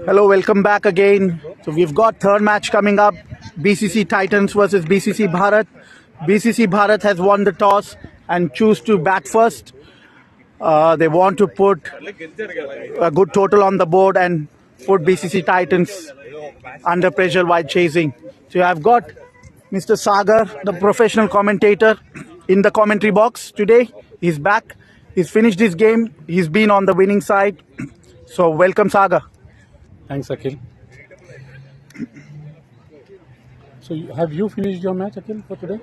Hello, welcome back again. So we've got third match coming up, BCC Titans versus BCC Bharat. BCC Bharat has won the toss and choose to bat first. They want to put a good total on the board and put BCC Titans under pressure while chasing. So I've got Mr. Sagar, the professional commentator, in the commentary box today. He's back. He's finished his game. He's been on the winning side. So welcome, Sagar. Thanks, Akhil. So, have you finished your match, Akhil, for today?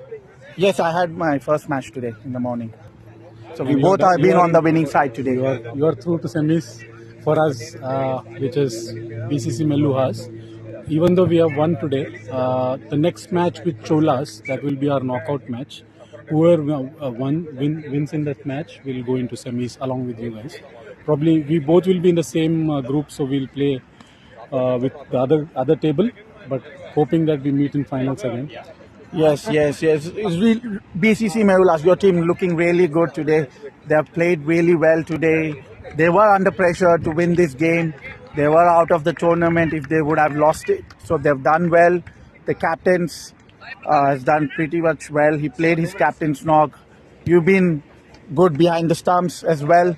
Yes, I had my first match today in the morning. So we both have been on the winning side today. You are through to semis for us, which is BCC Melluhas. Even though we have won today, the next match with Cholas, that will be our knockout match. Whoever wins in that match will go into semis along with you guys. Probably we both will be in the same group, so we'll play with the other table, but hoping that we meet in finals again. Yes. It's BCC Mehulas, your team looking really good today. They have played really well today. They were under pressure to win this game. They were out of the tournament if they would have lost it. So they've done well. The captains has done pretty much well. He played his captain's knock. You've been good behind the stumps as well.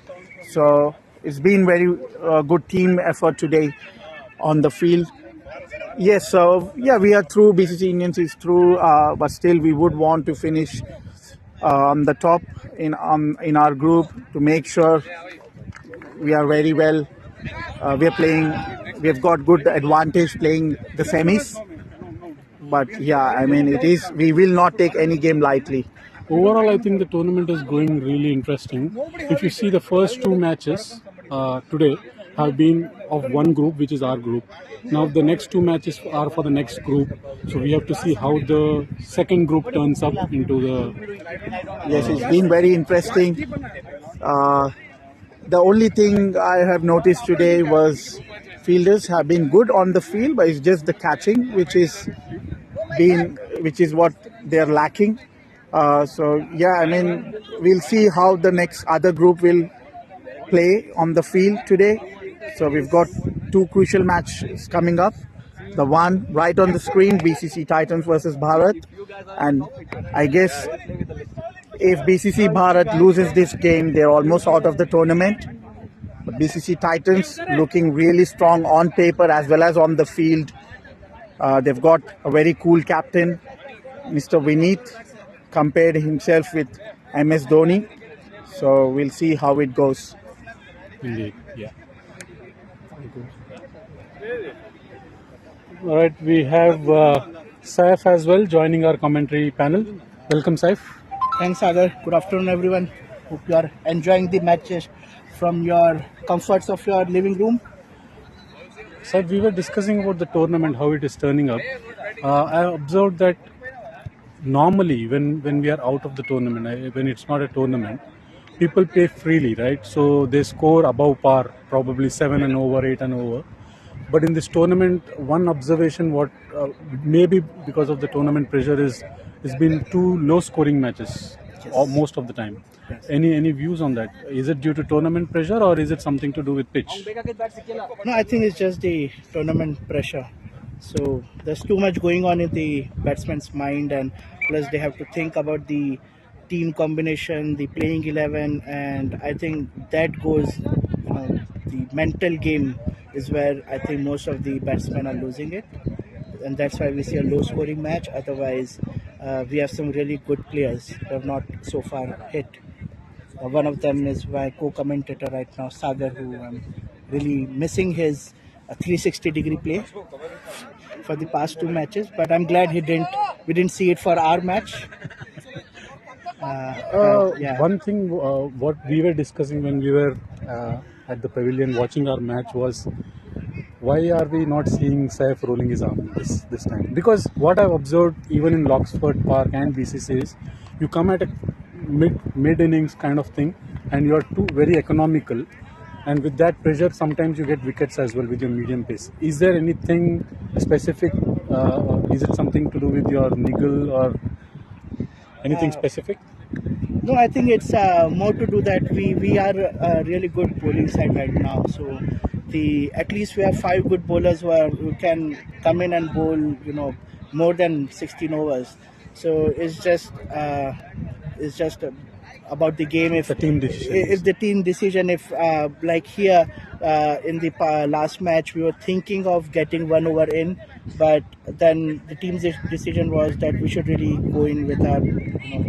So it's been very good team effort today on the field. Yes, so yeah, we are through. BCC Indians is through, but still we would want to finish on the top in our group to make sure we are very well. We are playing. We have got good advantage playing the semis. But yeah, I mean it is. We will not take any game lightly. Overall, I think the tournament is going really interesting. If you see the first two matches today have been of one group, which is our group. Now the next two matches are for the next group. So we have to see how the second group turns up into the... Yes, it's been very interesting. The only thing I have noticed today was fielders have been good on the field, but it's just the catching which is what they're lacking. So yeah, I mean we'll see how the next other group will play on the field today. So we've got two crucial matches coming up. The one right on the screen, BCC Titans versus Bharat. And I guess if BCC Bharat loses this game, they're almost out of the tournament. But BCC Titans looking really strong on paper as well as on the field. They've got a very cool captain, Mr. Vineet, compared himself with MS Dhoni. So we'll see how it goes. Indeed, yeah. All right, we have Saif as well joining our commentary panel. Welcome, Saif. Thanks, Sagar. Good afternoon, everyone. Hope you are enjoying the matches from your comforts of your living room. Saif, we were discussing about the tournament, how it is turning up. I observed that normally when we are out of the tournament, when it's not a tournament, people play freely, right? So they score above par, probably 7 and over, 8 and over. But in this tournament, one observation, what maybe because of the tournament pressure is, it's been two low-scoring matches, most of the time. Yes. Any views on that? Is it due to tournament pressure or is it something to do with pitch? No, I think it's just the tournament pressure. So there's too much going on in the batsman's mind, and plus they have to think about the team combination, the playing 11, and I think that goes, the mental game is where I think most of the batsmen are losing it, and that's why we see a low scoring match. Otherwise, we have some really good players who have not so far hit. One of them is my co-commentator right now, Sagar, who I'm really missing his 360-degree play for the past two matches, but I'm glad we didn't see it for our match. Yeah. One thing what we were discussing when we were at the pavilion watching our match was, why are we not seeing Saif rolling his arm this time? Because what I've observed even in Loxford Park and BCC is, you come at a mid innings kind of thing and you're too very economical, and with that pressure sometimes you get wickets as well with your medium pace. Is there anything specific? Is it something to do with your niggle or anything specific? No, I think it's more to do that we are a really good bowling side right now. So the at least we have 5 good bowlers who can come in and bowl, more than 16 overs. So it's just about the game. The team decision. If the team decision, if like here in the last match, we were thinking of getting 1 over in, but then the team's decision was that we should really go in with our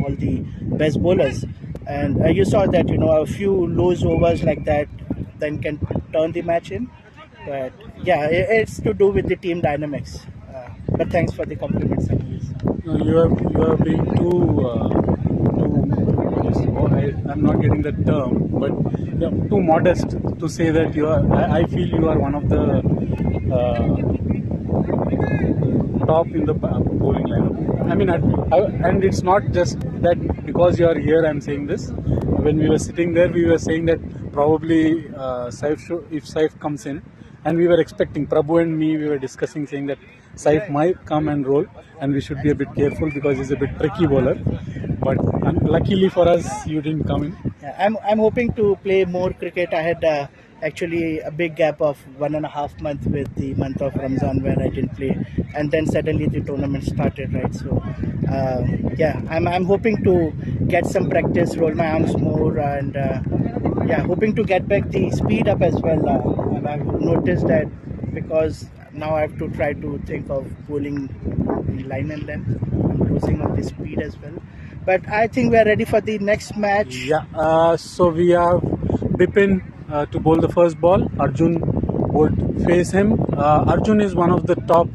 all the best bowlers, and you saw that a few loose overs like that then can turn the match in. But yeah, it's to do with the team dynamics. But thanks for the compliments anyways. You are being I'm not getting the term, but too modest to say that you are. I feel you are one of the top in the bowling lineup. I mean, and it's not just that because you are here. I'm saying this. When we were sitting there, we were saying that probably if Saif comes in, and we were expecting Prabhu and me. We were discussing, saying that Saif might come and roll, and we should be a bit careful because he's a bit tricky bowler. But luckily for us, you didn't come in. Yeah, I'm hoping to play more cricket. I had actually a big gap of 1.5 months with the month of Ramzan where I didn't play, and then suddenly the tournament started, right? So yeah, I'm hoping to get some practice, roll my arms more, and yeah, hoping to get back the speed up as well. And I've noticed that because now I have to try to think of bowling the line and length. I'm losing on the speed as well. But I think we are ready for the next match. Yeah, so we have Bipin to bowl the first ball. Arjun would face him. Arjun is one of the top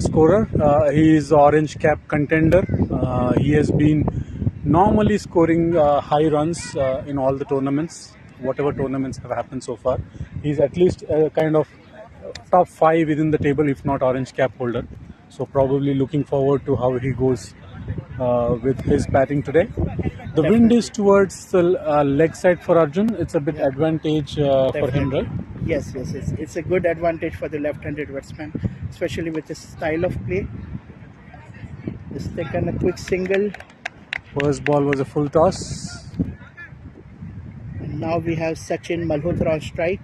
scorer. He is orange cap contender. He has been normally scoring high runs in all the tournaments, whatever tournaments have happened so far. He's at least kind of top 5 within the table, if not orange cap holder. So probably looking forward to how he goes with his batting today. The wind is towards the leg side for Arjun. It's a bit advantage for him, right? Yes. It's a good advantage for the left-handed batsman, especially with his style of play. He's taken a quick single. First ball was a full toss. And now we have Sachin Malhotra on strike.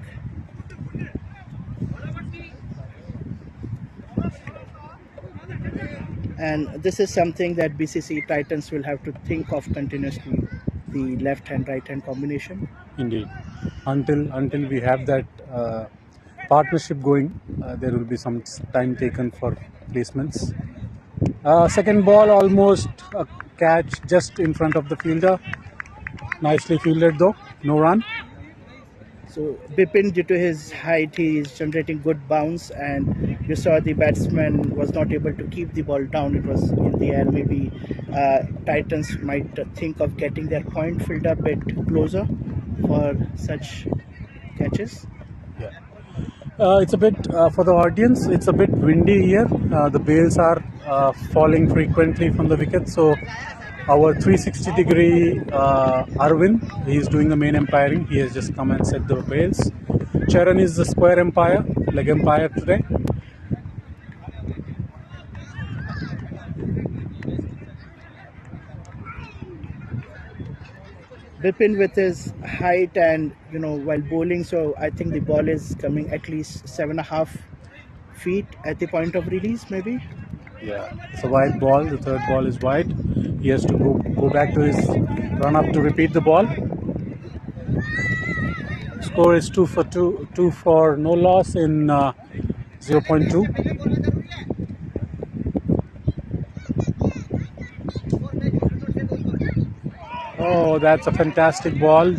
And this is something that BCC Titans will have to think of continuously, the left-hand, right-hand combination. Indeed. Until we have that partnership going, there will be some time taken for placements. Second ball, almost a catch just in front of the fielder. Nicely fielded though, no run. So Bipin, due to his height, he is generating good bounce, and you saw the batsman was not able to keep the ball down. It was in the air. Maybe Titans might think of getting their point fielder a bit closer for such catches. Yeah. It's a bit for the audience. It's a bit windy here. The bails are falling frequently from the wicket. So our 360-degree Arvind, he is doing the main umpiring. He has just come and set the bails. Charan is the square umpire, leg umpire today. Bipin with his height and while bowling, so I think the ball is coming at least 7.5 feet at the point of release, maybe. Yeah, it's a wide ball. The third ball is wide. He has to go back to his run up to repeat the ball. Score is 2 for no loss in 0.2. Oh, that's a fantastic ball.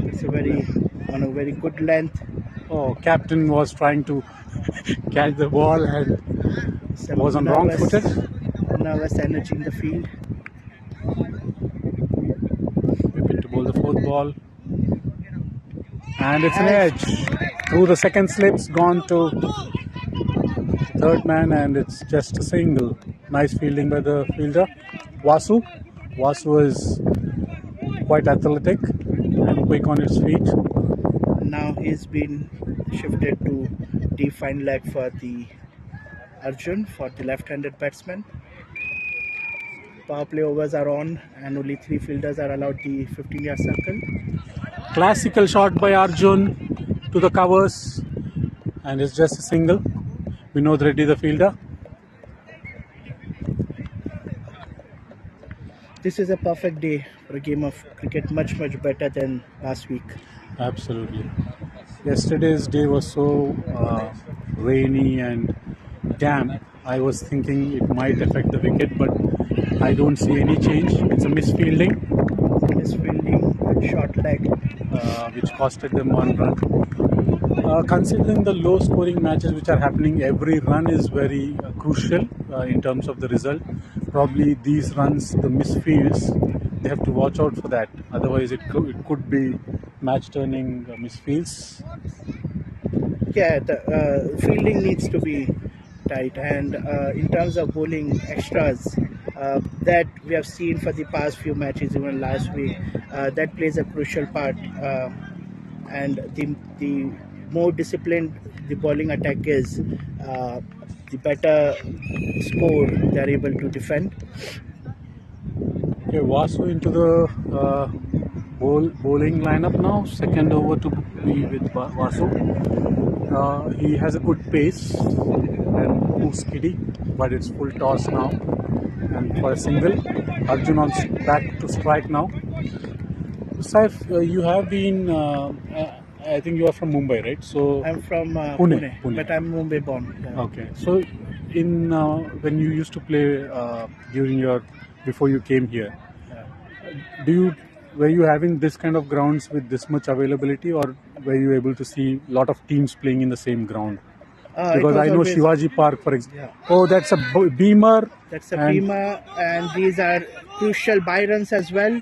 It's on a very good length. Oh, captain was trying to catch the ball and was on wrong footed. Nervous energy in the field. Bipin to bowl the fourth ball. And it's an edge. Through the second slips, gone to third man, and it's just a single. Nice fielding by the fielder. Vasu. Vasu is quite athletic and quick on his feet. Now he's been shifted to the fine leg for the Arjun, for the left-handed batsman. Power play overs are on and only 3 fielders are allowed the 15-yard circle. Classical shot by Arjun to the covers, and it's just a single. Vinod Reddy, the fielder. This is a perfect day for a game of cricket, much better than last week. Absolutely. Yesterday's day was so rainy and damp. I was thinking it might affect the wicket, but I don't see any change. It's a misfielding, Short leg. which costed them one run. Considering the low scoring matches which are happening, every run is very crucial in terms of the result. Probably these runs, the misfields, they have to watch out for that. Otherwise, it could be match turning misfields. Yeah, the fielding needs to be tight, and in terms of bowling extras, that we have seen for the past few matches, even last week, that plays a crucial part. And the more disciplined the bowling attack is, the better score they are able to defend. Okay, Vasu into the bowling lineup now. Second over to be with Vasu. He has a good pace and too skiddy, but it's full toss now. And for a single, Arjun on back to strike now. Saif, you have been, I think you are from Mumbai, right? So I'm from Pune. but I'm Mumbai born. Yeah. Okay, so in when you used to play before you came here, were you having this kind of grounds with this much availability, or were you able to see a lot of teams playing in the same ground? Because I know always, Shivaji Park, for example. Yeah. Oh, that's a beamer. That's a beamer, and these are crucial by runs as well.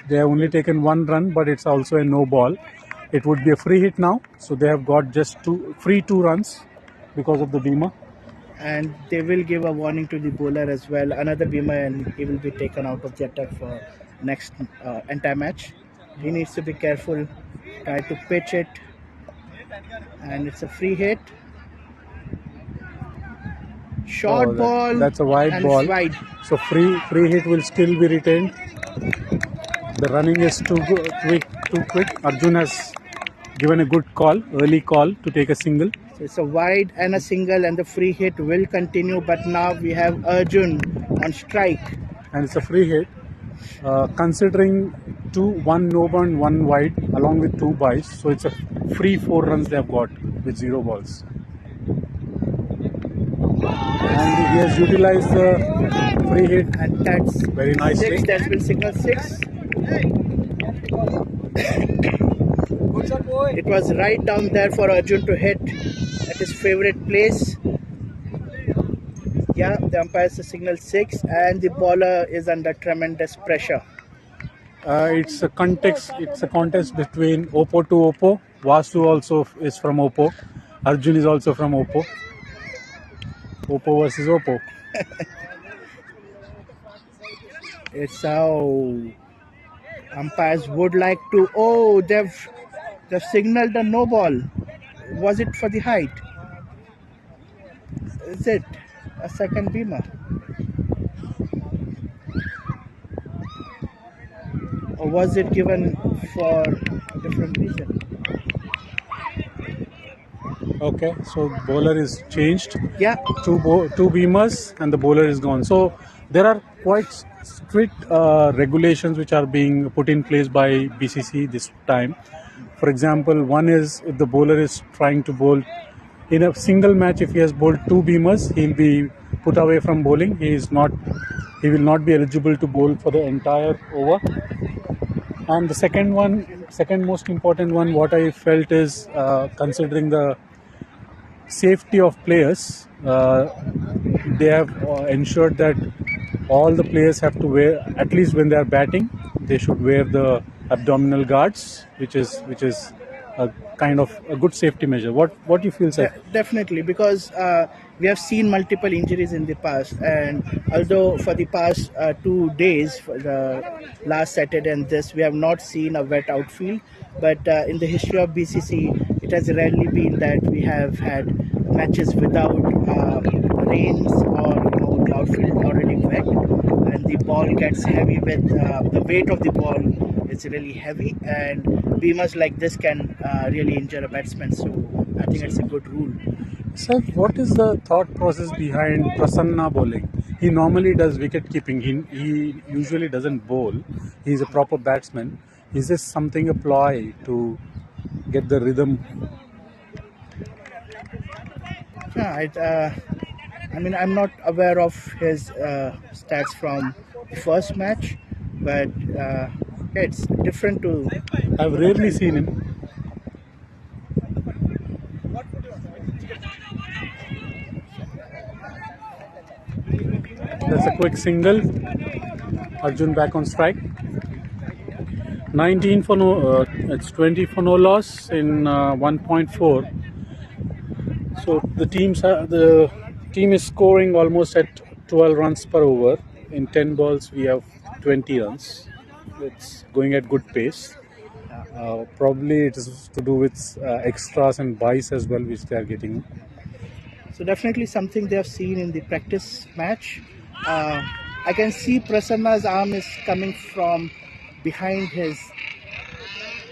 They have only taken one run, but it's also a no ball. It would be a free hit now, so they have got just two runs because of the beamer. And they will give a warning to the bowler as well. Another beamer, and he will be taken out of the attack for next entire match. He needs to be careful, try to pitch it, and it's a free hit. Short ball. That's a wide and ball. It's wide. So free hit will still be retained. The running is too quick. Arjun has given a good early call to take a single. So it's a wide and a single, and the free hit will continue. But now we have Arjun on strike. And it's a free hit. Considering one no burn, one wide, along with 2 byes, so it's a free 4 runs they have got with 0 balls. And he has utilized the free hit, and that's very nicely. 6. That's been signal 6. It was right down there for Arjun to hit at his favorite place. Yeah, the umpire has signal 6, and the bowler is under tremendous pressure. It's a contest between Oppo to Oppo. Vasu also is from Oppo. Arjun is also from Oppo. Oppo versus Oppo. It's how umpires would like to. Oh, they've signaled a no ball. Was it for the height? Is it a second beamer? Or was it given for a different reason? Okay, so bowler is changed. Yeah. Two beamers and the bowler is gone. So there are quite strict regulations which are being put in place by BCC this time. For example, one is if the bowler is trying to bowl in a single match, if he has bowled 2 beamers, he'll be put away from bowling. He will not be eligible to bowl for the entire over. And the second most important one, what I felt is considering the safety of players, they have ensured that all the players have to wear, at least when they are batting, they should wear the abdominal guards, which is a kind of a good safety measure. What do you feel, sir? Definitely, because we have seen multiple injuries in the past, and although for the past 2 days, for the last Saturday and this, we have not seen a wet outfield, but in the history of BCC, it has rarely been that we have had matches without rains or the outfield already wet, and the ball gets heavy with the weight of the ball it's really heavy, and beamers like this can really injure a batsman. So I think it's a good rule. Sir, what is the thought process behind Prasanna bowling? He normally does wicket keeping. He usually doesn't bowl. He's a proper batsman. Is this something a ploy to get the rhythm? Yeah, I mean, I'm not aware of his stats from the first match, but it's different to. I've rarely seen him. That's a quick single. Arjun back on strike. 19 for no. It's 20 for no loss in 1.4. So the team is scoring almost at 12 runs per over. In 10 balls, we have 20 runs. It's going at good pace. Probably it is to do with extras and buys as well, which they are getting. So definitely something they have seen in the practice match. I can see Prasanna's arm is coming from behind his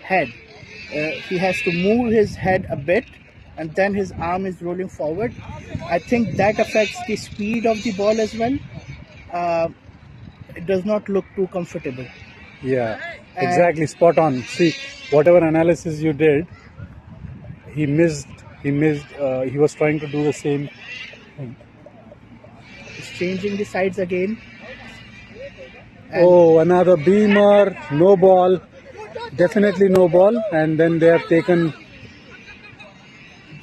head. He has to move his head a bit, and then his arm is rolling forward. I think that affects the speed of the ball as well. It does not look too comfortable. Yeah, exactly, spot on. See, whatever analysis you did, he missed. He was trying to do the same. He's changing the sides again. Oh, another beamer, no ball, definitely no ball, and then they have taken.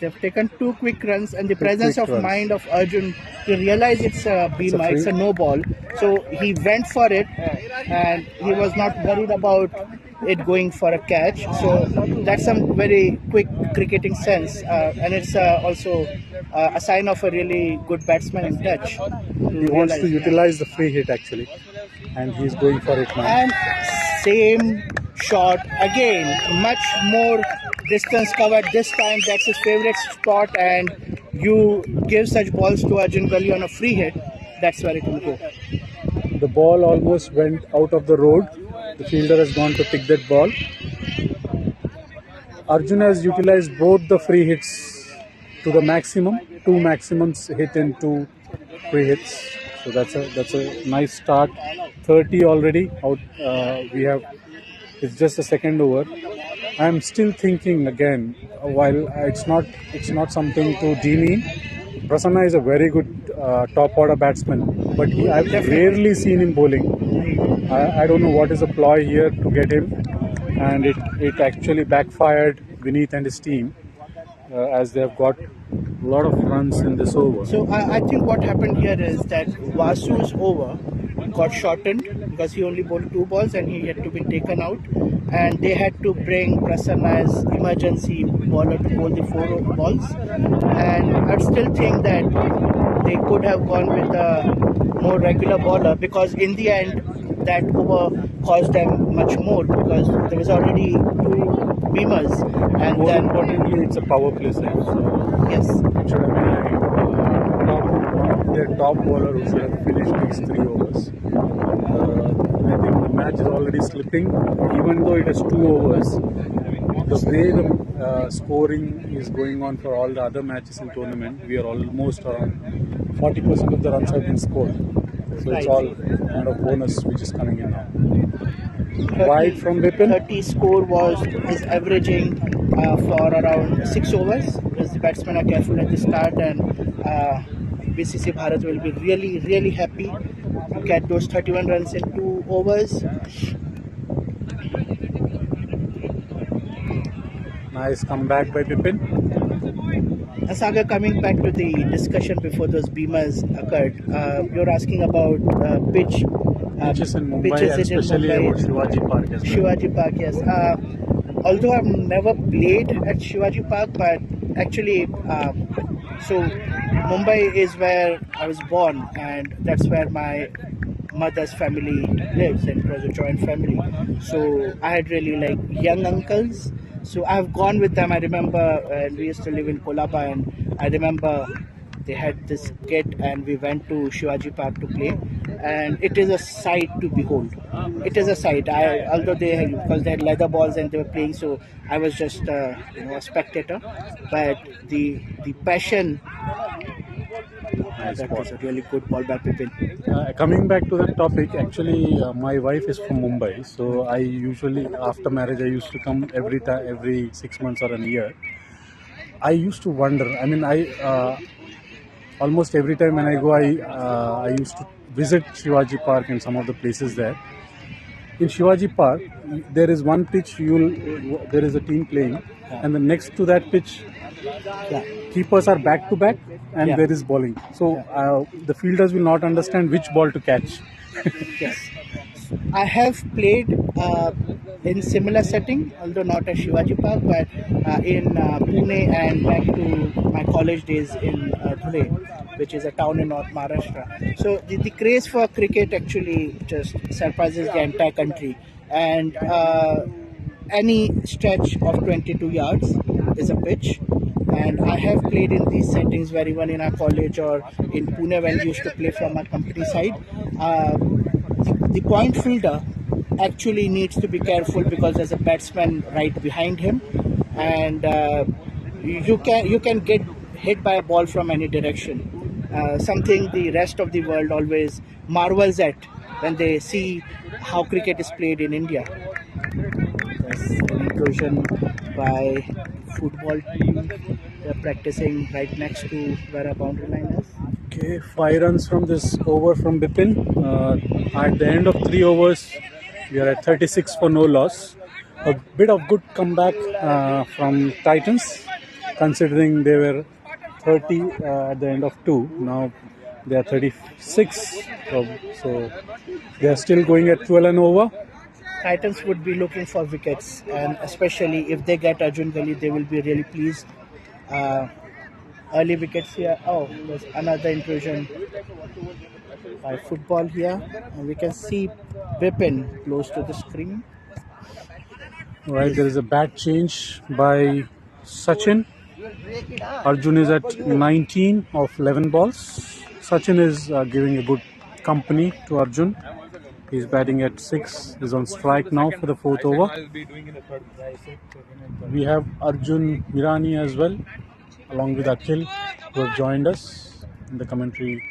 They've taken 2 quick runs, and the presence of mind of Arjun to realize it's a beamer, it's a no ball. So he went for it, and he was not worried about it going for a catch. So that's some very quick cricketing sense, and it's also a sign of a really good batsman in touch. He wants to utilize the free hit actually, and he's going for it now. And same shot again, much more distance covered this time. That's his favorite spot, and you give such balls to Arjun Gully on a free hit, that's where it will go. The ball almost went out of the road. The fielder has gone to pick that ball. Arjun has utilized both the free hits to the maximum. 2 maximums hit in 2 free hits. So that's a nice start. 30 already out. We have. It's just the second over. I'm still thinking again. While it's not something to demean. Prasanna is a very good top order batsman, but I've rarely seen him bowling. I don't know what is the ploy here to get him, and it actually backfired Vineet and his team as they have got a lot of runs in this over. So I think what happened here is that Vasu's over got shortened because he only bowled 2 balls and he had to be taken out, and they had to bring Prasanna as emergency bowler to bowl the 4 balls. And I still think that they could have gone with a more regular bowler, because in the end that over cost them much more because there was already 2 beamers, and more then importantly, it's a power play side. So yes, it should have been their top bowler who should have finished these 3 overs. I think the match is already slipping, even though it has 2 overs. The way the scoring is going on for all the other matches in tournament, we are almost around 40% of the runs have been scored. So it's all kind of bonus which is coming in now. 30, Wide from Vipin. 30 score is averaging for around 6 overs because the batsmen are careful at the start, and BCC Bharat will be really happy to get those 31 runs in 2 overs. Nice comeback by Vipin. Sagar, coming back to the discussion before those beamers occurred, you're asking about pitch. Pitches in Mumbai, pitches and in especially Mumbai. about Shivaji Park as well. Shivaji Park, yes. Although I've never played at Shivaji Park, but actually, so Mumbai is where I was born, and that's where my mother's family lives, and it was a joint family. So I had really like young uncles. So I've gone with them. I remember we used to live in Kolaba, and I remember they had this kit, and we went to Shivaji Park to play, and it is a sight to behold. It is a sight. Although because they had leather balls and they were playing, so I was just a spectator. But the passion, Nice that ball. was a really good ball by Pippin. Coming back to that topic, actually, my wife is from Mumbai, so I usually after marriage I used to come every time, every 6 months or a year. I used to wonder. I mean, I almost every time when I go, I used to visit Shivaji Park and some of the places there. In Shivaji Park, there is one pitch. There is a team playing, and the next to that pitch, Yeah. keepers are back to back, and Yeah. there is bowling. So the fielders will not understand which ball to catch. Yes. I have played in similar setting, although not at Shivaji Park, but in Pune and back to my college days in Dhule, which is a town in North Maharashtra. So the craze for cricket actually just surpasses the entire country. And any stretch of 22 yards is a pitch. And I have played in these settings where even in our college or in Pune when we used to play from our company side, the point fielder actually needs to be careful because there's a batsman right behind him, and you can get hit by a ball from any direction. Something the rest of the world always marvels at when they see how cricket is played in India. There's an intrusion by football team. They're practicing right next to where our boundary line is. Okay, 5 runs from this over from Bipin. At the end of 3 overs, we are at 36 for no loss. A bit of good comeback from Titans, considering they were 30 at the end of 2. Now they are 36. So they are still going at 12 and over. Titans would be looking for wickets, and especially if they get Arjun Gali, they will be really pleased. Early wickets here. Oh, there's another intrusion by football here. And we can see Bipin close to the screen. Right, there is a bad change by Sachin. Arjun is at 19 of 11 balls. Sachin is giving a good company to Arjun. He's batting at 6. He's on strike now for the 4th over. We have Arjun Mirani as well, along with Akhil, who have joined us in the commentary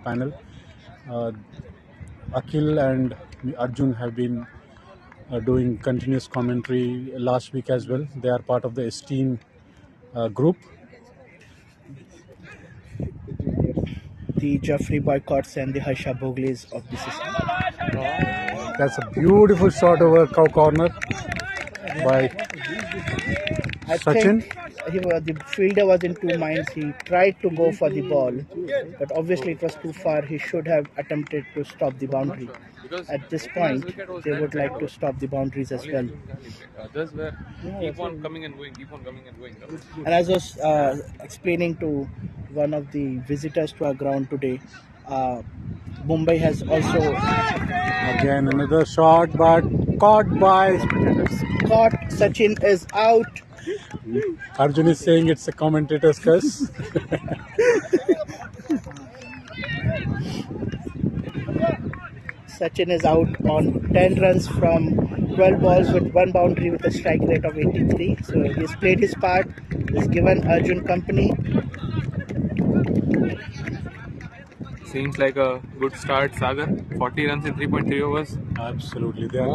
panel. Akhil and Arjun have been doing continuous commentary last week as well. They are part of the Esteem group. The Jeffrey boycotts and the Harsha Bhogles of BCC. That's a beautiful shot over cow corner by I Sachin. think the fielder was in two minds. He tried to go for the ball, but obviously it was too far. He should have attempted to stop the boundary. At this point, they would like to stop the boundaries as well. Others were keep on coming and going, keep on coming and going. And as I was explaining to one of the visitors to our ground today, Mumbai has also Again, another shot, but caught by caught. Sachin is out. Arjun is saying it's a commentator's curse. Sachin is out on 10 runs from 12 balls with one boundary with a strike rate of 83. So he's played his part. He's given Arjun company. Seems like a good start, Sagar. 40 runs in 3.3 overs. Absolutely, they're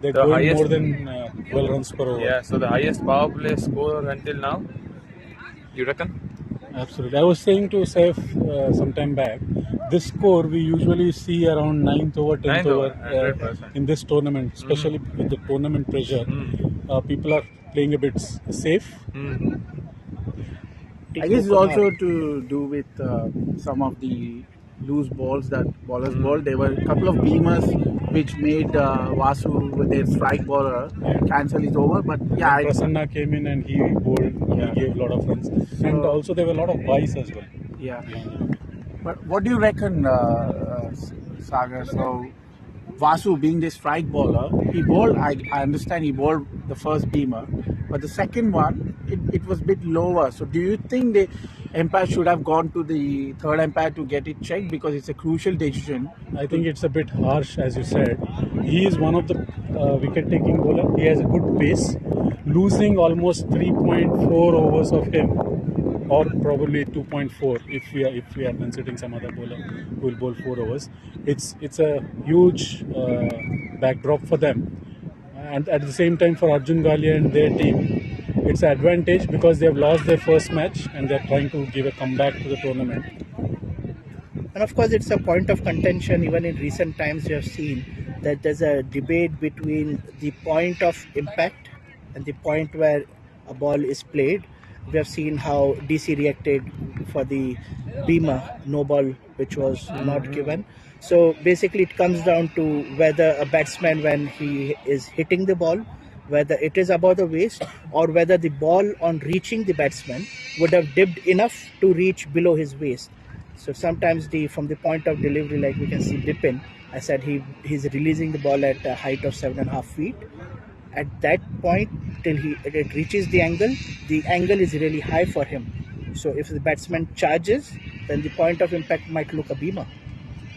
The going highest- more than 12 runs per over. Yeah, so the highest power play score until now. You reckon? Absolutely. I was saying to Saif some time back, this score we usually see around 9th over, 10th Ninth over, over 100%. in this tournament, especially with the tournament pressure. People are playing a bit safe. I guess it's also to do with some of the loose balls that bowlers bowled. There were a couple of beamers which made Vasu with their strike bowler cancel his over. But yeah, Prasanna came in and he bowled. Yeah. He gave a lot of runs, and also there were a lot of buys as well. yeah. But what do you reckon, Sagar? So Vasu being the strike bowler, he bowled. I understand he bowled the first beamer, but the second one it was a bit lower. So do you think umpire should have gone to the third umpire to get it checked because it's a crucial decision. I think it's a bit harsh, as you said. He is one of the wicket-taking bowler. He has a good pace. Losing almost 3.4 overs of him, or probably 2.4 if we are considering some other bowler who will bowl 4 overs. It's a huge backdrop for them, and at the same time for Arjun Galia and their team, it's an advantage because they have lost their first match and they're trying to give a comeback to the tournament. And of course, it's a point of contention. Even in recent times, we have seen that there's a debate between the point of impact and the point where a ball is played. We have seen how DC reacted for the Beamer no ball, which was not given. So basically, it comes down to whether a batsman, when he is hitting the ball, whether it is above the waist or whether the ball on reaching the batsman would have dipped enough to reach below his waist. So sometimes from the point of delivery, like we can see Bipin, I said he's releasing the ball at a height of 7.5 feet. At that point, till it reaches the angle is really high for him. So if the batsman charges, then the point of impact might look a Beamer.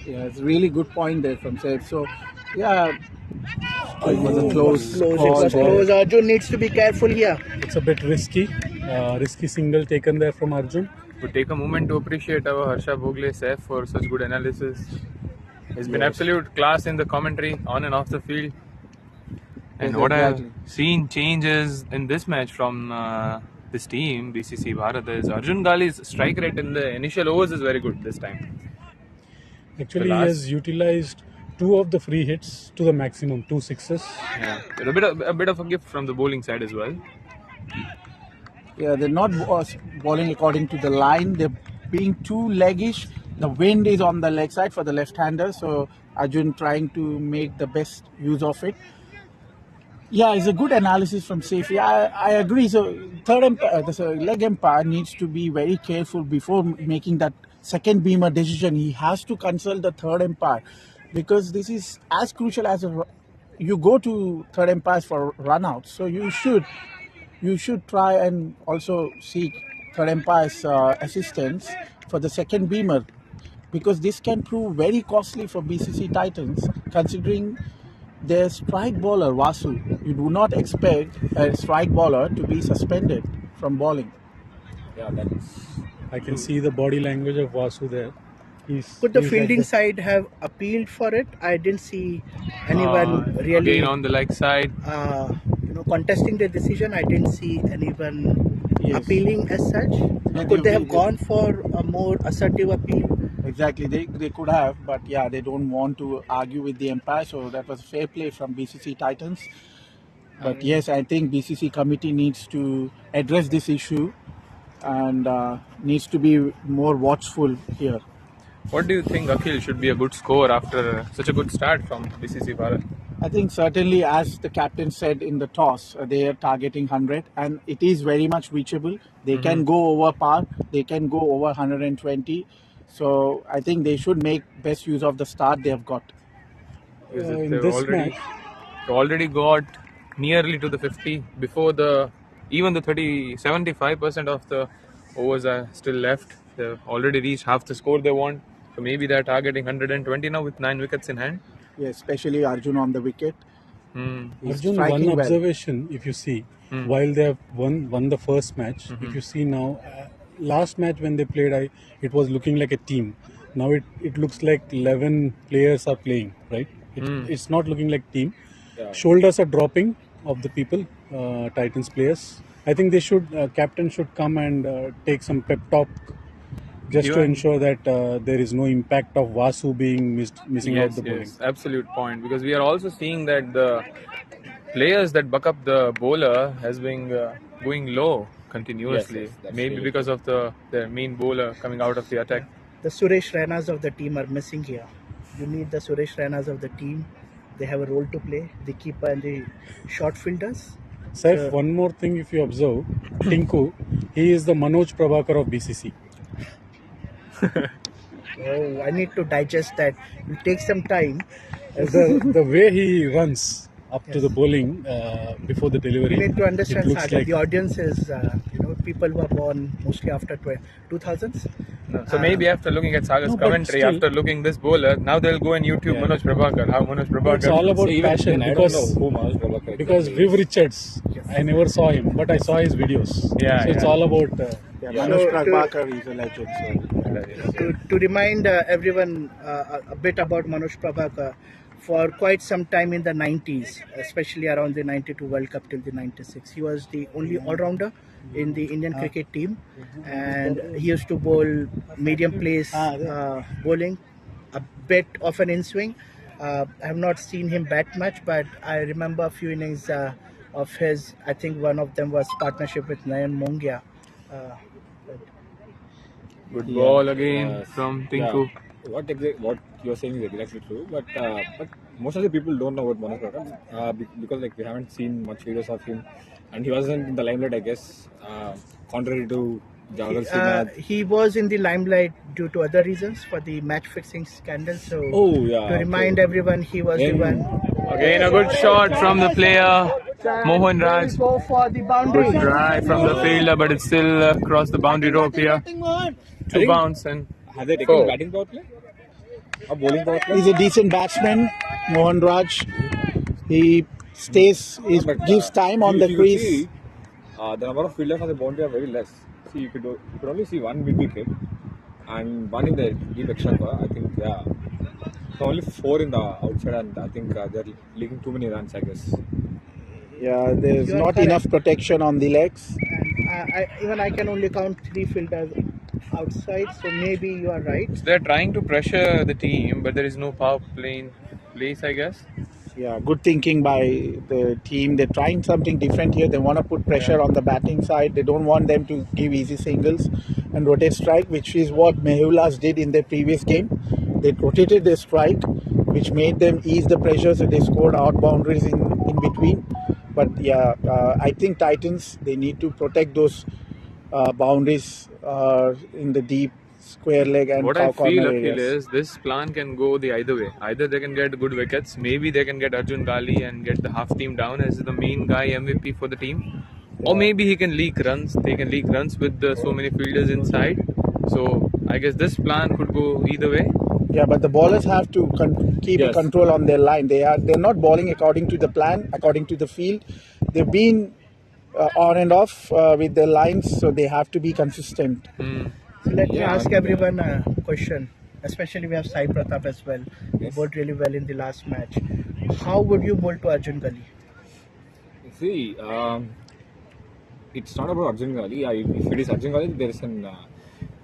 Yeah, it's a really good point there from Saif. So, yeah, it was a close It call was there. close. Arjun needs to be careful here. It's a bit risky single taken there from Arjun. We take a moment to appreciate our Harsha Bhogle Saif for such good analysis. He's been absolute class in the commentary, on and off the field. And Yes, what exactly. I've seen changes in this match from this team, BCC Bharat, is Arjun Gali's strike rate in the initial overs is very good this time. Actually, The he last- has utilized 2 of the free hits to the maximum, 2 sixes. Yeah, a bit of a gift from the bowling side as well. Yeah, they're not bowling according to the line. They're being too leggish. The wind is on the leg side for the left-hander, so Arjun trying to make the best use of it. Yeah, it's a good analysis from Safi. I agree. So third umpire, the leg umpire needs to be very careful before making that second Beamer decision. He has to consult the third umpire because this is as crucial as you go to third umpires for run out. So you should try and also seek third umpire's assistance for the second Beamer because this can prove very costly for BCC Titans considering their strike bowler Vasu. You do not expect a strike bowler to be suspended from bowling. I can see the body language of Vasu there. Could the he's fielding like side have appealed for it? I didn't see anyone really Again on the leg side. contesting the decision. I didn't see anyone Yes. appealing as such. Yeah, Could they have they- gone for a more assertive appeal? Exactly, they could have, but yeah, they don't want to argue with the umpire, so that was fair play from BCC Titans. But yes, I think BCC committee needs to address this issue and needs to be more watchful here. What do you think, Akhil, should be a good score after such a good start from BCC Bharat? I think certainly, as the captain said in the toss, they are targeting 100, and it is very much reachable. They can go over par, they can go over 120. So I think they should make best use of the start they have got. Because in they've this match, they already got nearly to the 50 before even the 75% of the overs are still left. They've already reached half the score they want. So maybe they're targeting 120 now with 9 wickets in hand. Yeah, especially Arjun on the wicket. He's Arjun, striking one well. observation, if you see, while they have won the first match, if you see now, last match when they played, it was looking like a team. Now it looks like 11 players are playing, right? It's not looking like team. Shoulders are dropping of the people, Titans players. I think they should, captain should come and take some pep talk just to ensure that there is no impact of Vasu being missing out the bowling. Yes, absolute point. Because we are also seeing that the players that buck up the bowler has been going low continuously. Maybe because of their main bowler coming out of the attack. The Suresh Rainas of the team are missing here. You need the Suresh Rainas of the team. They have a role to play. The keeper and the short fielders. Saif, one more thing if you observe, Tinku, he is the Manoj Prabhakar of BCC. Oh, I need to digest that. It will take some time. The way he runs, up to the bowling before the delivery. You need to understand, It looks Sagar, like the audience is, people who are born mostly after 2000s. No. So maybe after looking at Sagar's No, but commentary, still- after looking this bowler, now they'll go and YouTube Yeah. Manoj Prabhakar. How Manoj Prabhakar? it's all about See, even passion then, I because don't know who Manoj Prabhakar because exactly Viv is. Richards, I never saw him, but I saw his videos. Yeah, So it's yeah. all about. Yeah, Yeah. Manoj So, Prabhakar is a legend. So. To remind everyone a bit about Manoj Prabhakar, for quite some time in the 90s, especially around the 92 World Cup till the 96, he was the only all-rounder in the Indian cricket team, and he used to bowl medium pace bowling, a bit of an in-swing. I have not seen him bat much, but I remember a few innings of his. I think one of them was partnership with Nayan Mongia. Uh, Good ball again Yes. from Yeah. Tinku. What you're saying is exactly true, but most of the people don't know about Manoj Prabhakar because like we haven't seen much videos of him, and he wasn't in the limelight, I guess, contrary to Javadar Srinath. he was in the limelight due to other reasons for the match fixing scandal. So Oh yeah. to remind okay. everyone, he was the Then- one. Again a good shot from the player Mohan Raj. Go for the boundary. Good drive from the fielder, but it's still across the boundary rope here. Two bounce and Have they taken four. batting power play or bowling power play? He's a decent batsman, Mohan Raj. He stays, he But, gives time on if the you could crease. see, the number of fielders on the boundary are very less. See, you could only see one mid wicket and one in the deep extra cover. I think so only four in the outside, and I think they're leaking too many runs, I guess. Yeah, there's You are not correct. enough protection on the legs. And even I can only count 3 fielders outside, so maybe you are right. They're trying to pressure the team, but there is no power play in place, I guess. Yeah, good thinking by the team. They're trying something different here. They want to put pressure on the batting side. They don't want them to give easy singles and rotate strike, which is what Mehulas did in their previous game. They rotated their strike, which made them ease the pressure, so they scored out boundaries in between. But yeah, I think Titans, they need to protect those boundaries in the deep square leg and What I corner feel, Akhil, areas. is this plan can go the either way. Either they can get good wickets, maybe they can get Arjun Gali and get the half team down as the main guy MVP for the team, or maybe he can leak runs. They can leak runs with so many fielders inside. So I guess this plan could go either way. Yeah, but the bowlers have to keep a Yes. control on their line. They're not bowling according to the plan, according to the field. They've been on and off with their lines, so they have to be consistent. So let me Yeah, ask and, everyone a question. Especially we have Sai Pratap as well. He Yes. bowled really well in the last match. How would you bowl to Arjun Gali? See, it's not about Arjun Gali. If it is Arjun Gali, there is a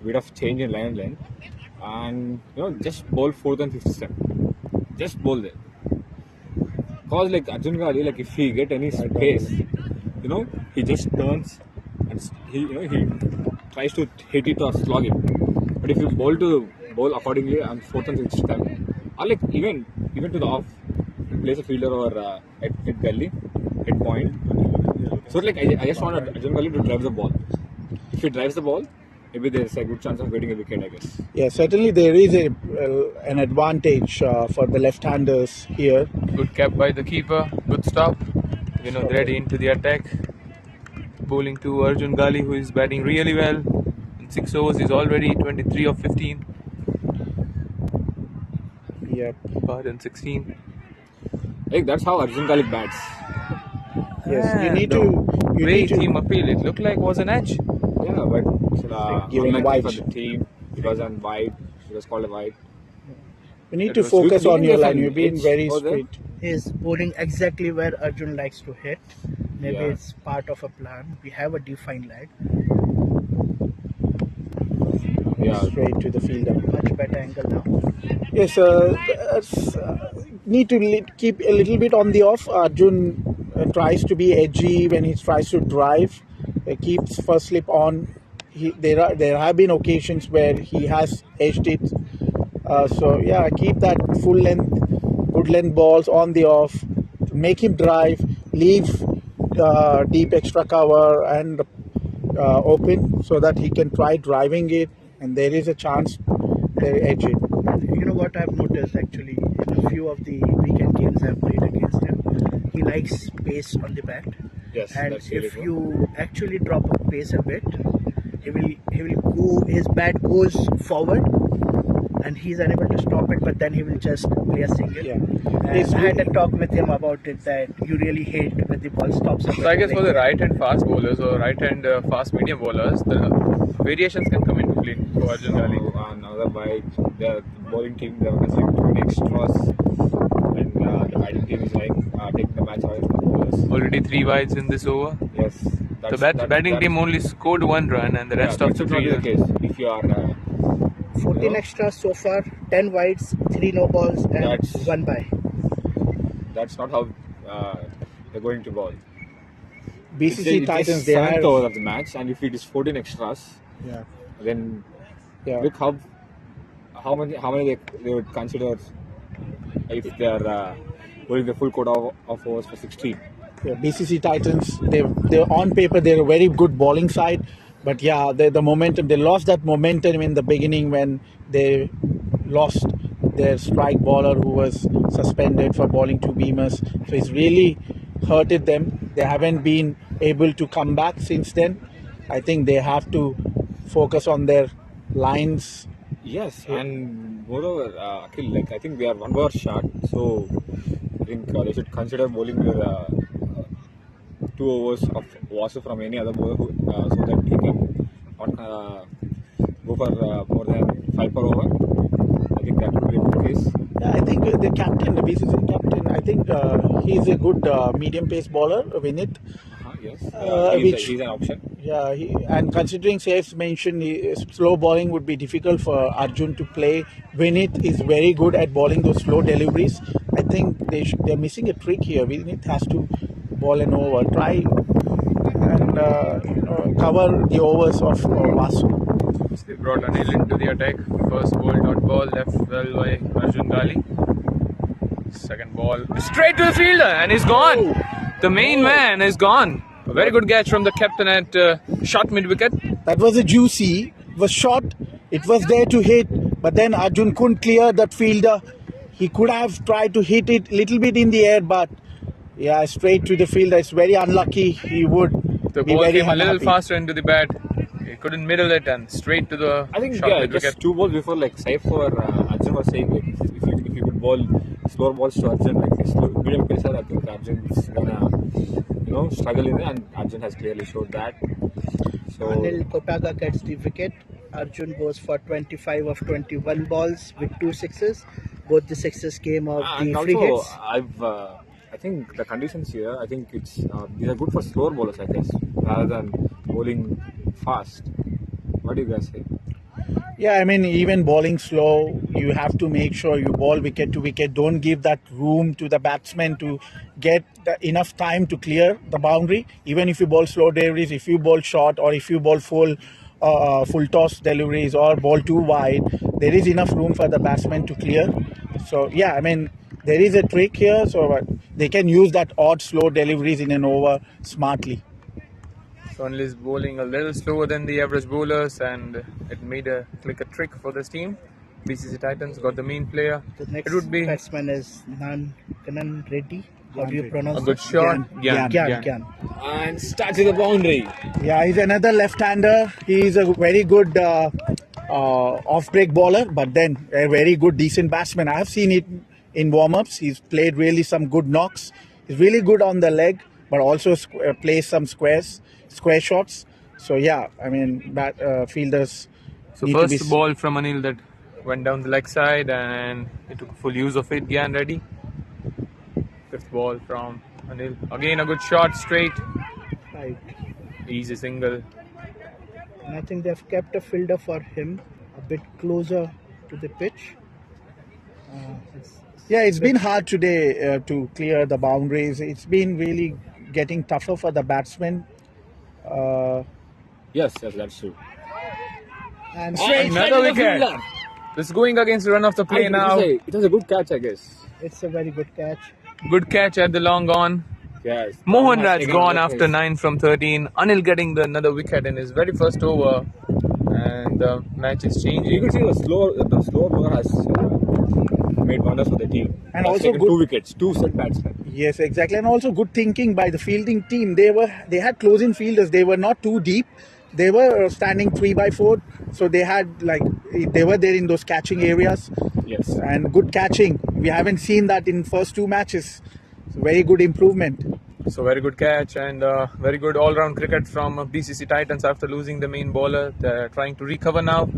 bit of change in line length, and just bowl fourth and fifth step. Just bowl there. Cause like Arjun Gali, like if he get any space, he just turns and he tries to hit it or slog it. But if you bowl accordingly on fourth and fifth step, or like even to the off, place a fielder or at gully, at point. So like I just want Arjun Gali to drive the ball. If he drives the ball, maybe there's a good chance of getting a wicket, I guess. Yeah, certainly there is an advantage for the left-handers here. Good cap by the keeper. Good stop. Ready into the attack. Bowling to Arjun Gali, who is batting really well. In 6 overs, he's already 23 of 15. Yeah, Pardon, 16. Like that's how Arjun Gali bats. yes, you need the to. You way need to. team appeal, it looked like was an edge. Yeah, but Given unlucky wide. for the team, it was on wide. It was called a wide. You need It to was focus good. on your Yes, line. and You've been it's very over there. straight. He is bowling exactly where Arjun likes to hit. Maybe Yeah. it's part of a plan. We have a defined leg. Yeah. Straight to the fielder. Much better angle now. Yes, need to keep a little bit on the off. Arjun tries to be edgy when he tries to drive. Keeps first slip on. There have been occasions where he has edged it. So yeah, keep that full length, good length balls on the off. Make him drive. Leave deep extra cover and open so that he can try driving it, and there is a chance they edge it. You know what I've noticed actually in a few of the weekend games I've played against him, he likes pace on the bat. Yes, And that's really if true. you actually drop a pace a bit, he will go. His bat goes forward, and he's unable to stop it. But then he will just play a single. Yeah. And I had a talk with him about it that you really hate when the ball stops. So I guess for the right-hand fast bowlers or right-hand fast medium bowlers, the variations can come into play for Arjun Gali. So, another bite, the bowling team, they were considering 2 extras, and the batting team is like taking the match away from the bowlers. Already 3 wides in this over. Yes. The batting team only scored 1 run, and the rest of the should not be the 3 case. If you are 14 extras so far, 10 wides, 3 no balls, and That's- 1 by. that's not how they're going to bowl. BCC It's Titans, the they 7th have. over of the match, and if it is 14 extras, Yeah. then Yeah. look how many they would consider if they are bowling the full quota of overs for 16. Yeah, BCC Titans, they're on paper, they're a very good bowling side, but yeah, the momentum, they lost that momentum in the beginning when they lost their strike bowler who was suspended for bowling 2 beamers. So it's really hurted them. They haven't been able to come back since then. I think they have to focus on their lines. Yes, and moreover, Akhil, like I think they are 1 over short, so I think they should consider bowling their 2 overs of Vasu from any other bowler so that he can not go for more than 5 per over. I think that would be a good case. Yeah, I think the captain, the BCC captain, I think he's a good medium pace bowler, Vinit. Yes, Which- he's an option. Yeah, and considering Saif's mentioned slow bowling would be difficult for Arjun to play. Vinit is very good at bowling those slow deliveries. I think they're missing a trick here. Vinit has to bowl an over, try and cover the overs of Vasu. They brought Anil into the attack. First ball, dot ball, left well by Arjun Gali. Second ball, straight to the fielder, and he's gone. The main man is gone. A very good catch from the captain at short mid wicket. That was a juicy, it was short, it was there to hit, but then Arjun couldn't clear that fielder. He could have tried to hit it a little bit in the air, but yeah, straight to the fielder. It's very unlucky. He would The be ball very came a little unhappy. faster into the bat. He couldn't middle it and straight to the I think short mid just wicket. 2 balls before, like Saif or Arjun was saying, like, if you could bowl slower balls to Arjun, like a slow, medium pacer, I think Arjun's gonna struggle in it, and Arjun has clearly showed that. So Anil Kotaga gets the wicket. Arjun goes for 25 of 21 balls with 2 sixes. Both the sixes came of the and free also hits. I think the conditions here, I think it's these are good for slower bowlers, I guess, rather than bowling fast. What do you guys say? Yeah, I mean, even bowling slow, you have to make sure you bowl wicket to wicket. Don't give that room to the batsman to get enough time to clear the boundary. Even if you bowl slow deliveries, if you bowl short, or if you bowl full toss deliveries or bowl too wide, there is enough room for the batsman to clear. So yeah, I mean, there is a trick here, so they can use that odd slow deliveries in an over smartly. So Anil is bowling a little slower than the average bowlers, and it made a trick for this team. BCC Titans got the main player. The next It would be batsman is Kanan Reddy. How do you Gyan pronounce a good it? shot. Gyan. Gyan. And starts with the boundary. Yeah, he's another left-hander. He's a very good off-break bowler, but then a very good, decent batsman. I have seen it in warm-ups. He's played really some good knocks. He's really good on the leg, but also plays some square shots. So yeah, I mean, fielders. So need to be first ball from Anil that went down the leg side, and he took full use of it. Gyan ready. Fifth ball from Anil. Again a good shot straight. Right. Easy single. And I think they've kept a fielder for him a bit closer to the pitch. Yeah, it's been hard today to clear the boundaries. It's been really getting tougher for the batsmen. Yes, that's true. And Another wicket. This is going against the run of the play now. It was a good catch, I guess. it's a very good catch. Good catch at the long on. Yes. Mohan Raj Again, gone good after place. 9 from 13. Anil getting another wicket in his very first over, and the match is You changing. can see the slower bowler has made wonders for the team. And Has also taken good- 2 wickets, 2 set batsmen. Yes, exactly, and also good thinking by the fielding team. They had closing fielders. They were not too deep. They were standing 3 by 4, so they had they were there in those catching areas. Yes. And good catching. We haven't seen that in first 2 matches. So very good improvement. So very good catch and very good all-round cricket from BCC Titans after losing the main bowler. They're trying to recover now.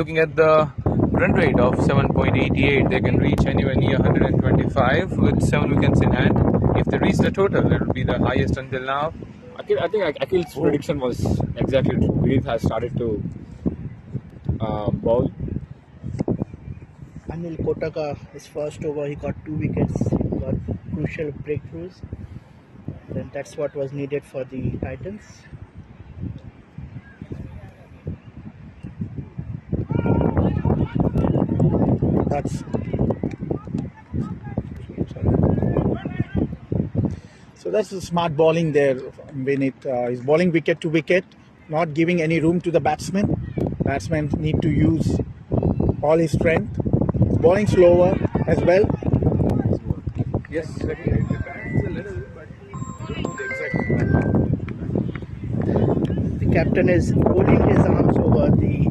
Looking at the run rate of 7.88, they can reach anywhere near 125 with 7 wickets in hand. If they reach the total, it will be the highest until now. I think Akhil's prediction was exactly true. Vineet has started to bowl. Anil Kotaka, his first over, he got 2 wickets, got crucial breakthroughs. Then that's what was needed for the Titans. That's so that's the smart bowling there. When he's bowling wicket to wicket, not giving any room to the batsman. Batsmen need to use all his strength. Bowling slower as well. Yes, exactly. The captain is rolling his arms over. The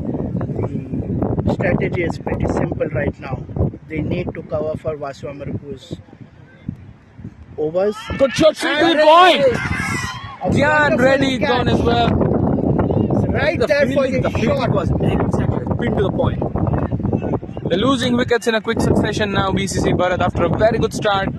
strategy is pretty simple right now. They need to cover for Vasu Amarpu's overs. Good shot, straight to the point. Gyan Reddy gone as well. Right there for the shot. Was exactly pinned to the point. They're losing wickets in a quick succession now, BCC Bharat, after a very good start.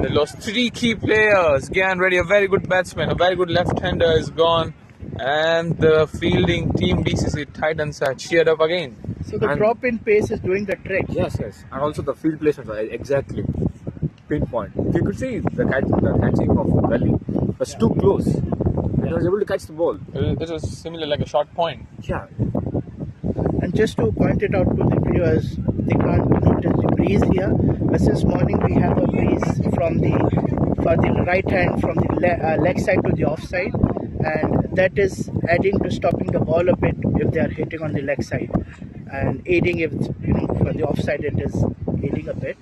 They lost 3 key players. Gyan Reddy, a very good batsman, a very good left-hander is gone. And the fielding team BCC Titans are cheered up again. So the drop in pace is doing the trick. Yes. And also the field placement was exactly pinpoint. You could see the catching of Gully was too close. He was able to catch the ball. This was similar like a short point. Yeah. And just to point it out to the viewers, they can't notice the breeze here. But since morning we have a breeze for the right hand from the leg side to the offside, and that is adding to stopping the ball a bit if they are hitting on the leg side, and aiding if for the offside it is aiding a bit.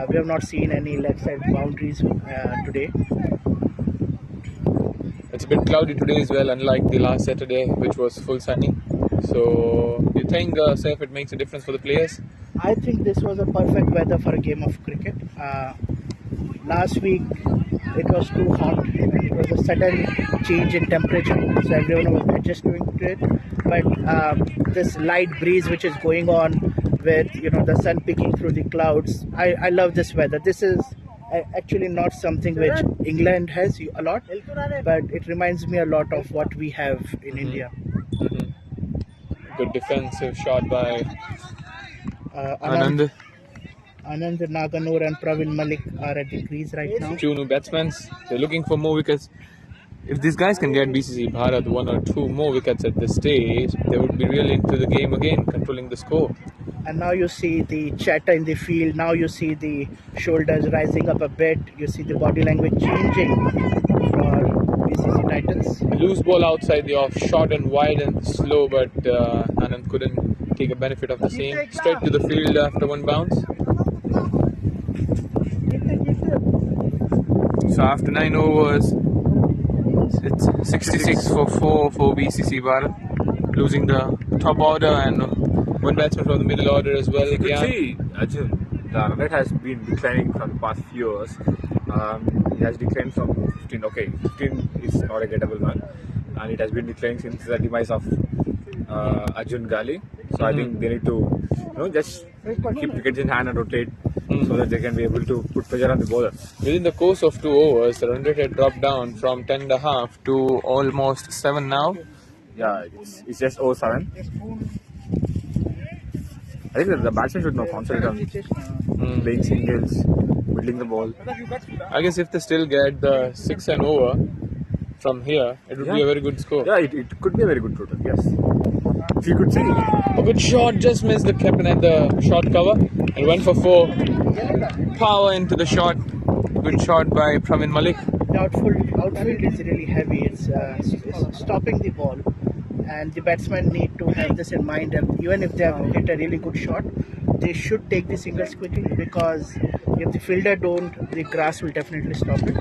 We have not seen any leg side boundaries today. It's a bit cloudy today as well, unlike the last Saturday, which was full sunny. So, do you think, Saif, it makes a difference for the players? I think this was a perfect weather for a game of cricket. Last week it was too hot and it was a sudden change in temperature, so everyone was adjusting to it. But this light breeze which is going on with the sun peeking through the clouds, I love this weather. This is actually not something which England has a lot, but it reminds me a lot of what we have in India. Good defensive shot by Anand Naganur and Pravin Malik are at the crease right now. 2 new batsmen. They're looking for more wickets. If these guys can get BCC Bharat 1 or 2 more wickets at this stage, they would be really into the game again, controlling the score. And now you see the chatter in the field. Now you see the shoulders rising up a bit. You see the body language changing for BCC Titans. A loose ball outside the off, short and wide and slow, but Anand couldn't take a benefit of the same. Straight to the field after 1 bounce. So after 9 overs, it's 66 for 4 for BCC Bharat, losing the top order and 1 batsman from the middle order as well. You could see, Arjun, the run rate has been declining for the past few years. It has declined from 15. Okay, 15 is not a gettable run, and it has been declining since the demise of Arjun Gali. So I think they need to, just keep wickets in hand and rotate so that they can be able to put pressure on the bowler. Within the course of 2 overs, the run rate had dropped down from 10.5 to almost 7 now. Yeah, it's just 0-7. I think that the batsman should now concentrate on playing singles, middling the ball. I guess if they still get the 6 and over from here, it would be a very good score. Yeah, it could be a very good total, yes. If you could see. A good shot, just missed the captain at the short cover and went for 4. Power into the shot. Good shot by Pravin Malik. The outfield is really heavy. It's stopping the ball, and the batsmen need to have this in mind. And even if they have hit a really good shot, they should take the singles quickly, because If the fielder don't, the grass will definitely stop it.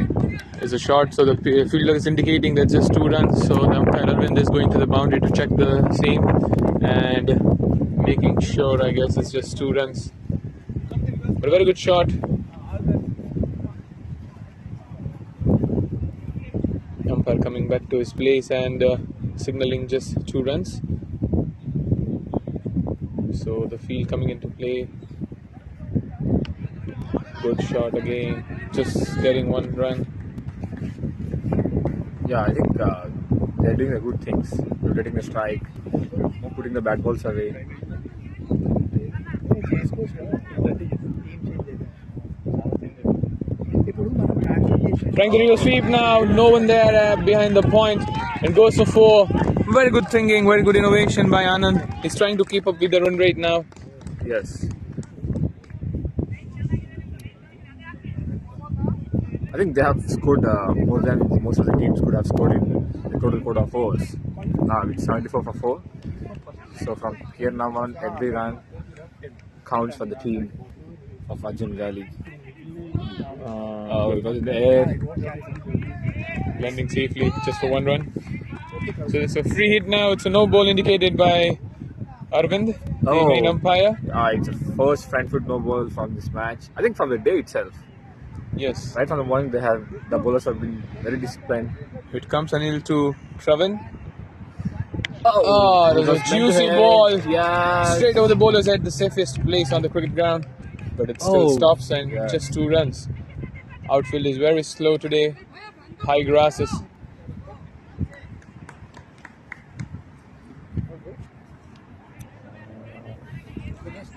It's a shot, so the fielder is indicating that just 2 runs. So the umpire Arvind is going to the boundary to check the same and making sure, I guess, it's just 2 runs. But a very good shot. Umpire coming back to his place and signaling just 2 runs. So the field coming into play. Good shot again, just getting 1 run. Yeah, I think they're doing the good things, rotating the strike, putting the bad balls away. Trying to do a sweep now, no one there behind the point, and goes for 4. Very good thinking, very good innovation by Anand. He's trying to keep up with the run rate now. Yes. I think they have scored more than most of the teams could have scored in the total quota of overs. With 74 for 4. So from here now on, every run counts for the team of Arjun Gali. It was in the air. Landing safely, just for 1 run. So it's a free hit now. It's a no ball indicated by Arvind, the main umpire. It's the first front foot no ball from this match. I think from the day itself. Yes. Right from the morning, the bowlers have been very disciplined. It comes Anil to Pravin. Oh, there's a juicy ball. Yeah. Straight over the bowler's head, the safest place on the cricket ground. But it still stops and just 2 runs. Outfield is very slow today. High grasses.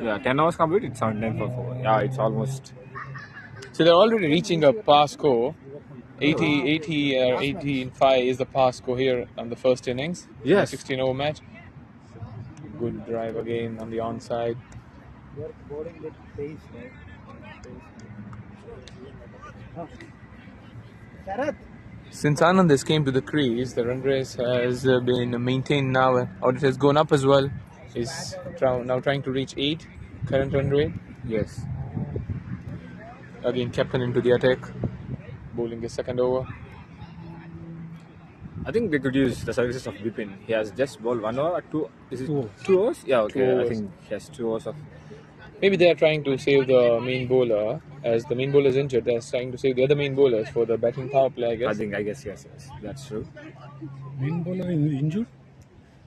Yeah, 10 hours complete, it's 79 for 4. Yeah, it's almost. So they're already reaching a pass score. 80-5 is the pass score here on the first innings. Yes. 16 over match. Good drive again on the onside. Since Anand has came to the crease, the run race has been maintained now, or it has gone up as well. He's now trying to reach 8 current run rate. Yes. Again, captain into the attack, bowling his second over. I think they could use the services of Bipin. He has just bowled 1 hour or 2. Is it 2 2 hours? Yeah, okay. 2 hours. I think he has 2 hours of. Maybe they are trying to save the main bowler. As the main bowler is injured, they are trying to save the other main bowlers for the batting power play, I guess. I guess, yes. That's true. Main bowler injured?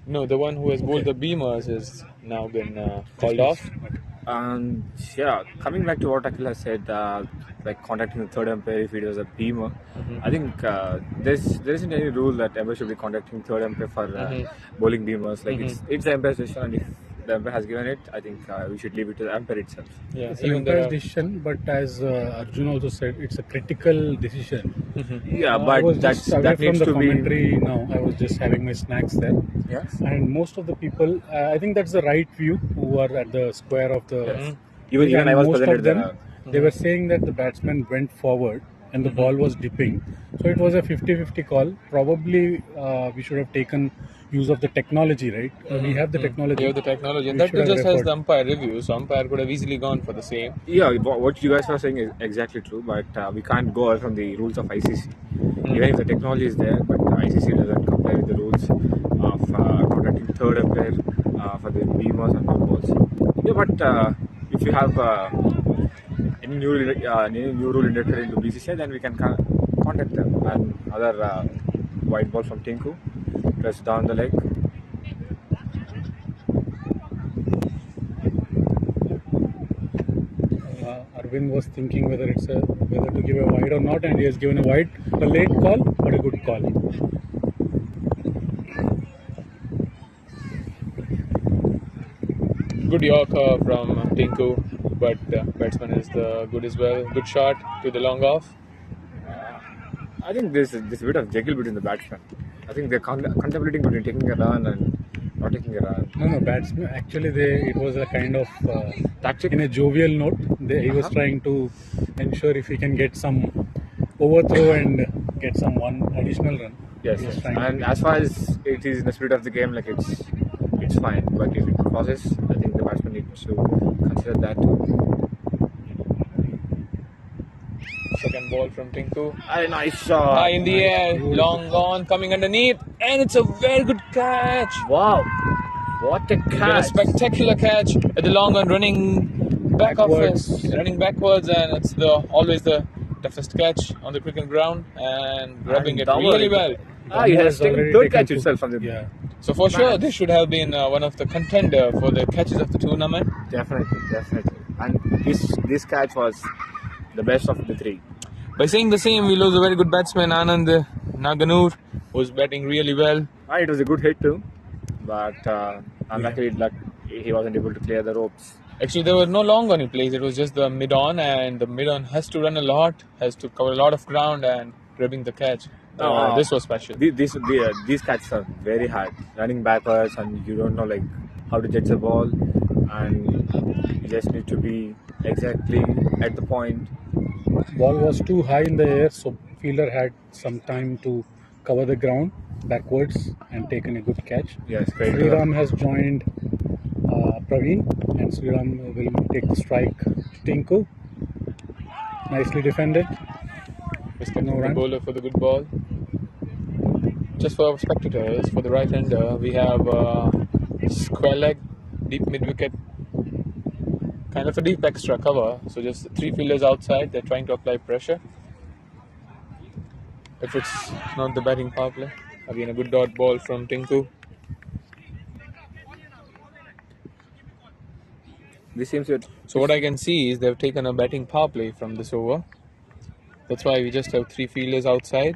No, the one who has bowled the beamers has now been called off. And yeah, coming back to what Akhil has said, like contacting the third umpire if it was a beamer. I think there isn't any rule that umpire should be contacting third umpire for bowling beamers. Like it's the umpire's decision, and if the umpire has given it, I think we should leave it to the umpire itself. Yeah, It's an umpire's decision, but as Arjun also said, it's a critical decision. Yeah, I but was just away that from needs the to be. commentary now. I was just having my snacks there. Yes. And most of the people, I think that's the right view, who are at the square of the. Even and I was most present of at them, they were saying that the batsman went forward and the ball was dipping. So it was a 50-50 call. Probably we should have taken use of the technology, right? We have the technology. We have the technology, and We that should have just has referred. the umpire review. So umpire could have easily gone for the same. Yeah, what you guys are saying is exactly true, but we can't go away from the rules of ICC. Even if the technology is there, but ICC doesn't comply with the rules of contacting third umpire for the beamers and no balls. Yeah, but if you have any new rule introduced into BCC, then we can contact them. And other white ball from Tinku, press down the leg. Arvind was thinking whether to give a wide or not, and he has given a wide, a late call, but a good call. Good Yorker from Tinku, but batsman is good as well. Good shot to the long off. I think there's a bit of juggle between the batsmen. I think they're contemplating between taking a run and not taking a run. No, batsman. Actually, it was a kind of Tactic. in a jovial note. He was trying to ensure if he can get some overthrow and get some one additional run. Yes, He was yes. trying to And do as far as it is in the spirit of the game, like it's fine. But if it crosses, I think the batsman needs to consider that too. second ball from Tinku. A nice shot. High in the air, long gone, coming underneath, and it's a very good catch. Wow. What a He's got a catch. spectacular catch at the long on, running backwards, and it's always the toughest catch on the cricket ground, and grabbing it really well. He has has already taken third taken catch two. itself from the Yeah. So for sure, this should have been one of the contender for the catches of the tournament. Definitely. And this catch was the best of the three. By saying the same, we lose a very good batsman, Anand Naganur, who's batting really well. It was a good hit too, but unluckily he wasn't able to clear the ropes. Actually, there were no long on in place. It was just the mid-on, and the mid-on has to run a lot, has to cover a lot of ground, and grabbing the catch. This was special. These catches are very hard. Running backwards, and you don't know how to judge the ball, and you just need to be exactly at the point. Ball was too high in the air, so fielder had some time to cover the ground backwards and taken a good catch. Yes, great. Sriram has joined Praveen, and Sriram will take the strike to Tinku. Nicely defended. Respecting No the run. bowler for the good ball. Just for our spectators, for the right-hander, we have square leg, deep mid-wicket, kind of a deep extra cover. So just 3 fielders outside, they're trying to apply pressure. If it's not the batting power play, again a good dot ball from Tinku. This seems good. So what I can see is they've taken a batting power play from this over. That's why we just have 3 fielders outside.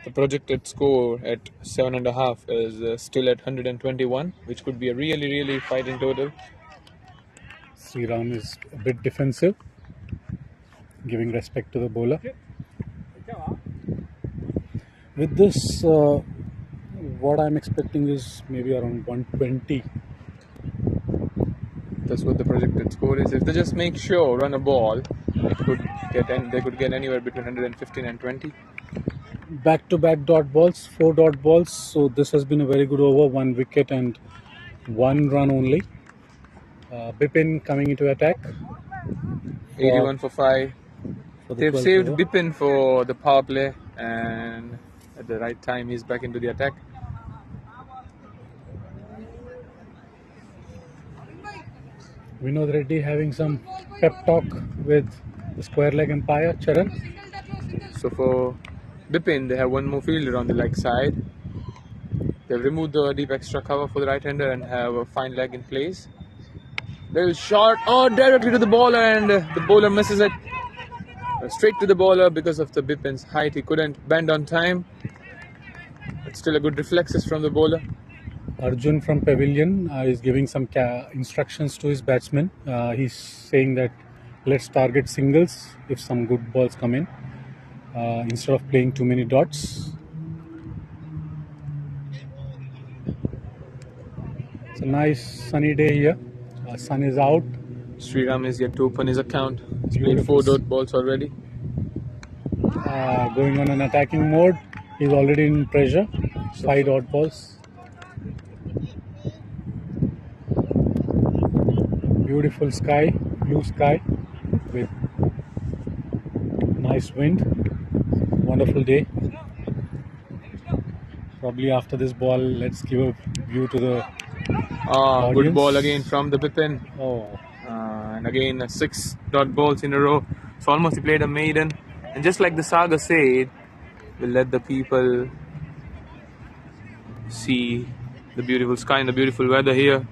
The projected score at 7.5 is still at 121, which could be a really fighting total. Sriram is a bit defensive, giving respect to the bowler. With this, what I'm expecting is maybe around 120. That's what the projected score is. If they just make sure run a ball, they could get anywhere between 115 and 20. Back-to-back dot balls, 4 dot balls. So this has been a very good over, 1 wicket and 1 run only. Bipin coming into attack. 81 for 5. For the They've 12th saved over. Bipin for the power play, and at the right time he's back into the attack. Vinod Reddy having some pep talk with the square leg umpire, Charan. So for Bipin, they have one more fielder on the leg side. They've removed the deep extra cover for the right-hander and have a fine leg in place. Little shot, directly to the bowler, and the bowler misses it. Straight to the bowler because of the Bipin's height. He couldn't bend on time. But still a good reflexes from the bowler. Arjun from Pavilion is giving some instructions to his batsmen. He's saying that let's target singles if some good balls come in, instead of playing too many dots. It's a nice sunny day here. Sun is out. Sriram is yet to open his account. He's played Beautiful. 4 dot balls already. Going on an attacking mode. He's already in pressure. 5 dot balls. Beautiful sky, blue sky with nice wind. Wonderful day. Probably after this ball, let's give a view to the Good audience. ball again from the Bipin. Oh, And again 6 dot balls in a row. So almost he played a maiden. And just like the saga said, we'll let the people see the beautiful sky and the beautiful weather here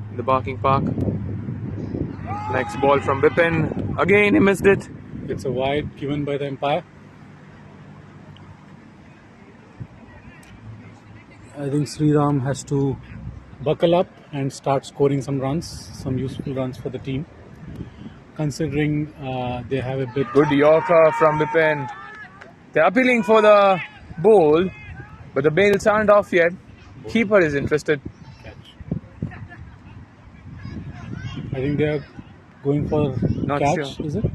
in the Barking Park. Next ball from Bipin. Again he missed it. it's a wide given by the umpire. I think Sriram has to buckle up and start scoring some runs, some useful runs for the team. Considering they have a bit. Good Yorker from Bipin. They're appealing for the ball, but the bails aren't off yet. Keeper is interested. Catch. I think they are going for Not catch, sure. is it?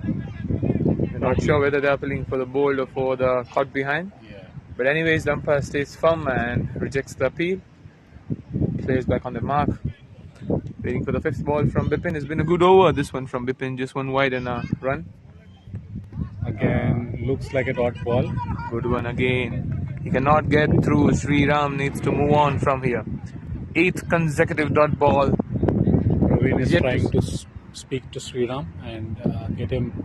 Not sure whether they're appealing for the ball or for the caught behind. Yeah. But anyways, the umpire stays firm and rejects the appeal. Plays back on the mark. Waiting for the fifth ball from Bipin. It's been a good over, this one from Bipin. Just one wide and a run. Again, looks like a dot ball. Good one again. He cannot get through. Sriram needs to move on from here. 8th consecutive dot ball. Praveen is Yet trying to speak to Sriram and get him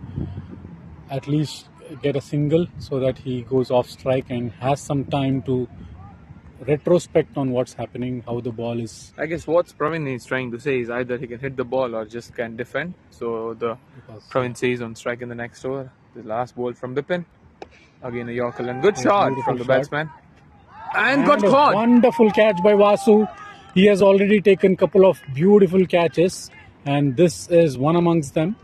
at least get a single so that he goes off strike and has some time to retrospect on what's happening, how the ball is. I guess what Praveen is trying to say is either he can hit the ball or just can defend. So the Praveen says on strike in the next over. The last ball from Bipin. Again a Yorker and good shot from the batsman. And got a caught. Wonderful catch by Vasu. He has already taken a couple of beautiful catches, and this is one amongst them.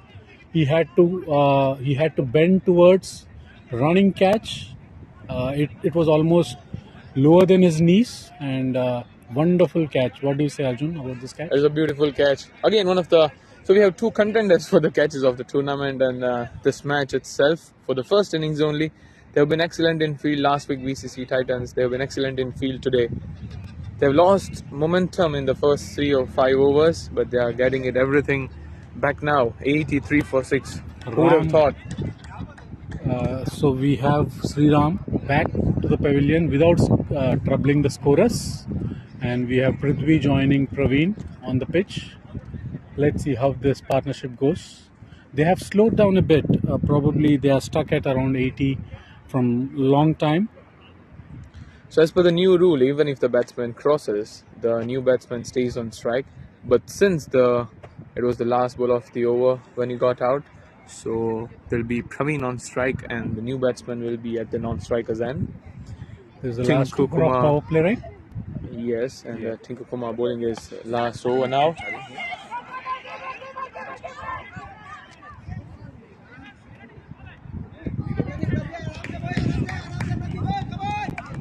He had to bend towards running catch. It was almost lower than his knees, and wonderful catch. What do you say, Arjun, about this catch? It was a beautiful catch. Again, so we have two contenders for the catches of the tournament and this match itself. For the first innings only, they have been excellent in field last week, BCC Titans. They have been excellent in field today. They've lost momentum in the first 3 or 5 overs, but they are getting everything back now. 83 for 6. Who would have thought? So we have Sriram back to the pavilion without troubling the scorers, and we have Prithvi joining Praveen on the pitch. Let's see how this partnership goes. They have slowed down a bit. Probably they are stuck at around 80 from long time. So as per the new rule, even if the batsman crosses, the new batsman stays on strike. But since it was the last ball of the over when he got out, so there'll be Praveen on strike and the new batsman will be at the non-striker's end. This is the last over of power play, right? Yes, and Tinku Kumar bowling his last over now.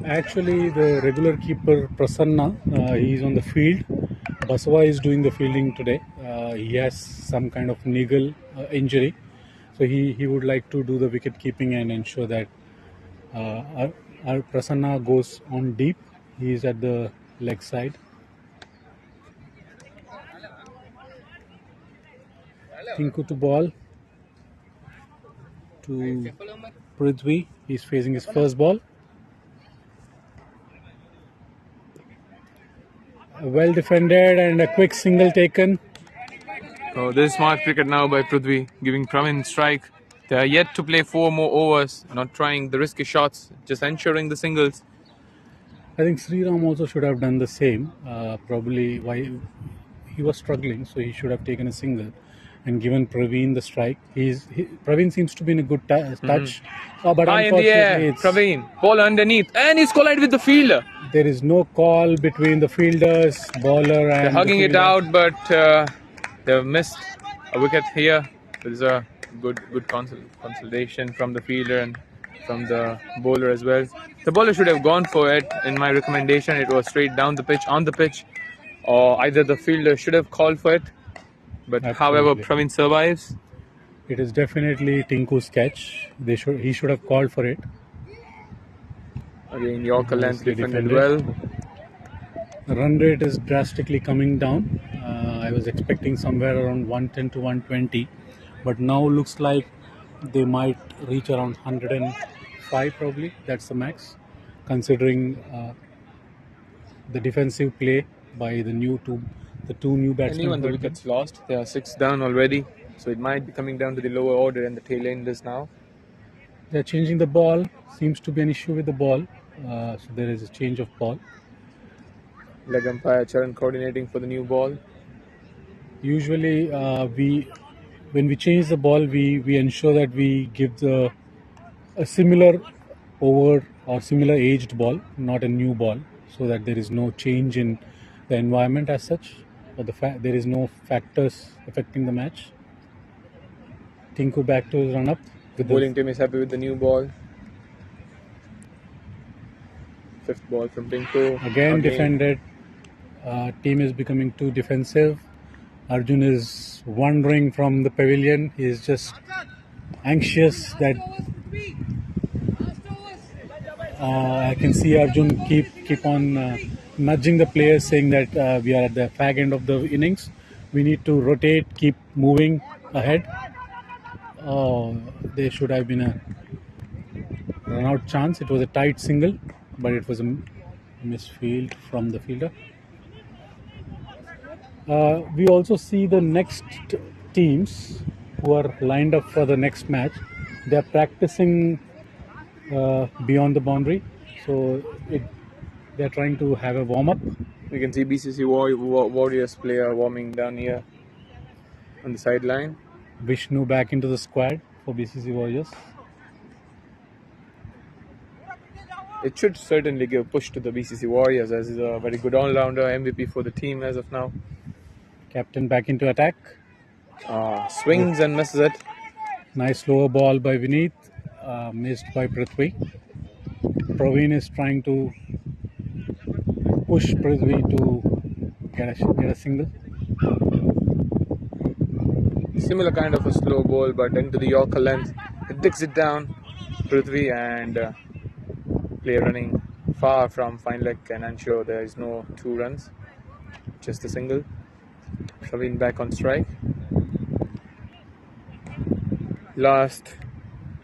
Actually, the regular keeper Prasanna, he is on the field. Basava is doing the fielding today. He has some kind of niggle injury, so he would like to do the wicket keeping and ensure that our Prasanna goes on deep. He is at the leg side. Tinku to ball to Prithvi. He's facing his first ball. Well defended and a quick single taken. Oh, this is smart cricket now by Prithvi, giving Praveen strike. They are yet to play 4 more overs, not trying the risky shots, just ensuring the singles. I think Sriram also should have done the same. Probably why he was struggling, so he should have taken a single and given Praveen the strike. Praveen seems to be in a good touch, but High in the air, Praveen, ball underneath, and he's collided with the fielder. There is no call between the fielders, bowler, and they're hugging it out, but they've missed a wicket here. There's a good consolidation from the fielder and from the bowler as well. The bowler should have gone for it. In my recommendation, it was straight down the pitch, on the pitch, or either the fielder should have called for it. But however, Praveen survives. It is definitely Tinku's catch. He should have called for it. Again, Yorker length defended well. The run rate is drastically coming down. I was expecting somewhere around 110 to 120, but now looks like they might reach around 105 probably. That's the max, considering the defensive play by the two new batsmen. And even the wickets lost. They are 6 down already, so it might be coming down to the lower order and the tail enders now. They're changing the ball. Seems to be an issue with the ball. So there is a change of ball. Leg umpire Charan coordinating for the new ball. Usually, when we change the ball, we ensure that we give a similar over or similar aged ball, not a new ball, so that there is no change in the environment as such, or there is no factors affecting the match. Tinku back to his run up. The bowling team is happy with the new ball. 5th ball from Tinku. Again defended. Team is becoming too defensive. Arjun is wandering from the pavilion. He is just anxious that I can see Arjun keep on nudging the players, saying that we are at the fag end of the innings. We need to rotate, keep moving ahead. Oh, there should have been a run out chance. It was a tight single, but it was a misfield from the fielder. We also see the next teams who are lined up for the next match. They are practicing beyond the boundary, so they are trying to have a warm up. We can see BCC Warriors player warming down here on the sideline. Vishnu back into the squad for BCC Warriors. It should certainly give push to the BCC Warriors, as he's a very good all-rounder, MVP for the team as of now. Captain back into attack. Swings and misses it. Nice lower ball by Vineet, missed by Prithvi. Praveen is trying to push Prithvi to get a single. Similar kind of a slow ball, but into the Yorker length. It digs it down. Prithvi and player running far from fine leg can ensure there is no 2 runs, just a single. Praveen back on strike. Last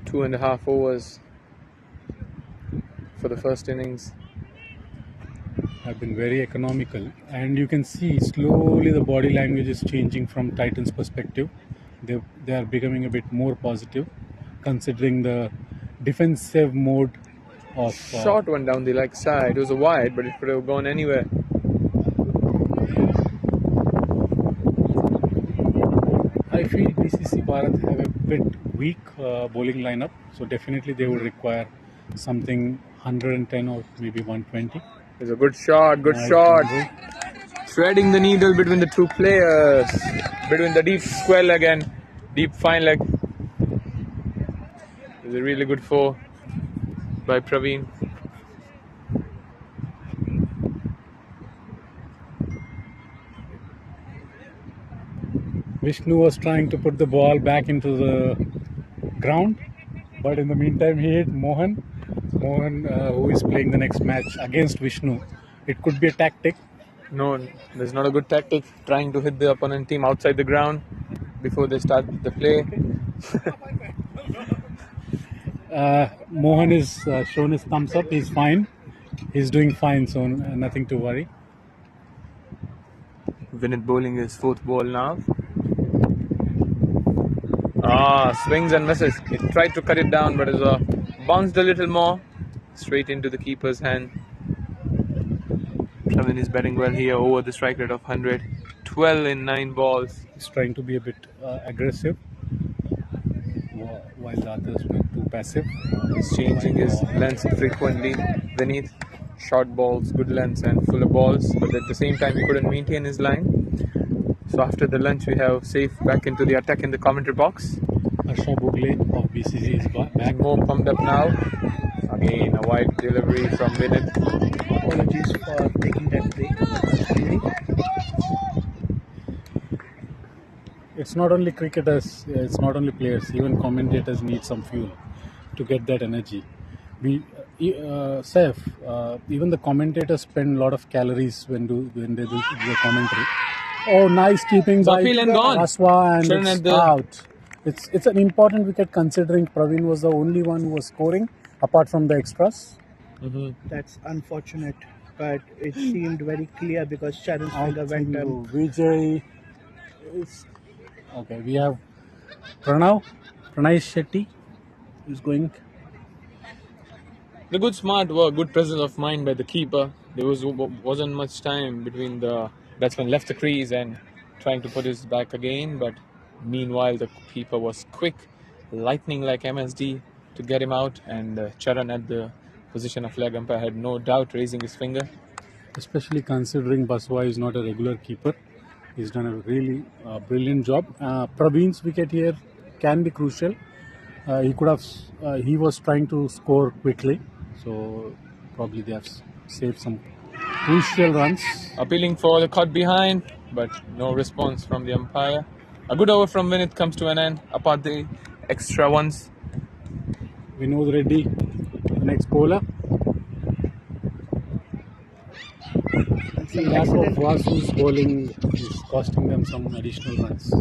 2.5 overs for the first innings Have been very economical, and you can see slowly the body language is changing from Titans' perspective. They are becoming a bit more positive, considering the defensive mode of short one down the leg side. It was a wide, but it could have gone anywhere. I feel BCC Bharat have a bit weak bowling lineup, so definitely they would require something 110 or maybe 120. It's a good shot, good Nice shot. boundary. Threading the needle between the 2 players, between the deep square leg and deep fine leg. It's a really good 4 by Praveen. Vishnu was trying to put the ball back into the ground, but in the meantime he hit Mohan. Mohan, who is playing the next match against Vishnu. It could be a tactic. No, there's not a good tactic. Trying to hit the opponent team outside the ground before they start the play. Mohan is shown his thumbs up. He's fine. He's doing fine, so nothing to worry. Vinit bowling his 4th ball now. Swings and misses. He tried to cut it down, but it bounced a little more. Straight into the keeper's hand. Praveen is batting well here over the strike rate of 100. 12 in 9 balls. He's trying to be a bit aggressive, while the others were too passive. He's changing his lengths frequently. Beneath short balls, good lengths and fuller balls, but at the same time he couldn't maintain his line. So after the lunch we have Safe back into the attack in the commentary box. Harsha Bugle of BCC is back. More pumped up now. Again a wide delivery from Vinit. Apologies for taking that break. It's not only cricketers, it's not only players, even commentators need some fuel to get that energy. Saif, even the commentators spend a lot of calories when they do the commentary. Oh, nice keeping by Upfield and gone. Aswa, and Sharon it's at the- out. It's an important wicket considering Praveen was the only one who was scoring apart from the extras. That's unfortunate, but it seemed very clear because Sharon's finger went up. Vijay is okay. We have Pranay Shetty is going. The good smart work, good presence of mind by the keeper. There wasn't much time between the batsman left the crease and trying to put his back again, but meanwhile the keeper was quick, lightning like MSD to get him out, and Charan at the position of leg umpire had no doubt raising his finger. Especially considering Baswa is not a regular keeper. He's done a really brilliant job. Praveen's wicket here can be crucial. He could have. He was trying to score quickly, so probably they have saved some crucial runs. Appealing for the cut behind, but no response from the umpire. A good over from Vinit comes to an end, apart the extra ones. Vinod Reddy, the next bowler. And some Lack of excellent, Vasu's bowling is costing them some additional runs.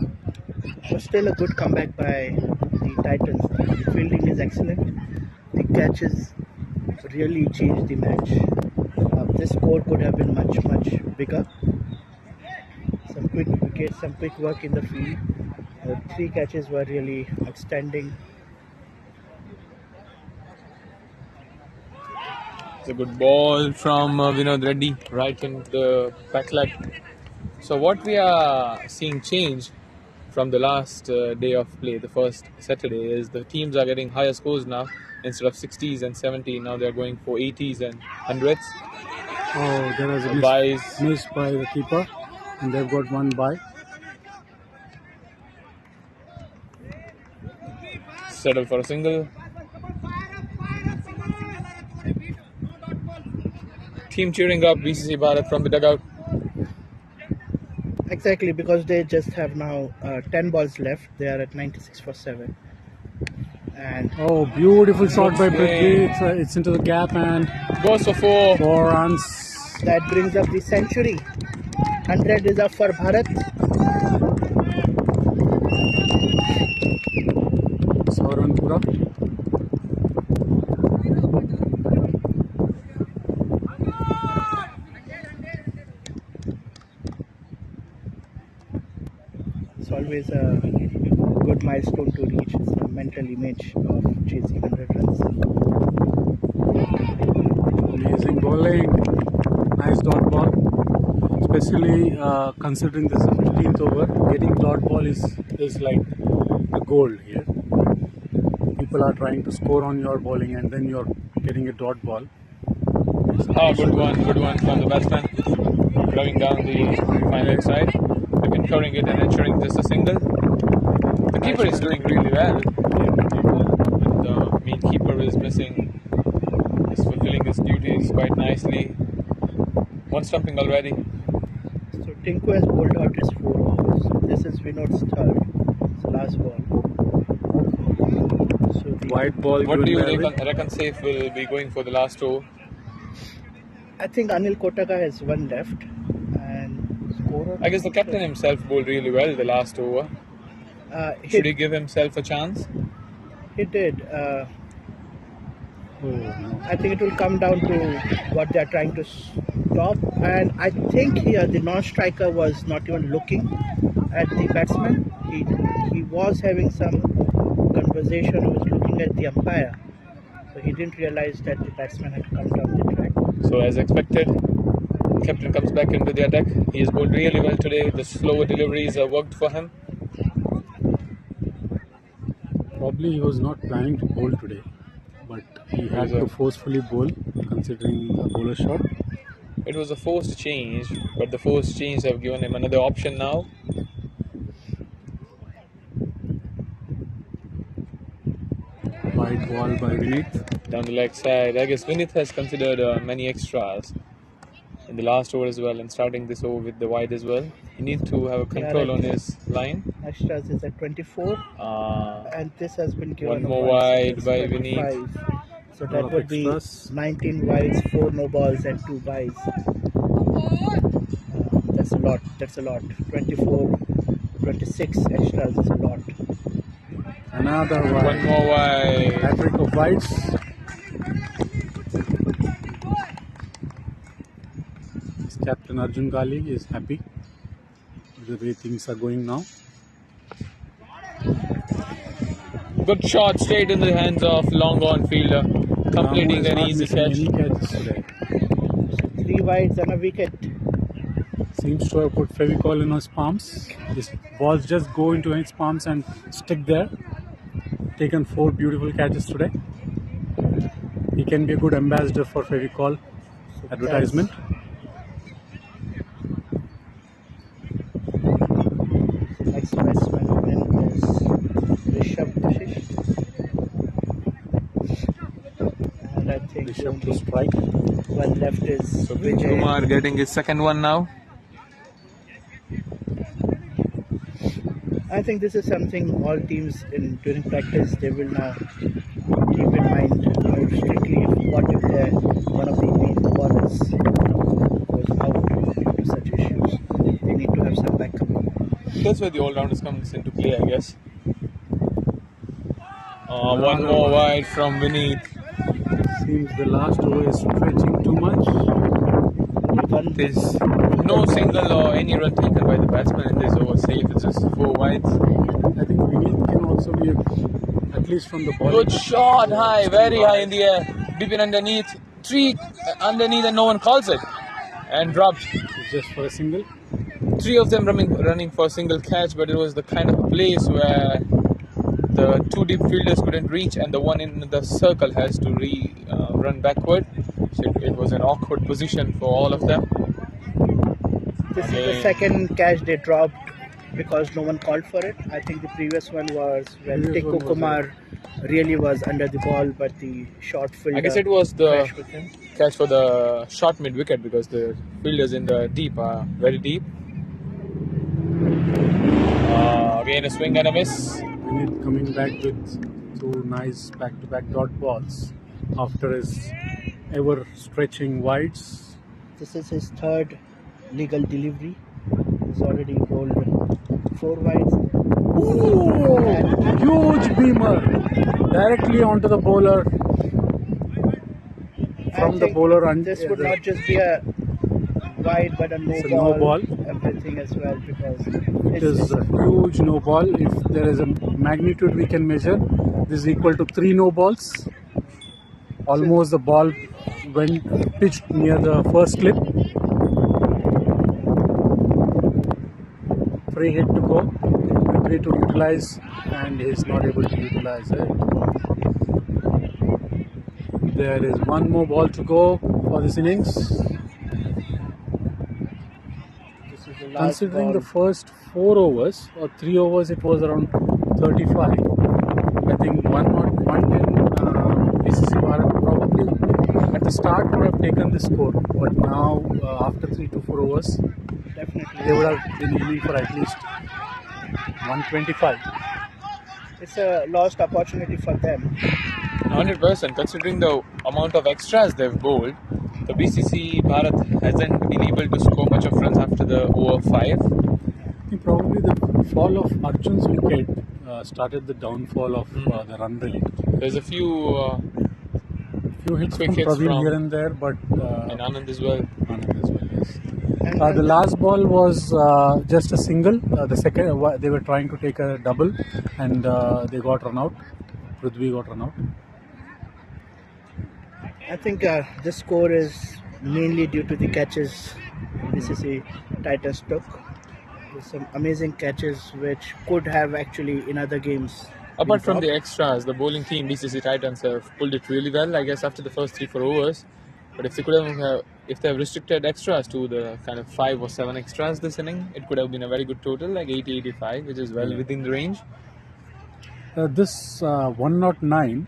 but still a good comeback by the Titans. The fielding is excellent. The catches really changed the match. This score could have been much bigger. Some quick wickets, some quick work in the field. The 3 catches were really outstanding. It's a good ball from Vinod Reddy right in the back leg. So what we are seeing change from the last day of play, the first Saturday, is the teams are getting higher scores now. Instead of 60s and 70s, now they're going for 80s and 100s. Oh, there was a Buys. miss by the keeper, and they've got one bye. Settle for a single. Team cheering up BCC Bharat from the dugout. Exactly, because they just have now 10 balls left. They are at 96 for 7. And Oh, beautiful shot by Good Prithvi. swing. It's into the gap and Goes for 4. 4 runs. that brings up the century. 100 is up for Bharat. Sauravanpura. It's always a good milestone to reach. It's a mental image of chasing 100 runs. Amazing bowling. Nice dot ball. Especially considering this is the 15th over, getting dot ball is like the gold here. People are trying to score on your bowling and then you're getting a dot ball. Good one from the batsman. Driving down the final leg side. They've been covering it and ensuring just a single. The keeper is doing really well. And the main keeper is missing. He's fulfilling his duties quite nicely. One stumping already. So Tinku has bowled out his 4 balls. This is Vinod's third. It's the last ball. So the White ball. What do you given by reckon Safe will be going for the last over? I think Anil Kotaka has 1 left. And scorer. I guess the captain himself bowled really well the last over. Should he give himself a chance? He did. Oh, no. I think it will come down to what they are trying to stop. And I think here the non-striker was not even looking at the batsman. He was having some conversation. He was looking at the umpire. So he didn't realize that the batsman had come down the track. So as expected, captain comes back into the attack. He has bowled really well today. The slower deliveries have worked for him. Probably he was not planning to bowl today, but he had to forcefully bowl considering the bowler shot. It was a forced change, but the forced change have given him another option now. White ball by Vinith. Down the leg side. I guess Vinith has considered many extras in the last over as well, and starting this over with the wide as well. He needs to have a control on his line. Extras is at 24. And this has been given One more a wide by 25. So that Lot would of be extras. 19 wides, 4 no balls and 2 byes. That's a lot. That's a lot. 24, 26 extras is a lot. Another wide. One more wide. Hat-trick of wides. His captain Arjun Gali is happy with the way things are going now. Good shot straight in the hands of long on fielder, completing an easy catch. Any catches today. 3 wides and a wicket. Seems to have put Fevicol in his palms. His balls just go into his palms and stick there. Taken 4 beautiful catches today. He can be a good ambassador for Fevicol advertisement. Next batsman then is Rishabh Kashish. And I think Rishabh to only strike. one left is So Vijay. Kumar getting his second one now. I think this is something all teams during practice they will now keep in mind more strictly. What if they're one of the main bowlers? Because out due to such issues. They need to have some backup. That's where the all-rounders comes into play, I guess. One more wide from Vineet. Seems the last over is stretching too much. There's no single or any run taken by the batsman in this over. Safe. It's just 4 wides. I think Vineet can also be at least from the ball. Good shot, high, very high in the air. Deep in underneath. 3 underneath and no one calls it. And dropped. Just for a single. 3 of them running for a single catch, but it was the kind of place where the 2 deep fielders couldn't reach and the one in the circle has to run backward. So it was an awkward position for all of them. This is the second catch they dropped because no one called for it. I think the previous one was when Tikku Kumar really was under the ball, but the short fielder. I guess it was the crashed with him. catch for the short mid wicket because the fielders in the deep are very deep. Again a swing and a miss. Vineet coming back with 2 nice back-to-back dot balls after his ever stretching wides. This is his third legal delivery. He's already bowled 4 wides. Ooh, huge beamer directly onto the bowler. From the bowler, and this would not just be a wide, but a no ball. Everything as well, because it is a huge no ball. If there is a magnitude we can measure, this is equal to 3 no balls. Almost the ball went pitched near the first clip. Free hit to go, quickly to utilize, and he is not able to utilize it. There is 1 more ball to go for this innings. this is the last Considering ball. the first 4 overs or 3 overs, it was around 35. I think 110 BCC Bharat probably at the start would have taken the score, but now after 3 to 4 overs, Definitely, they would have been aiming for at least 125. it's a lost opportunity for them. 100%. Considering the amount of extras they've bowled, the BCC Bharat hasn't been able to score much of runs after the over 5. I think probably the fall of Arjun's wicket started the downfall of the run rate. There's a few Few hits quick from hits Praveen from here and there, but and Anand as well. Anand as well, yes. And The last ball was just a single. The second, they were trying to take a double, and they got run out. Prithvi got run out. I think this score is mainly due to the catches BCC Titans took. There's some amazing catches which could have actually in other games. Apart been from the dropped. extras, the bowling team BCC Titans have pulled it really well, I guess, after the first 3-4 overs. But if they could have, if they have restricted extras to the kind of 5 or 7 extras this inning, it could have been a very good total, like 80-85, which is well within the range. This 109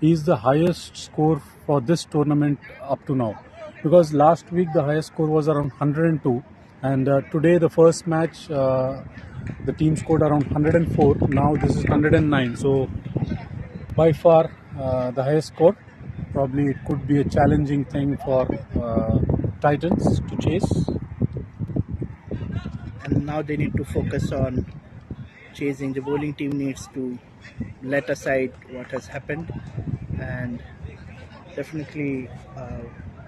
is the highest score for this tournament up to now, because last week the highest score was around 102, and today the first match the team scored around 104. Now this is 109, so by far the highest score. Probably it could be a challenging thing for Titans to chase. And now they need to focus on chasing. The bowling team needs to let aside what has happened, and definitely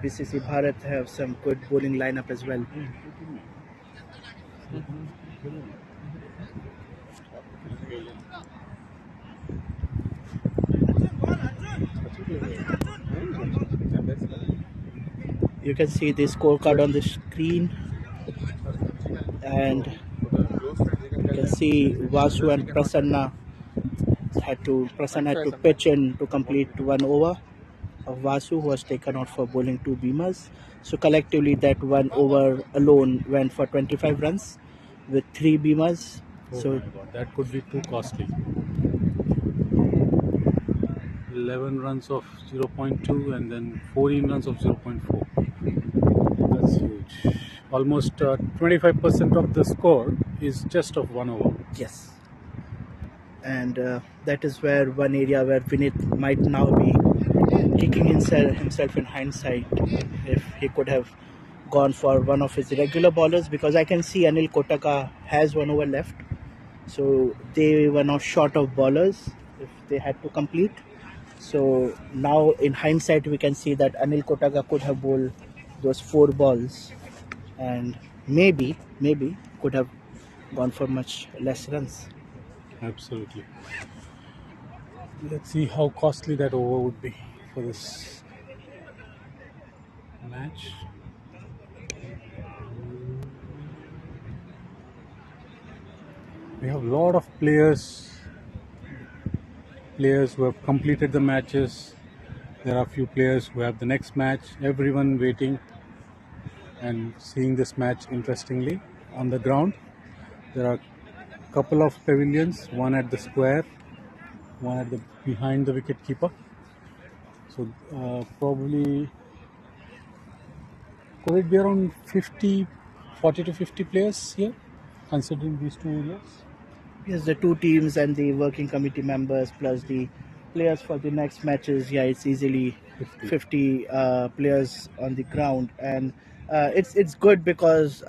BCC Bharat have some good bowling lineup as well. You can see the scorecard on the screen, and you can see Vasu and Prasanna had to pitch in to complete 1 over of Vasu, who was taken out for bowling 2 beamers. So collectively that 1 over alone went for 25 runs with 3 beamers. So that could be too costly. 11 runs of 0.2 and then 14 runs of 0.4. That's huge. Almost 25% of the score is just of 1 over. Yes. And that is where one area where Vineet might now be kicking himself in hindsight if he could have gone for one of his regular bowlers, because I can see Anil Kotaka has 1 over left. So they were now short of bowlers if they had to complete. So now in hindsight, we can see that Anil Kotaka could have bowled those 4 balls and maybe could have gone for much less runs. Absolutely. Let's see how costly that over would be for this match. We have a lot of players who have completed the matches. There are a few players who have the next match. Everyone waiting and seeing this match interestingly on the ground. There are a couple of pavilions, one at the square, one at the behind the wicket keeper. So probably could it be around 40 to 50 players here, considering these two areas? Yes, the two teams and the working committee members plus the players for the next matches. Yeah, it's easily 50 players on the ground, and it's good because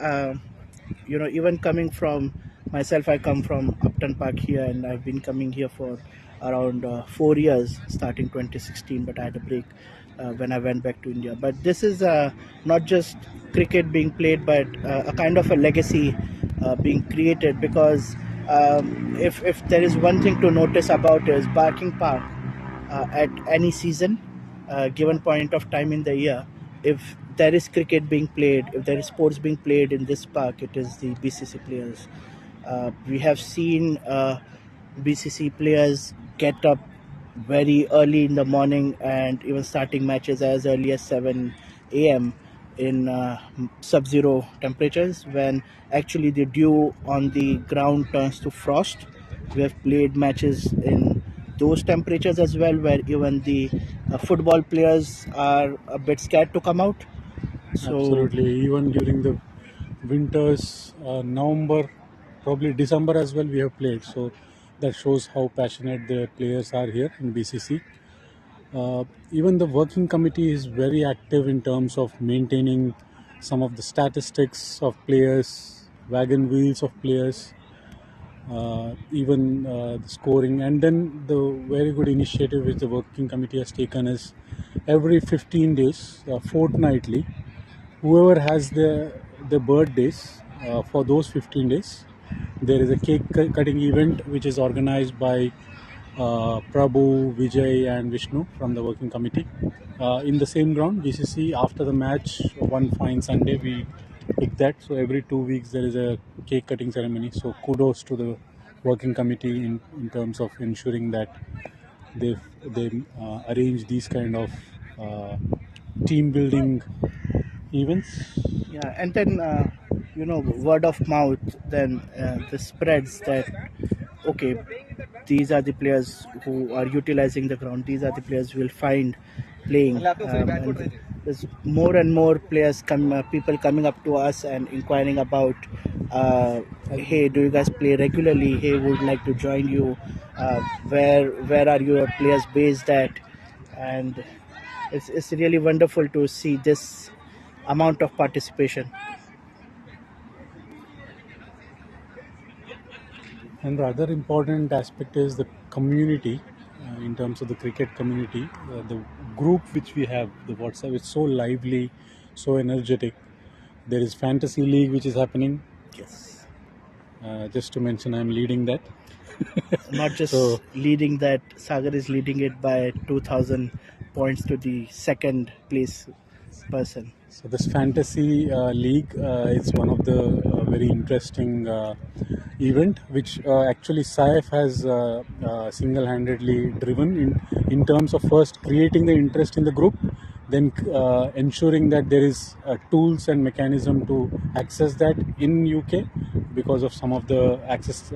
even coming from myself, I come from Upton Park here, and I've been coming here for around 4 years, starting 2016. But I had a break when I went back to India. But this is not just cricket being played, but a kind of a legacy being created, because if there is one thing to notice about is Barking Park at any season, given point of time in the year, if there is cricket being played, if there is sports being played in this park, it is the BCC players. We have seen BCC players get up very early in the morning and even starting matches as early as 7 a.m. in sub-zero temperatures, when actually the dew on the ground turns to frost. We have played matches in those temperatures as well, where even the football players are a bit scared to come out. So Absolutely. Even during the winters, November, probably December as well, we have played. So that shows how passionate the players are here in BCC. Even the working committee is very active in terms of maintaining some of the statistics of players, wagon wheels of players, even the scoring. And then the very good initiative which the working committee has taken is every 15 days, fortnightly, whoever has the birthdays for those 15 days, there is a cake cutting event which is organized by Prabhu, Vijay and Vishnu from the working committee in the same ground, BCC. After the match, one fine Sunday, we pick that. So every 2 weeks there is a cake cutting ceremony. So kudos to the working committee in terms of ensuring that they arrange these kind of team building events. yeah, and then word of mouth then the spreads that okay, these are the players who are utilizing the ground, these are the players who will find playing, and there's more and more players people coming up to us and inquiring about hey, do you guys play regularly, hey, would like to join you, where are your players based at, and it's really wonderful to see this amount of participation. And the other important aspect is the community, in terms of the cricket community. The group which we have, the WhatsApp, is so lively, so energetic. There is fantasy league which is happening. Yes. Just to mention, I'm leading that. Not just So- leading that, Sagar is leading it by 2,000 points to the second place person. So this fantasy league is one of the very interesting event which actually Saif has single-handedly driven in terms of first creating the interest in the group, then ensuring that there is tools and mechanism to access that in UK because of some of the access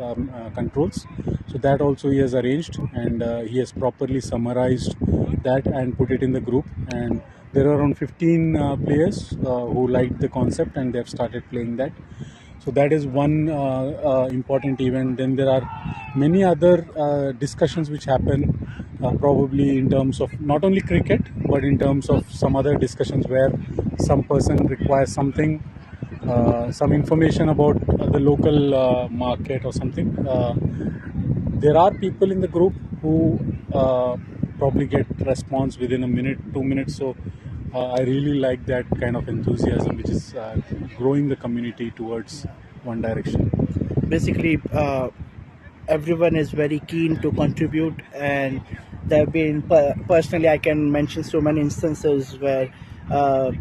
controls. So that also he has arranged, and he has properly summarized that and put it in the group. And there are around 15 players who liked the concept and they have started playing that. So that is one important event. Then there are many other discussions which happen, probably in terms of not only cricket but in terms of some other discussions where some person requires something, some information about the local market or something. There are people in the group who probably get response within a minute, 2 minutes. So I really like that kind of enthusiasm, which is growing the community towards one direction. Basically, everyone is very keen to contribute, and there have been personally I can mention so many instances where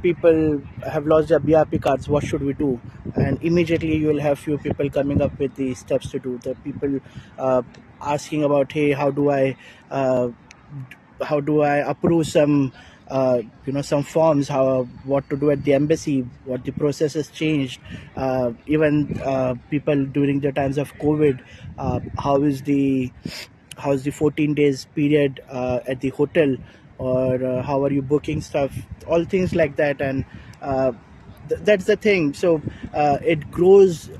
people have lost their BRP cards. What should we do? And immediately you will have few people coming up with the steps to do. The people asking about, hey, uh, how do I approve some some forms, how what to do at the embassy, what the process has changed. Even people during the times of COVID, how is the 14 days period at the hotel, or how are you booking stuff, all things like that. And that's the thing. So it grows,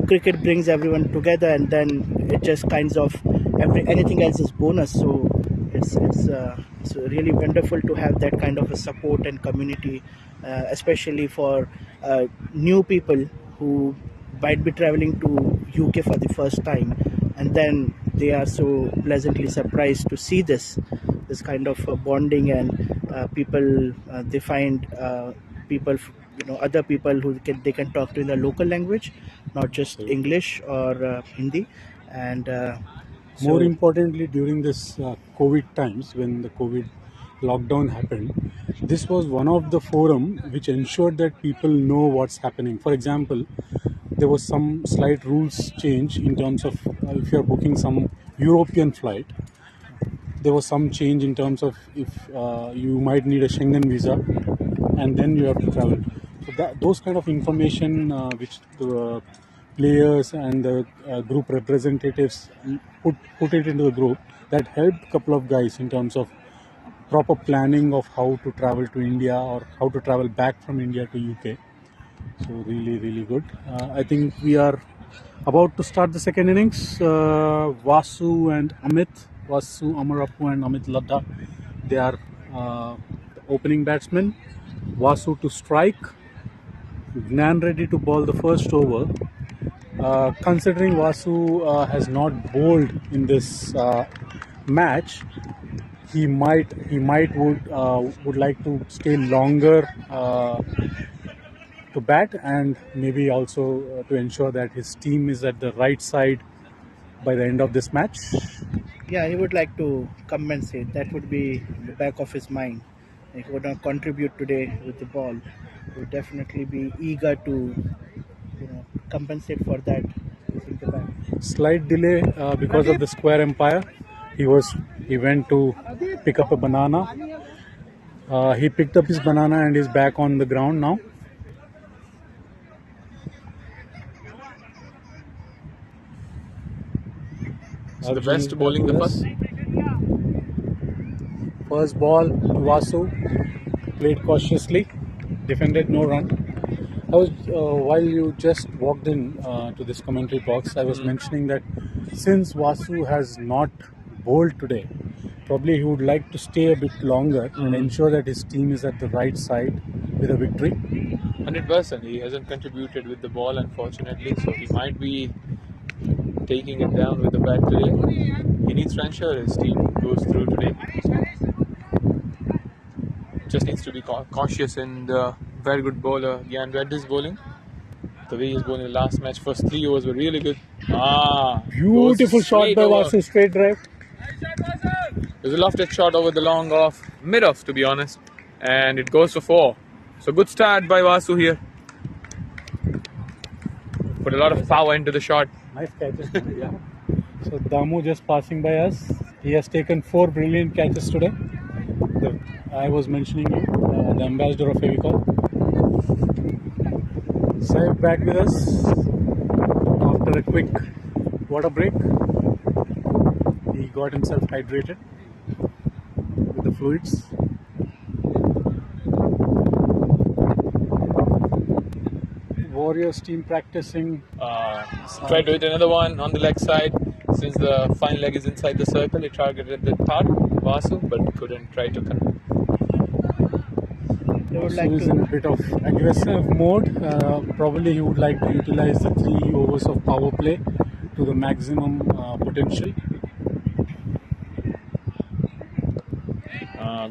cricket brings everyone together, and then it just kinds of anything else is bonus. So it's really wonderful to have that kind of a support and community, especially for new people who might be traveling to UK for the first time, and then they are so pleasantly surprised to see this kind of bonding. And people they find people, other people who they can talk to in the local language, not just English or Hindi. And More so importantly, during this COVID times, when the COVID lockdown happened, this was one of the forum which ensured that people know what's happening. For example, there was some slight rules change in terms of if you are booking some European flight, there was some change in terms of if you might need a Schengen visa and then you have to travel. So those kind of information which the players and the group representatives put it into the group, that helped a couple of guys in terms of proper planning of how to travel to India or how to travel back from India to UK. So really, really good. I think we are about to start the second innings. Vasu Amarapu and Amit Ladda, they are the opening batsmen. Vasu to strike, Gnan ready to bowl the first over. Considering Vasu has not bowled in this match, he might would like to stay longer to bat, and maybe also to ensure that his team is at the right side by the end of this match. yeah, he would like to compensate. That would be in the back of his mind. If he would not contribute today with the ball, he would definitely be eager to compensate for that using the bat. Slight delay because of the square umpire. He went to pick up a banana. He picked up his banana and is back on the ground now. So the best bowling the first. First ball to Vasu, played cautiously, defended, no run. I was while you just walked in to this commentary box, I was mentioning that since Vasu has not bowled today, probably he would like to stay a bit longer and ensure that his team is at the right side with a victory. 100%. He hasn't contributed with the ball, unfortunately, so he might be taking it down with the bat today. He needs to ensure his team goes through today. Just needs to be cautious, and very good bowler Gyan Reddy's bowling. The way he's bowling the last match, first 3 overs were really good. Beautiful shot by Vasu, straight drive. There's a lofted shot over the long off, mid-off to be honest, and it goes for 4. So good start by Vasu here. Put a lot of power into the shot. Nice catches. Yeah. So Damu just passing by us. He has taken 4 brilliant catches today. I was mentioning you, the ambassador of Fevicol. Saif back with us after a quick water break. He got himself hydrated with the fluids. वो Warriors team practicing. Tried to hit another one on the leg side. Since the fine leg is inside the circle, he targeted the part, Vasu, but couldn't try to connect. They would Vasu like is in a to. bit of aggressive mode. Probably he would like to utilize the 3 overs of power play to the maximum potential.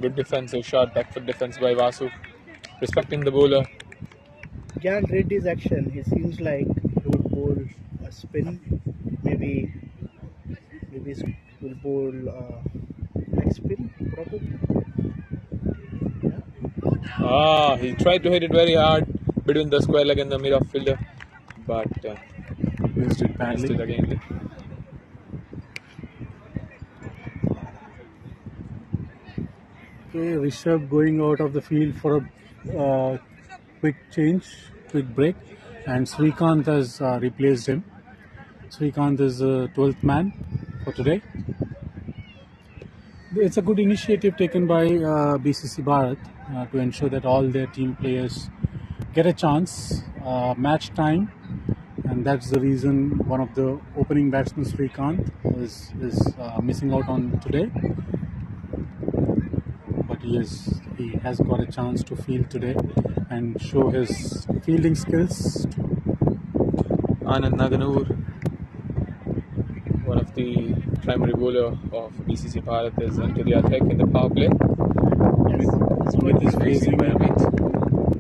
Good defensive shot, back foot defense by Vasu. Respecting the bowler. Can't read his action. He seems like he would bowl a spin. Maybe he will bowl leg spin probably. He tried to hit it very hard between the square leg and the mid-off fielder, but Missed it missed badly. it again. Okay, Rishabh going out of the field for a quick change, quick break, and Srikanth has replaced him. Srikanth is the 12th man for today. It's a good initiative taken by BCC Bharat to ensure that all their team players get a chance, match time, and that's the reason one of the opening batsmen, Srikanth, is missing out on today. But he has got a chance to field today and show his fielding skills. Anand Naganur, one of the primary bowler of BCC Bharat, is into the attack in the power play. With his facing by Amit.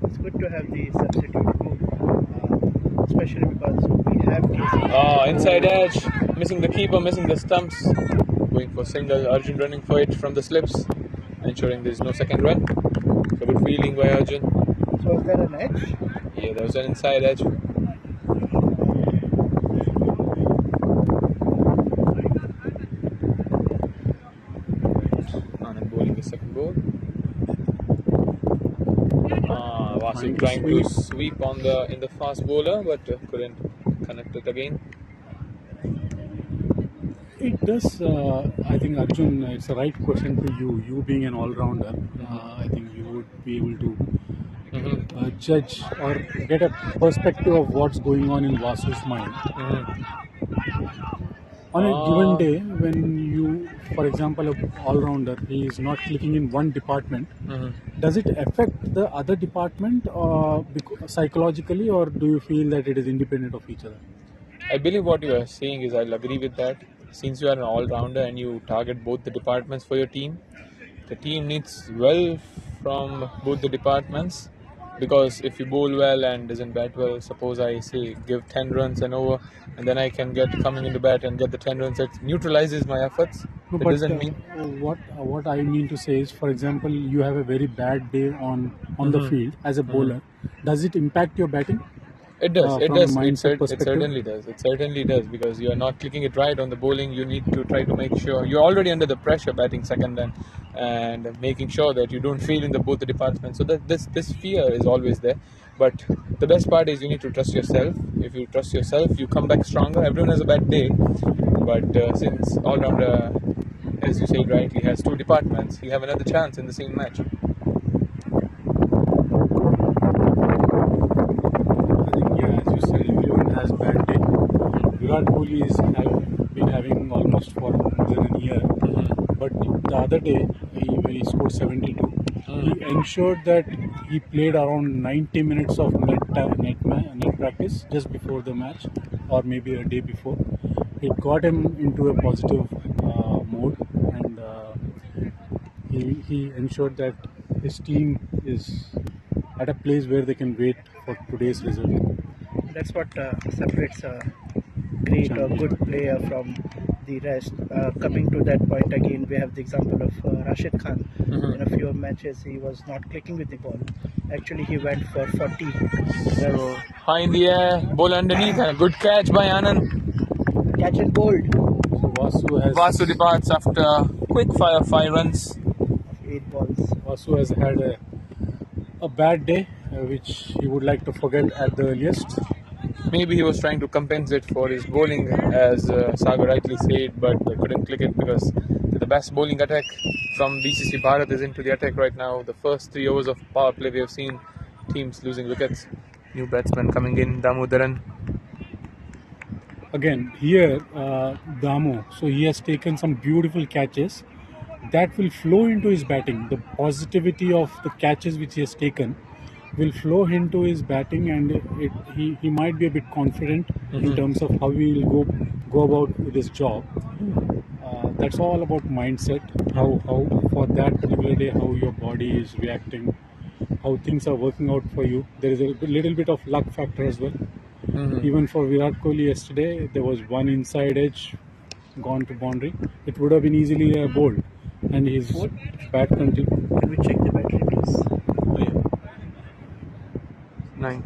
It's good to have the substitute too, especially because we have Inside edge, missing the keeper, missing the stumps. Going for single, Arjun running for it from the slips, ensuring there is no second run. So good fielding by Arjun. So is there an edge? Yeah, there was an inside edge. Anand bowling the second ball. Vasu trying to sweep on in the fast bowler, but couldn't connect it again. It does. I think Arjun, it's the right question to you. You being an all-rounder, I think you would be able to judge or get a perspective of what's going on in Vasu's mind. On a given day, when you, for example, an all-rounder, he is not clicking in one department, does it affect the other department psychologically, or do you feel that it is independent of each other? I believe what you are saying is I'll agree with that. Since you are an all-rounder and you target both the departments for your team, the team needs well from both the departments, because if you bowl well and doesn't bat well, suppose I say give 10 runs and over, and then I can get coming into bat and get the 10 runs, it neutralizes my efforts. No, It but doesn't mean what I mean to say is, for example, you have a very bad day on the field as a bowler. Does it impact your batting? it does. It from a does. mindset It perspective? certainly does. It certainly does, because you are not clicking it right on the bowling. You need to try to make sure you're already under the pressure batting second, and making sure that you don't fail in both the departments. So that this fear is always there. But the best part is you need to trust yourself. If you trust yourself, you come back stronger. Everyone has a bad day, but since all-rounder, as you said rightly, has two departments, he'll have another chance in the same match. I think, yeah, as you said, everyone has bad day. Virat Kohli has been having almost for more than a year. But the other day, when he scored 72, he ensured that he played around 90 minutes of net practice just before the match, or maybe a day before. It got him into a positive mode, and he ensured that his team is at a place where they can wait for today's result. That's what separates a great or good player from the rest. Coming to that point again, we have the example of Rashid Khan. In a few matches, he was not clicking with the ball. Actually, he went for 40. So high in the air, ball underneath, and a good catch by Anand. Catch and bold. So Vasu departs after quick fire 5 runs. 8 balls. Vasu has had a bad day, which he would like to forget at the earliest. Maybe he was trying to compensate for his bowling, as Sagar rightly said, but couldn't click it, because the best bowling attack from BCC Bharat is into the attack right now. The first 3 overs of power play, we have seen teams losing wickets. new batsman coming in, Damodaran. Again, here, Damo, so he has taken some beautiful catches that will flow into his batting. The positivity of the catches which he has taken will flow into his batting, and he might be a bit confident in terms of how he will go about with his job. That's all about mindset. How for that particular day, how your body is reacting, how things are working out for you. There is a little bit of luck factor as well. Even for Virat Kohli yesterday, there was one inside edge gone to boundary. It would have been easily bowled, and his bat continued. Can we check the battery, please? Oh, yeah. 9.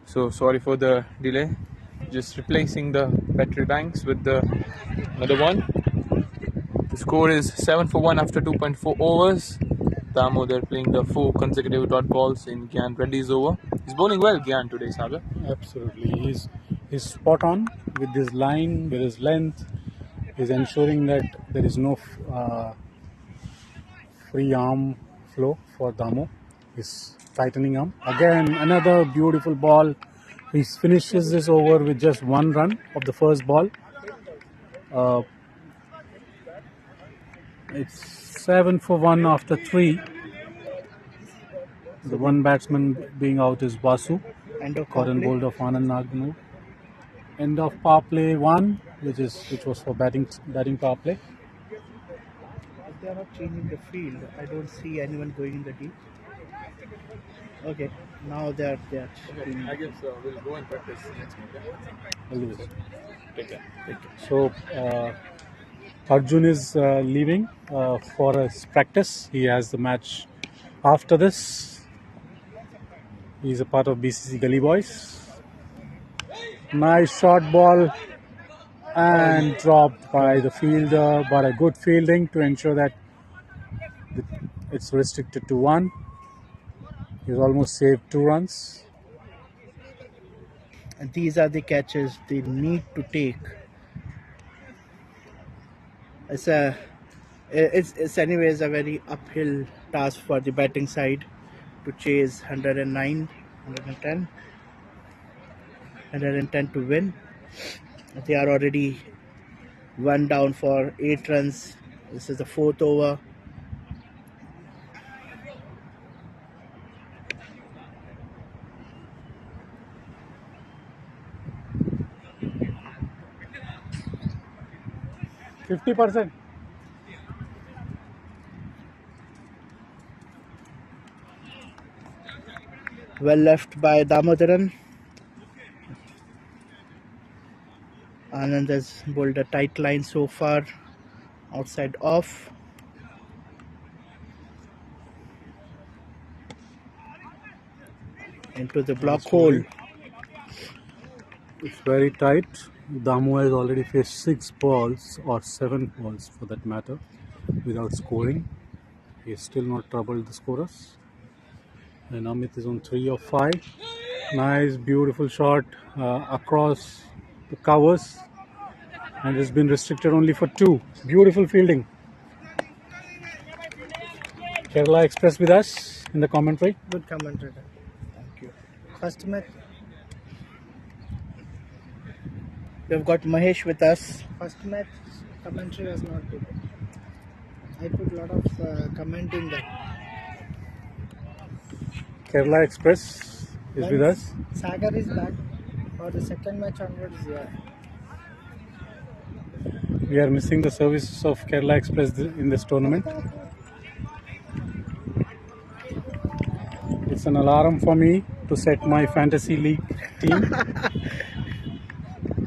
So sorry for the delay. Just replacing the battery banks with the another one. The score is 7 for 1 after 2.4 overs. Damo, they're playing the 4 consecutive dot balls in Gyan Reddy's over. He's bowling well, Gyan, today, Saga. Absolutely, he's spot on with his line, with his length. He's ensuring that there is no free arm flow for Damo. He's tightening arm. Again, another beautiful ball. He finishes this over with just one run of the first ball. It's 7 for 1 after 3. The one batsman being out is Vasu, End of current play. bowled of Anand Nagnur. End of power play 1, which was for batting power play. If they are not changing the field, I don't see anyone going in the deep. Okay, now they are. I guess we'll go and practice next week. Take care. So Arjun is leaving for his practice. He has the match after this. He's a part of BCC Gully Boys. Nice short ball and dropped by the fielder, but a good fielding to ensure that it's restricted to 1. He's almost saved 2 runs. And these are the catches they need to take. It's anyways a very uphill task for the batting side to chase 109, 110, 110 to win. They are already One down for 8 runs. This is the 4th over. %50. Well left by Damodaran. Anand has bowled a tight line so far. Outside off. Into the block hole. It's very tight. Damu has already faced 6 balls or 7 balls for that matter without scoring. He has still not troubled the scorers. And Amit is on 3 of 5. Nice, beautiful shot across the covers, and it's been restricted only for 2. Beautiful fielding. Kerala Express with us in the commentary. Good commentary. Thank you. First match. We've got Mahesh with us. First match commentary was not good. I put a lot of comment in that. Kerala Express is with us. Sagar is back for the second match onwards. Yeah. We are missing the services of Kerala Express in this tournament. It's an alarm for me to set my fantasy league team.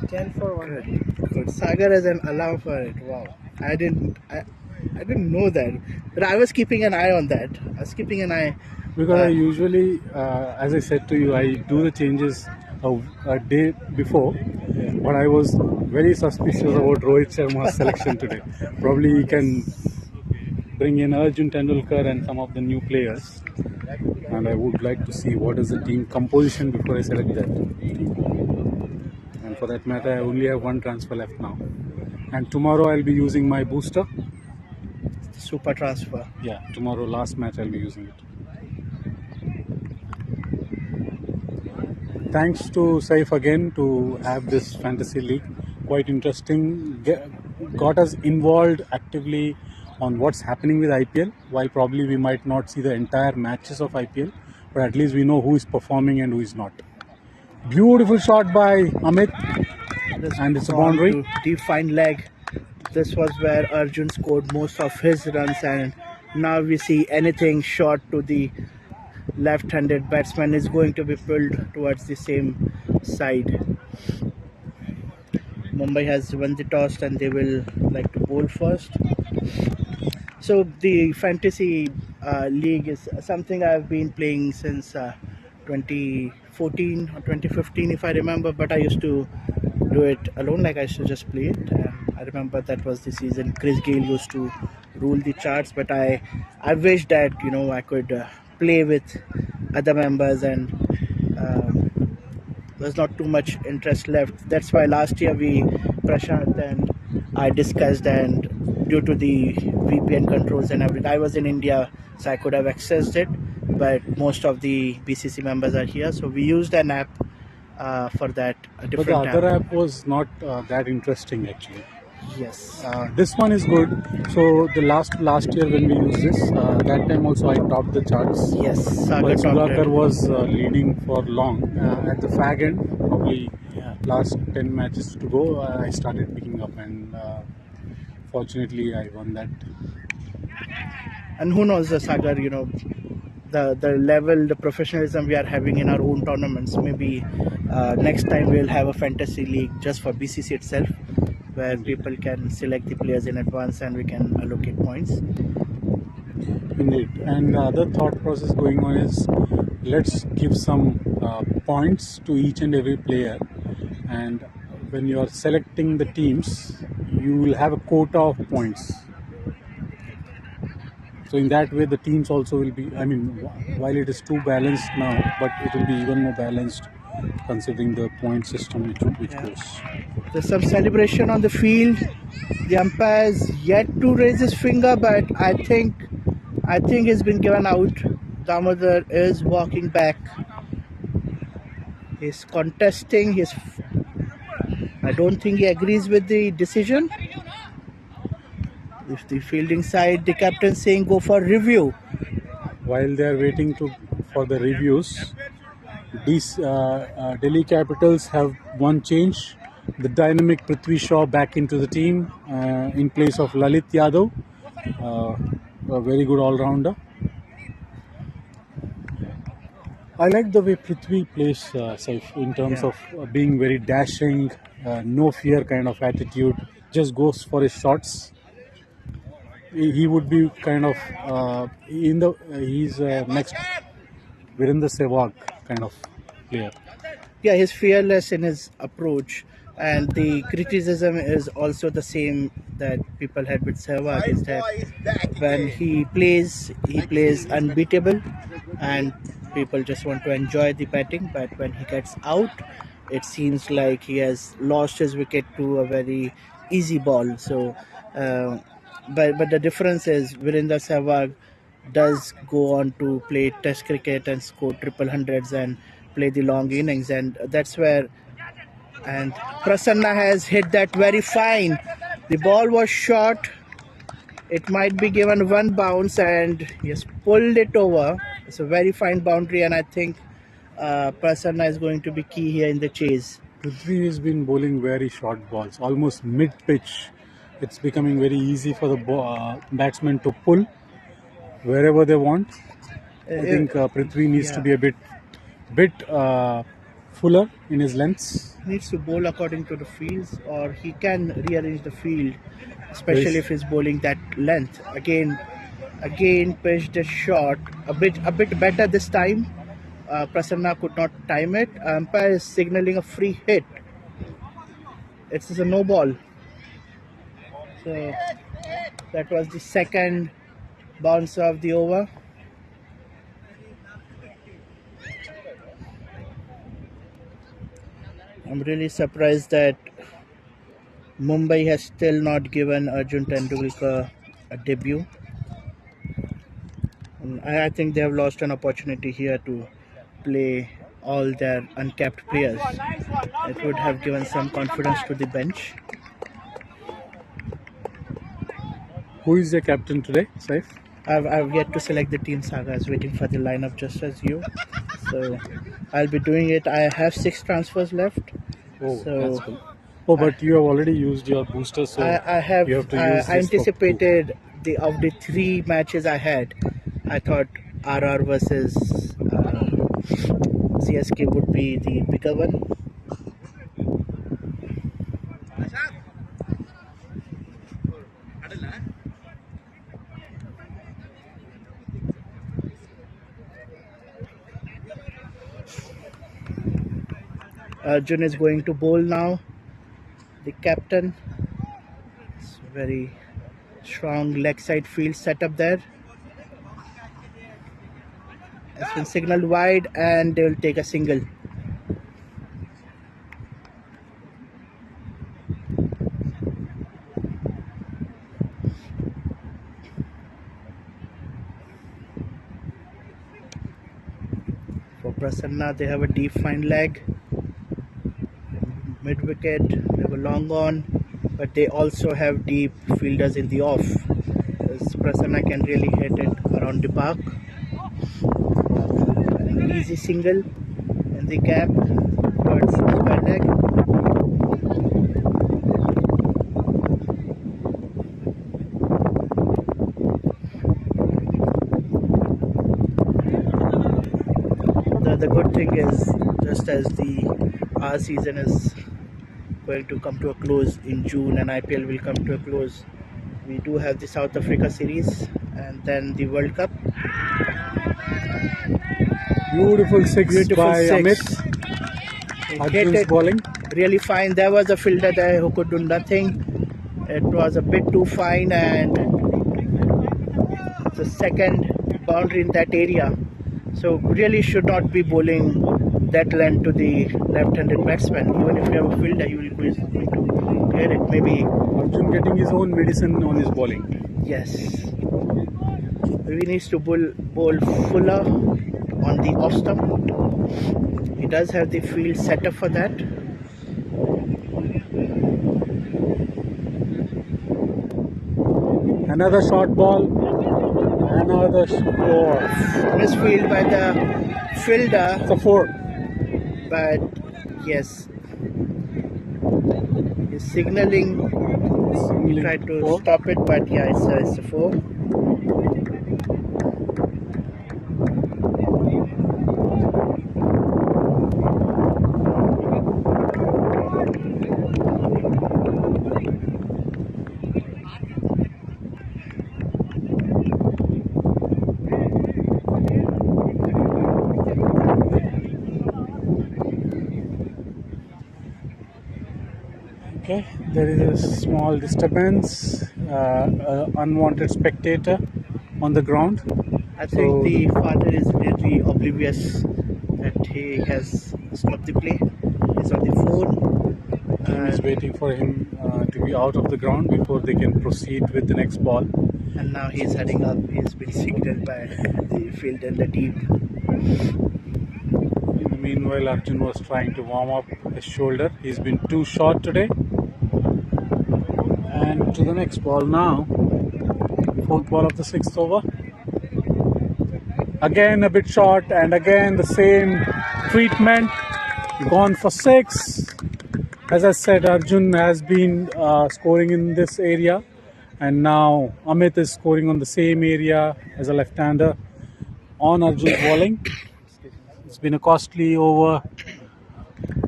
10 for 1. Good. Sagar has an alarm for it. Wow. I didn't know that. But I was keeping an eye on that. I was keeping an eye. Because I usually, as I said to you, I do the changes a day before. But I was very suspicious about Rohit Sharma's selection today. Probably he can bring in Arjun Tendulkar and some of the new players. And I would like to see what is the team composition before I select that team. And for that matter, I only have one transfer left now. And tomorrow I'll be using my booster. Super transfer. Yeah, tomorrow last match I'll be using it. Thanks to Saif again to have this fantasy league. Quite interesting. Got us involved actively on what's happening with IPL. While probably we might not see the entire matches of IPL, but at least we know who is performing and who is not. Beautiful shot by Amit, and it's a boundary. Deep fine leg. This was where Arjun scored most of his runs, and now we see anything short to the left-handed batsman is going to be pulled towards the same side. Mumbai has won the toss and they will like to bowl first. So the fantasy league is something I've been playing since 2014 or 2015 if I remember, but I used to do it alone, like I used to just play it. I remember that was the season Chris Gayle used to rule the charts, but I wish that I could play with other members, and there's not too much interest left. That's why last year Prashant and I discussed, and due to the VPN controls and everything, I was in India, so I could have accessed it, but most of the BCC members are here, so we used an app for that. But the other app was not that interesting actually. Yes. This one is good. So the last year when we used this, that time also I topped the charts. Yes, But Sudhakar was leading for long. At the fag end, probably last 10 matches to go, I started picking up, and fortunately I won that. And who knows, Sagar, the level, the professionalism we are having in our own tournaments. Maybe next time we'll have a fantasy league just for BCC itself, where people can select the players in advance and we can allocate points. Indeed. And the other thought process going on is, let's give some points to each and every player, and when you are selecting the teams, you will have a quota of points. So in that way the teams also will be, while it is too balanced now, but it will be even more balanced considering the point system which goes. There's some celebration on the field. The umpire is yet to raise his finger, but I think he's been given out. Damodar is walking back. He's contesting. I don't think he agrees with the decision. If the fielding side, the captain saying go for review. While they are waiting for the reviews, these Delhi Capitals have one change. The dynamic Prithvi Shaw back into the team in place of Lalit Yadav, a very good all-rounder. I like the way Prithvi plays, Saif, in terms of being very dashing, no fear kind of attitude, just goes for his shots. He would be kind of he's next Virendra Sehwag kind of player. Yeah, he's fearless in his approach, and the criticism is also the same that people had with Sehwag, is that when he plays unbeatable, and people just want to enjoy the batting. But when he gets out, it seems like he has lost his wicket to a very easy ball. So, but the difference is Virendra Sehwag does go on to play Test cricket and score triple hundreds and play the long innings, and that's where. And Prasanna has hit that very fine. The ball was short. It might be given one bounce, and he has pulled it over. It's a very fine boundary, and I think Prasanna is going to be key here in the chase. Prithvi has been bowling very short balls, almost mid-pitch. It's becoming very easy for the batsmen to pull wherever they want. I think Prithvi needs to be a bit fuller in his lengths. Needs to bowl according to the fields, or he can rearrange the field, especially if he's bowling that length. Again pitched a shot a bit better this time. Prasanna could not time it. Umpire is signaling a free hit. It's a no ball. So that was the second bounce of the over. I'm really surprised that Mumbai has still not given Arjun Tendulkar a debut. I think they have lost an opportunity here to play all their uncapped players. It would have given some confidence to the bench. Who is the captain today, Saif? I've yet to select the team. Saga is waiting for the lineup just as you. So I'll be doing it. I have 6 transfers left. Oh, so that's cool. Oh, but you have already used your booster, so I have. you have to use I this for anticipated of the 3 matches I had. I thought RR versus CSK would be the bigger one. Arjun is going to bowl now. The captain. It's very strong leg side field setup there. It's been signaled wide, and they will take a single. For Prasanna, they have a deep fine leg. Mid wicket, they have a long on, but they also have deep fielders in the off. Prasanna can really hit it around the park. An easy single in the gap towards square leg. The good thing is, just as our season is going to come to a close in June and IPL will come to a close, we do have the South Africa series and then the World Cup. Beautiful six by Amit. Arjun's bowling. Really fine. There was a fielder there who could do nothing. It was a bit too fine, and the second boundary in that area. So really should not be bowling that length to the left-handed batsman. Even if you have a fielder, you will going to clear it. Maybe Arjun getting his own medicine on his bowling. Yes. He needs to bowl fuller on the off stump. He does have the field set up for that. Another short ball. Another score. Misfield by the fielder, It's a 4. but yes, he's signaling. He tried to Four. stop it, but yeah, it's a 4. Okay, there is a small disturbance, unwanted spectator on the ground. I think So the father is really oblivious that he has stopped the play. He's on the phone. Team is waiting for him to be out of the ground before they can proceed with the next ball. And now he's heading up. He's been signaled by the field and the team. In the meanwhile, Arjun was trying to warm up his shoulder. He's been too short today. And to the next ball now. 4th ball of the 6th over. Again a bit short, and again the same treatment. Gone for 6. As I said, Arjun has been scoring in this area, and now Amit is scoring on the same area as a left-hander on Arjun's bowling. It's been a costly over.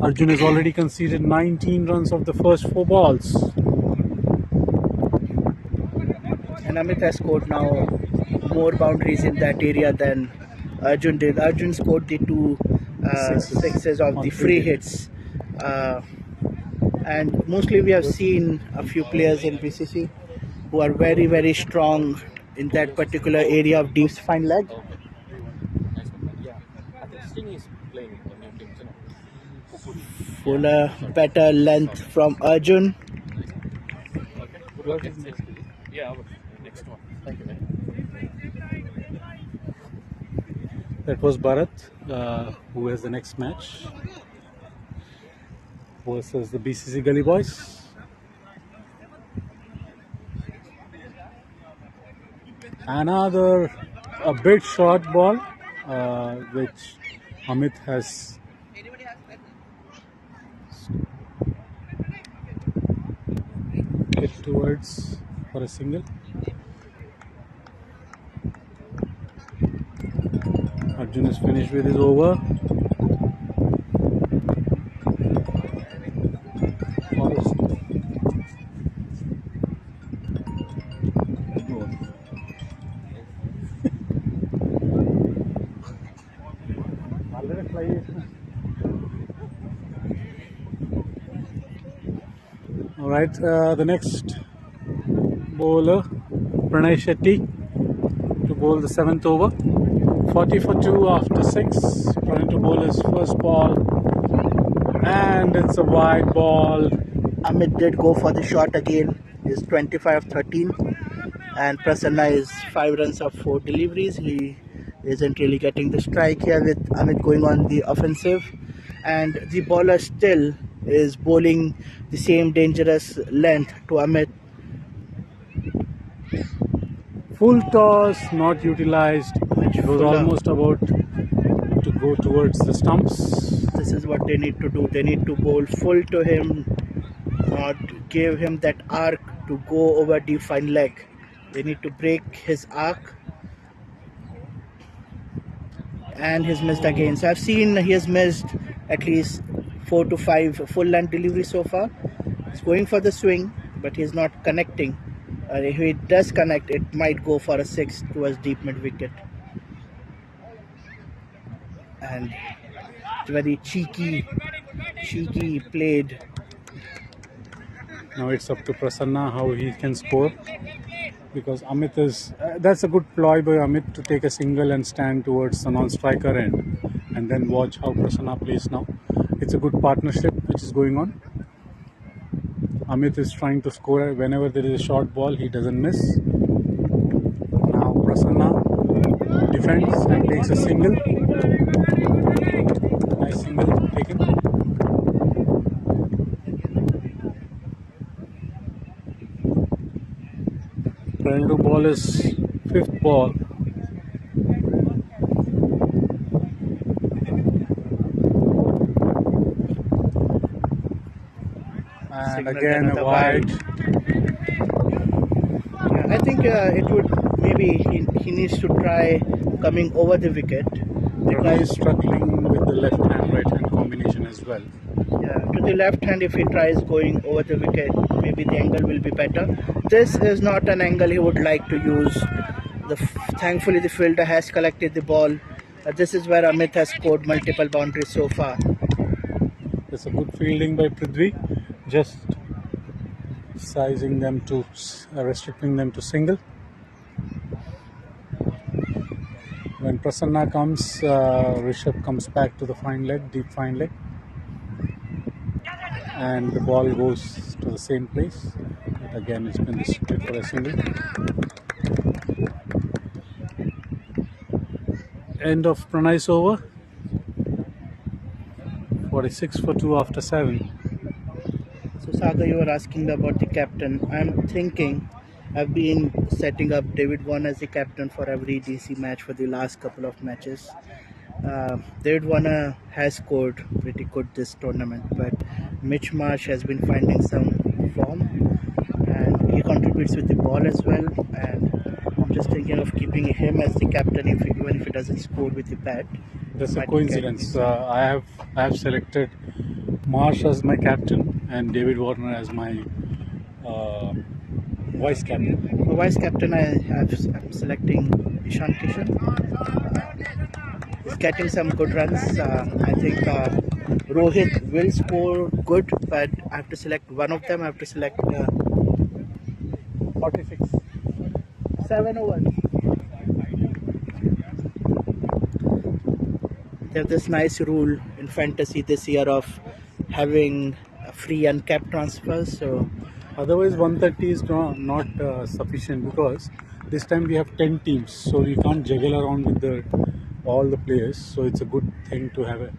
Arjun has already conceded 19 runs of the first 4 balls. And Amit has scored now more boundaries in that area than Arjun did. Arjun scored the 2 sixes of the free hits. And mostly we have seen a few players in BCC who are very, very strong in that particular area of deep spine leg. Fuller, better length from Arjun. That was Bharat, who has the next match versus the BCC Gully Boys. Another a bit short ball, which Amit has hit towards for a single. Arjun is finished with his over. Alright, the next bowler, Pranay Shetty, to bowl the 7th over. 40 for 2 after 6. Trying to bowl his first ball, and it's a wide ball. Amit did go for the shot again. He's 25-13, and Prasanna is 5 runs of 4 deliveries. He isn't really getting the strike here with Amit going on the offensive, and the bowler still is bowling the same dangerous length to Amit. Full toss, not utilized. It was almost about to go towards the stumps. This is what they need to do. They need to bowl full to him, not give him that arc to go over the fine leg. They need to break his arc. And he's missed again. So I've seen he has missed at least 4 to 5 full length deliveries so far. He's going for the swing, but he's not connecting. If he does connect, it might go for a 6 towards deep mid wicket. And it's very cheeky played. Now it's up to Prasanna how he can score, because Amit is that's a good ploy by Amit to take a single and stand towards the non-striker end, and then watch how Prasanna plays now. It's a good partnership which is going on. Amit is trying to score whenever there is a short ball. He doesn't miss. Now Prasanna defends and takes a single. Nice single taken. trying to ball his fifth ball. And Signal again a another wide. Yeah, I think it would maybe he needs to try coming over the wicket He because is struggling with the left hand right hand combination as well. yeah, to the left hand if he tries going over the wicket, maybe the angle will be better. This is not an angle he would like to use. Thankfully the fielder has collected the ball. This is where Amit has scored multiple boundaries so far. It's a good fielding by Prithvi, just sizing them to restricting them to single. When Prasanna comes, Rishabh comes back to the fine leg, deep fine leg, and the ball goes to the same place. But again, it's been restricted for a single. End of Pranay's over. 46 for 2 after 7. So Saga, you were asking about the captain. I'm thinking I've been setting up David Warner as the captain for every DC match for the last couple of matches. David Warner has scored pretty good this tournament, but Mitch Marsh has been finding some form and he contributes with the ball as well. And I'm just thinking of keeping him as the captain even if he doesn't score with the bat. That's a Might coincidence. get I have selected Marsh as my captain and David Warner as my vice captain. For vice captain, I'm selecting Ishan Kishan. He's getting some good runs. I think Rohit will score good, but I have to select one of them. I have to select 46. 7 overs. They have this nice rule in fantasy this year of having free uncapped transfers. So Otherwise, 130 is not sufficient because this time we have 10 teams, so we can't juggle around with all the players. So it's a good thing to have a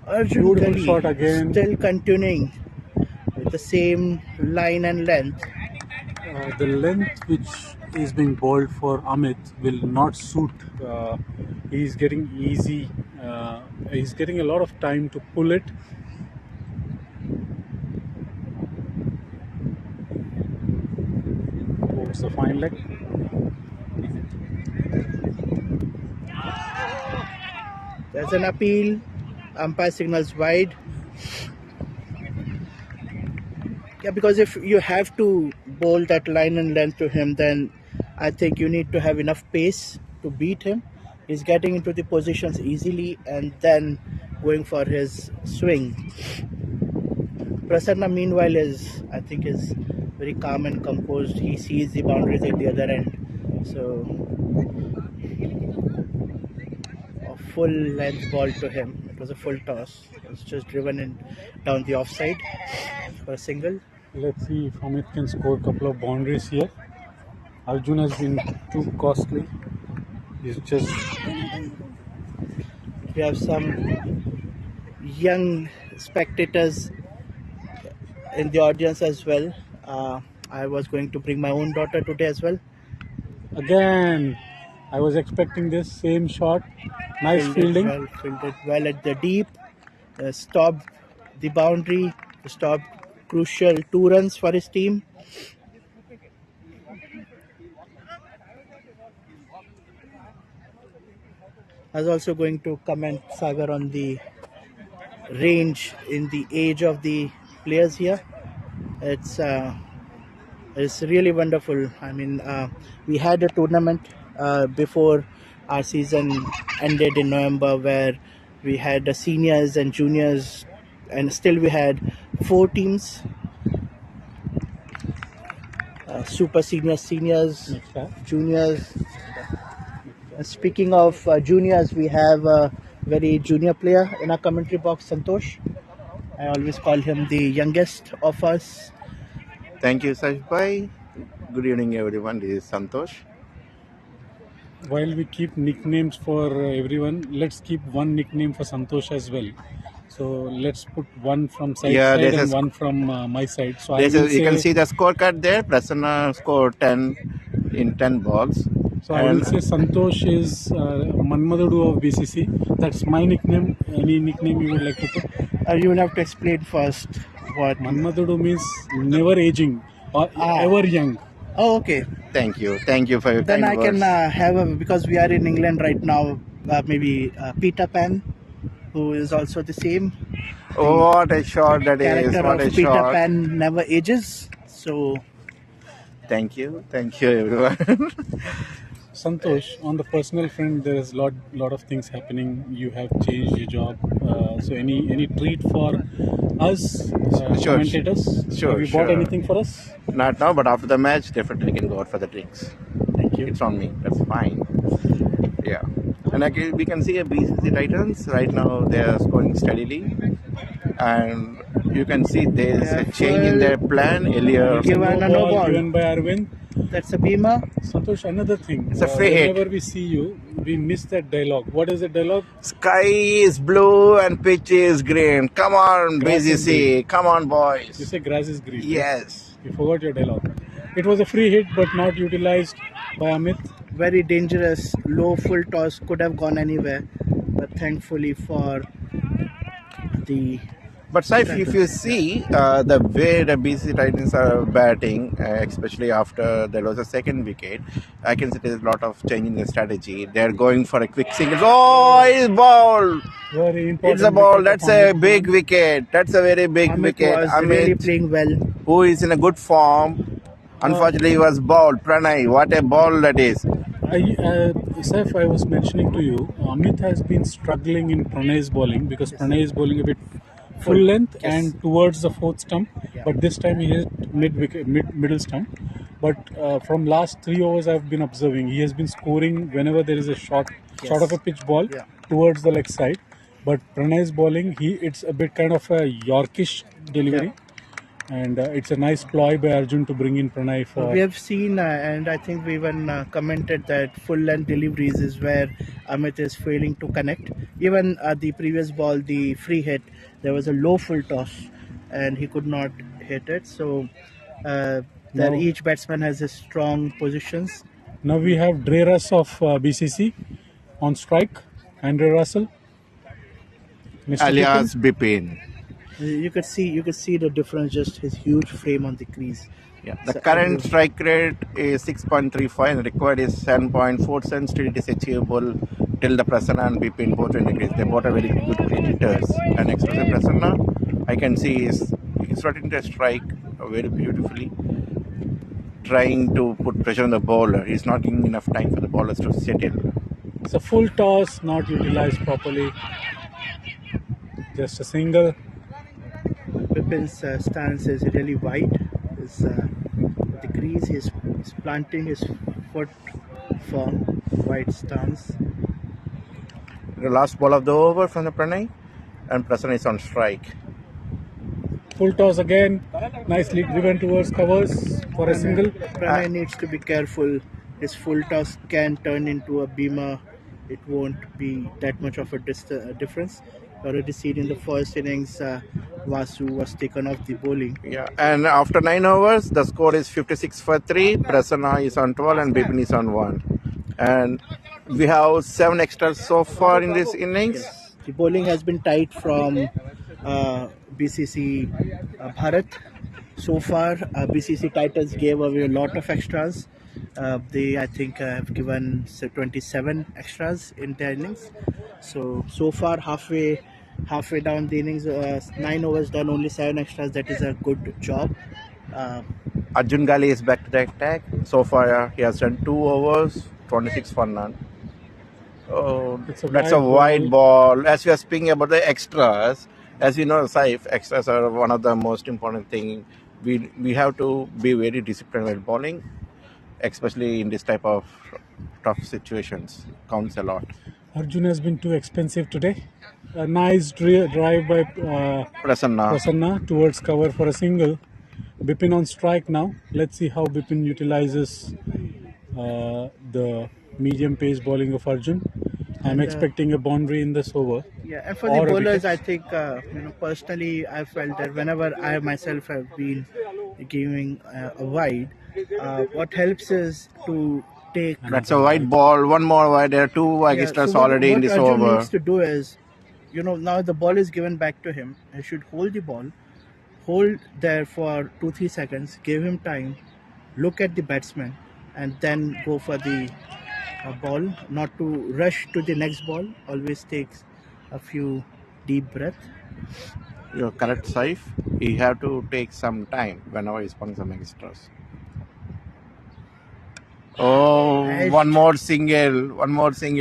Arjun beautiful Gali shot again. still continuing with the same line and length. The length which is being bowled for Amit will not suit. He's getting easy. He's getting a lot of time to pull it. Towards the fine leg. There's an appeal. Umpire signals wide. Yeah, because if you have to bowl that line and length to him, then I think you need to have enough pace to beat him. He's getting into the positions easily and then going for his swing. Prasanna, meanwhile, is very calm and composed. He sees the boundaries at the other end. So, a full length ball to him. It was a full toss. It was just driven in down the offside for a single. Let's see if Amit can score a couple of boundaries here. Arjun has been too costly. He's just. We have some young spectators in the audience as well. I was going to bring my own daughter today as well. Again, I was expecting this same shot. Nice fielding. Fielded well at the deep. Stopped the boundary. Stopped crucial 2 runs for his team. I was also going to comment, Sagar, on the range in the age of the players here. It's really wonderful. I mean, we had a tournament before our season ended in November where we had the seniors and juniors, and still we had 4 teams. Super seniors, seniors, juniors. Speaking of juniors, we have a very junior player in our commentary box, Santosh. I always call him the youngest of us. Thank you, Sash Bhai. Good evening, everyone. This is Santosh. While we keep nicknames for everyone, let's keep one nickname for Santosh as well. So let's put one from side and one from my side. So you can see the scorecard there. Prasanna scored 10. in 10 balls. So I will say Santosh is Manmadudu of BCC. That's my nickname. Any nickname you would like to put? You will have to explain first what. Manmadudu means never aging or ever young. Oh, okay. Thank you for your Then kind I can words. have because we are in England right now. Maybe Peter Pan, who is also the same. Oh, what a shot that is! Character What of a Peter shot! Pan never ages. So Thank you everyone. Santosh, on the personal front, there is lot of things happening. You have changed your job. So any treat for us Sure, commentators? sure, Have you bought sure. anything for us? Not now, but after the match, definitely can go out for the drinks. Thank you. It's on me. That's fine. Yeah. And we can see a BCC Titans right now. They are scoring steadily, and you can see there is a change in their plan. Earlier, Given a No no ball ball. given by Arvind. That's a beamer. Santosh, another thing. It's a free hit. Whenever we see you, we miss that dialogue. What is the dialogue? sky is blue and pitch is green. Come on, Grass is BCC. Come on, You boys. say grass is green. Yes. You forgot your dialogue. It was a free hit, but not utilized by Amit. Very dangerous. Low full toss could have gone anywhere, but thankfully for the. But Saif, if you see the way the BCC Titans are batting, especially after there was a second wicket, I can see there's a lot of change in the strategy. They're going for a quick single. Oh, it's ball! Very important. It's a ball. wicket That's of a Amit. big wicket. That's a very big Amit wicket. was really Amit, playing well. who is in a good form, unfortunately he was bowled. Pranay, what a ball that is! Saif, I was mentioning to you, Amit has been struggling in Pranay's bowling because Pranay is bowling a bit full length and towards the fourth stump, but this time he hit middle stump. But from last 3 overs I've been observing, he has been scoring whenever there is a short of a pitch ball towards the leg side. But Pranay's bowling, it's a bit kind of a Yorkish delivery. And it's a nice ploy by Arjun to bring in Pranay for. We have seen, and I think we even commented that full length deliveries is where Amit is failing to connect. Even the previous ball, the free hit, there was a low full toss, and he could not hit it. So that each batsman has his strong positions. Now we have Dre Russ of BCC on strike. Andre Russell, Mr. Alias Bipin. Bipin. You could see the difference, just his huge frame on the crease. Yeah. The current strike rate is 6.35 and required is 7.4 cents. Still it is achievable till the Prasanna and Bipin both in the crease. They both are very good hitters. And especially Prasanna, I can see he's starting to strike very beautifully, trying to put pressure on the bowler. He's not giving enough time for the bowlers to settle. It's a full toss, not utilized properly. Just a single. Bipin's stance is really wide. The crease is planting his foot firm, wide stance. The last ball of the over from the Pranay, and Prasanna is on strike. Full toss again, nicely driven towards covers for a single. Pranay needs to be careful. His full toss can turn into a beamer. It won't be that much of a difference. Already seen in the first innings, Vasu was taken off the bowling. Yeah, and after 9 overs, the score is 56 for 3. Prasanna is on 12 and Bipin is on 1. And we have 7 extras so far in this innings. Yes. The bowling has been tight from BCC Bharat. So far, BCC Titans gave away a lot of extras. They, I think, have given 27 extras in their innings. So far, halfway down the innings, 9 overs done, only 7 extras. That is a good job. Arjun Gali is back to the attack. So far, he has done 2 overs, 26 for none. Oh, that's a wide ball. As we are speaking about the extras, as you know, Saif, extras are one of the most important things. We have to be very disciplined while bowling, especially in this type of tough situations. Counts a lot. Arjun has been too expensive today. A nice drive by Prasanna towards cover for a single. Bipin on strike now. Let's see how Bipin utilizes the medium pace bowling of Arjun. I'm expecting a boundary in this over. Yeah, and for the bowlers, I think, personally, I felt that whenever I myself have been giving a wide, what helps is to take. That's a white ball. One more wide. There are two extras So already in what this Arjun over. needs to do is, now the ball is given back to him. He should hold the ball, hold there for 2-3 seconds, give him time, look at the batsman, and then go for the ball. Not to rush to the next ball. Always takes a few deep breath. You're correct, Saif. He have to take some time whenever he's playing some extras. Oh, Edged. one more single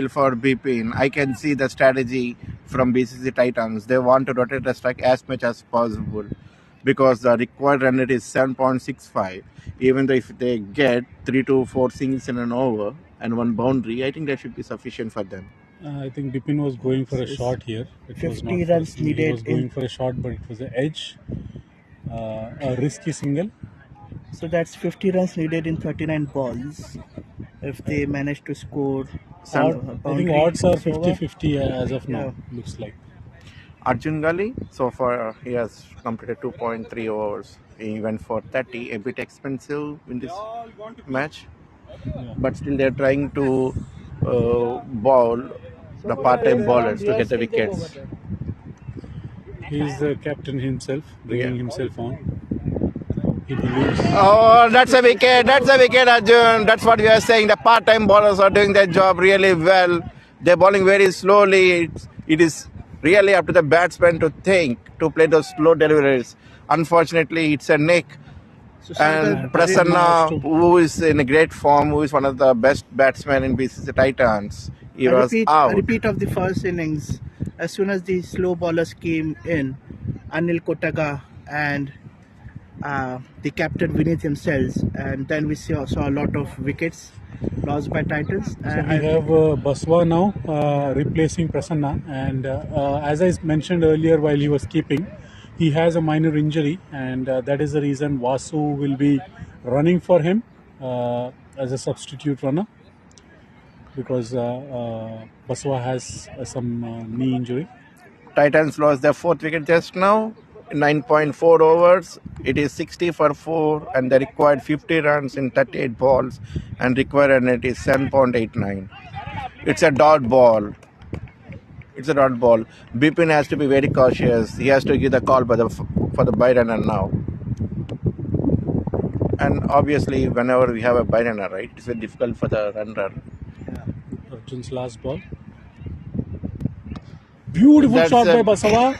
for Bipin. I can see the strategy from BCC Titans. They want to rotate the strike as much as possible because the required run rate is 7.65. Even though if they get 3 to 4 singles in an over and one boundary, I think that should be sufficient for them. I think Bipin was going for a shot here. It was 50 not runs for a single. needed He was going in- for a shot, but it was an edge. A risky single. So that's 50 runs needed in 39 balls. If they manage to score, I think odds are 50-50 as of now. Looks like. Arjun Gali, so far he has completed 2.3 overs. He went for 30, a bit expensive in this match. Yeah. But still they're trying to ball the part-time bowlers to get the wickets. He is the captain himself, bringing himself on. He believes. Oh, that's a wicket, Arjun. That's what we are saying. The part-time bowlers are doing their job really well. They're bowling very slowly. It is really up to the batsman to think, to play those slow deliveries. Unfortunately, it's a nick. And Prasanna, who is in a great form, who is one of the best batsmen in BCC Titans, he was out. A repeat of the first innings. As soon as the slow bowlers came in, Anil Kotaga and the captain Vinith himself, and then we saw a lot of wickets lost by Titans. So we have Baswa now replacing Prasanna, and as I mentioned earlier while he was keeping, he has a minor injury, and that is the reason Vasu will be running for him as a substitute runner, because Baswa has some knee injury. Titans lost their fourth wicket just now. 9.4 overs. It is 60 for 4, and they required 50 runs in 38 balls, and required run rate is 7.89. It's a dot ball. Bipin has to be very cautious. He has to give the call for the bye runner now. And obviously, whenever we have a bye runner, right, it's very difficult for the runner. Arjun's last ball. Beautiful shot by Basawa.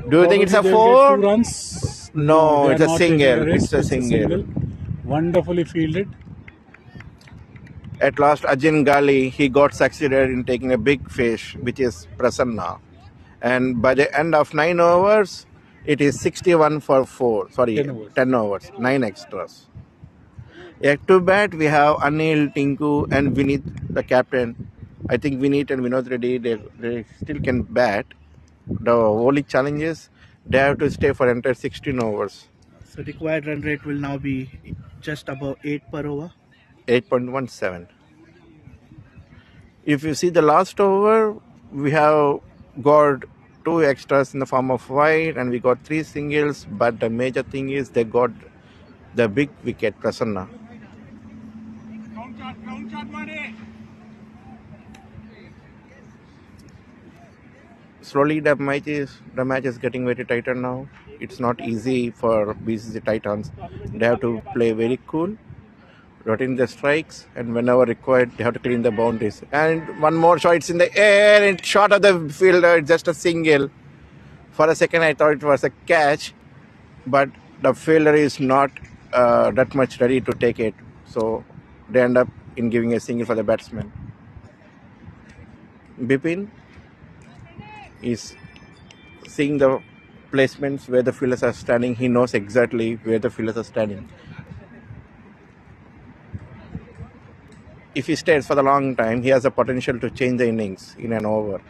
Do you think it's a 4? 2 runs? No, it's a single. It's a single. Wonderfully fielded. At last, Arjun Gali, he got succeeded in taking a big fish, which is Prasanna. And by the end of 9 overs, it is 61 for 4. Sorry, 10 overs, 9 extras. Yet to bat, we have Anil, Tinku, and Vinith, the captain. I think Vinith and Vinod Reddy, they still can bat. The only challenge is they have to stay for entire 16 overs. So required run rate will now be just about 8 per over. 8.17. If you see the last over, we have got 2 extras in the form of wide, and we got 3 singles. But the major thing is they got the big wicket, Prasanna. Slowly the match is getting very tighter now. It's not easy for BCC Titans. They have to play very cool, rotating the strikes, and whenever required, they have to clean the boundaries. And one more shot, it's in the air, it's short of the fielder, it's just a single. For a second, I thought it was a catch, but the fielder is not that much ready to take it. So they end up in giving a single for the batsman. Bipin is seeing the placements where the fielders are standing. He knows exactly where the fielders are standing. If he stays for the long time, he has the potential to change the innings in an over.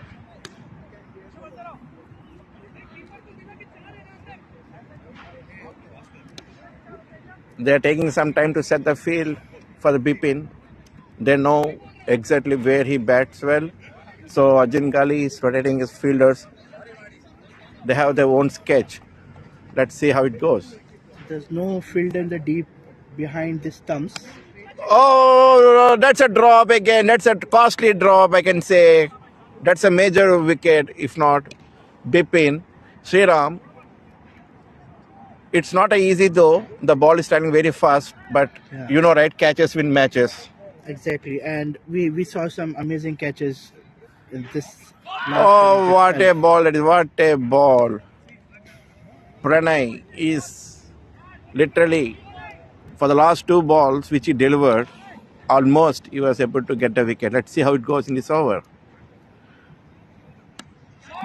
They are taking some time to set the field for the Bipin. They know exactly where he bats well. So Arjun Gali is rotating his fielders. They have their own sketch. Let's see how it goes. There's no field in the deep behind the stumps. Oh, that's a drop again. That's a costly drop, I can say. That's a major wicket, if not Bipin. Sriram, it's not easy though. The ball is standing very fast, but Yeah. you know, right? Catches win matches. Exactly, and we saw some amazing catches in this last Oh, innings what a itself. ball that is! What a ball! Pranay is literally, for the last two balls which he delivered, almost he was able to get a wicket. Let's see how it goes in this over.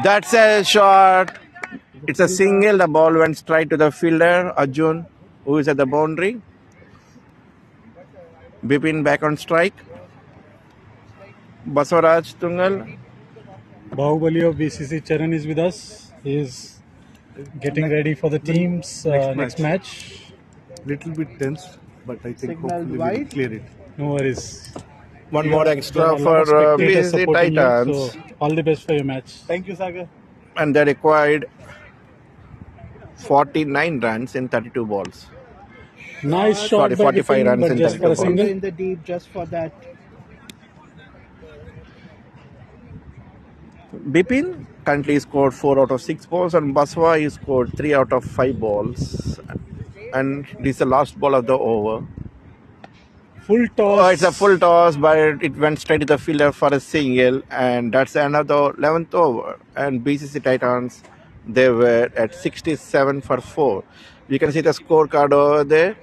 That's a shot. It's a single. The ball went straight to the fielder, Arjun, who is at the boundary. Bipin back on strike. Baswaraj Tungal. Bahubali of BCC Charan is with us. He is getting ready for the team's next match. Little bit tense, but I think Signal hopefully we'll wide. clear it. No worries. One There more are extra a lot for of spectators BCC supporting you, Titans. so all the best for your match. Thank you, Sagar. And they required 49 runs in 32 balls. Nice shot Sorry, by 45 Bipin, runs but in just for 32 a balls. single. In the deep just for that. Bipin currently scored 4 out of 6 balls, and Baswa he scored 3 out of 5 balls. And this is the last ball of the over. Full toss. Oh, it's a full toss, but it went straight to the fielder for a single, and that's another 11th over. And BCC Titans, they were at 67 for 4. You can see the scorecard over there.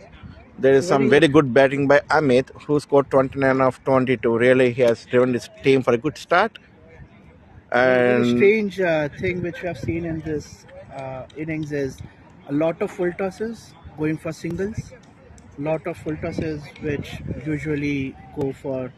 There is some very good batting by Amit, who scored 29 of 22. Really, he has driven his team for a good start. Very And strange thing which we have seen in this innings is a lot of full tosses going for singles, lot of full tosses which usually go for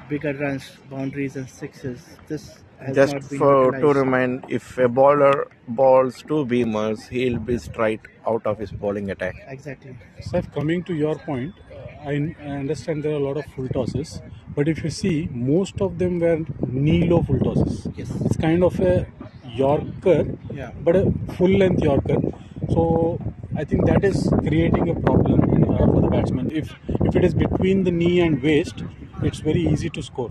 bigger runs, boundaries and sixes. This has just not been for to utilized. remind, if a bowler bowls 2 beamers, he'll be straight out of his bowling attack. Exactly. Seth, coming to your point, I understand there are a lot of full tosses, but if you see, most of them were knee-low full tosses. Yes. It's kind of a Yorker, Yeah. but a full-length Yorker. So I think that is creating a problem for the batsman. If it is between the knee and waist, it's very easy to score.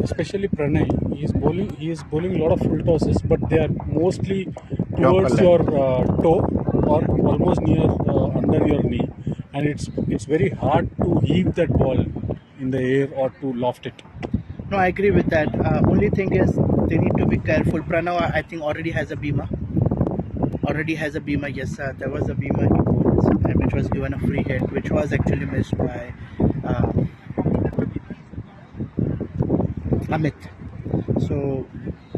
Especially Pranay, he is bowling a lot of full tosses, but they are mostly towards Yorker your toe or almost near under your knee, and it's very hard to heave that ball in the air or to loft it. No, I agree with that. Only thing is they need to be careful. Pranav, I think, already has a beamer. Yes, there was a beamer he bowled, which was given a free hit, which was actually missed by Amit. So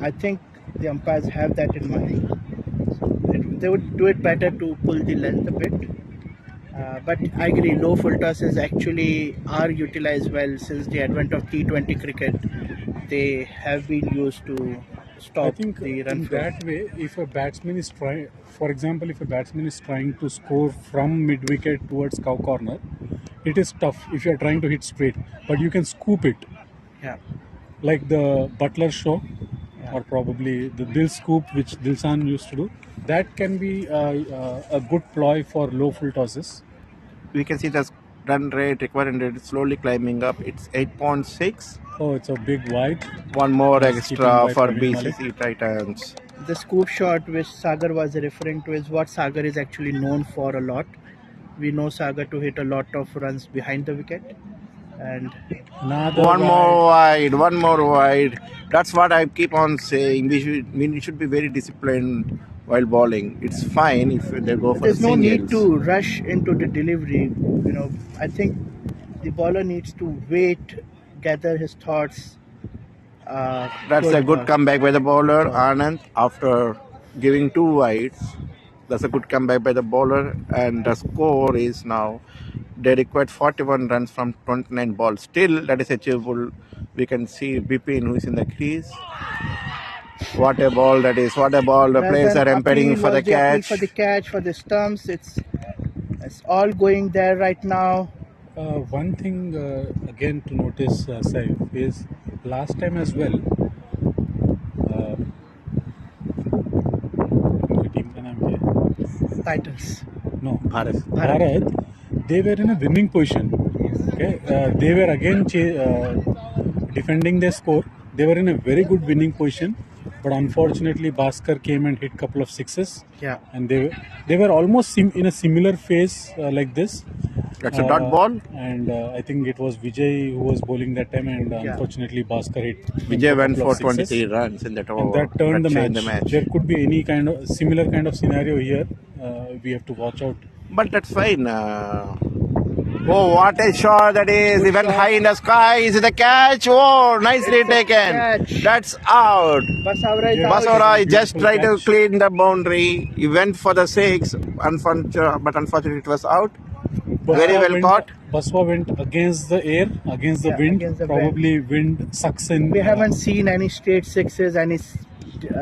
I think the umpires have that in mind. They would do it better to pull the length a bit. But I agree, low full tosses actually are utilized well since the advent of T20 cricket. They have been used to stop I think the run in flow. that way, if a batsman is trying, for example, if a batsman is trying to score from mid-wicket towards cow corner, it is tough if you are trying to hit straight, but you can scoop it. Yeah. Like the Butler show, or probably the Dil scoop, which Dilsan used to do. That can be a good ploy for low full tosses. We can see the run rate, required rate slowly climbing up. It's 8.6. Oh, it's a big wide. One more Nice keeping extra by for Praveen BCC Titans. The scoop shot which Sagar was referring to is what Sagar is actually known for a lot. We know Sagar to hit a lot of runs behind the wicket. And Another One wide. more wide. That's what I keep on saying. We should be very disciplined while bowling. It's fine if they go for there's no need singles. to rush into the delivery. I think the bowler needs to wait, gather his thoughts. That's a good comeback by the bowler, Anand, after giving 2 wides. That's a good comeback by the bowler, and the score is now, they required 41 runs from 29 balls. Still, that is achievable. We can see Bipin, who is in the crease. What a ball that is! What a ball! The players are empedding for the catch. For the catch, for the stumps. It's all going there right now. One thing again to notice, Saif, is last time as well. Titans. No, Bharat. Bharat. they were in a winning position. Okay, they were again defending their score. They were in a very good winning position, but unfortunately, Bhaskar came and hit couple of sixes. Yeah. And they were almost in a similar phase like this. That's a dot ball. And I think it was Vijay who was bowling that time, and unfortunately, Bhaskar hit. Vijay went couple for of sixes. 23 runs in that over. And that turned the changed match. There could be any kind of similar kind of scenario here. We have to watch out. But that's fine. Oh, what a shot that is. He went high in the sky. Is it a catch? Oh, nicely taken. Catch. That's out. Basavara is out. Basavara just Beautiful tried to catch. clean the boundary. He went for the six, but unfortunately it was out. Very well caught. Baswa went against the air, against the wind. against the Probably wind sucks in. We haven't seen any straight sixes, any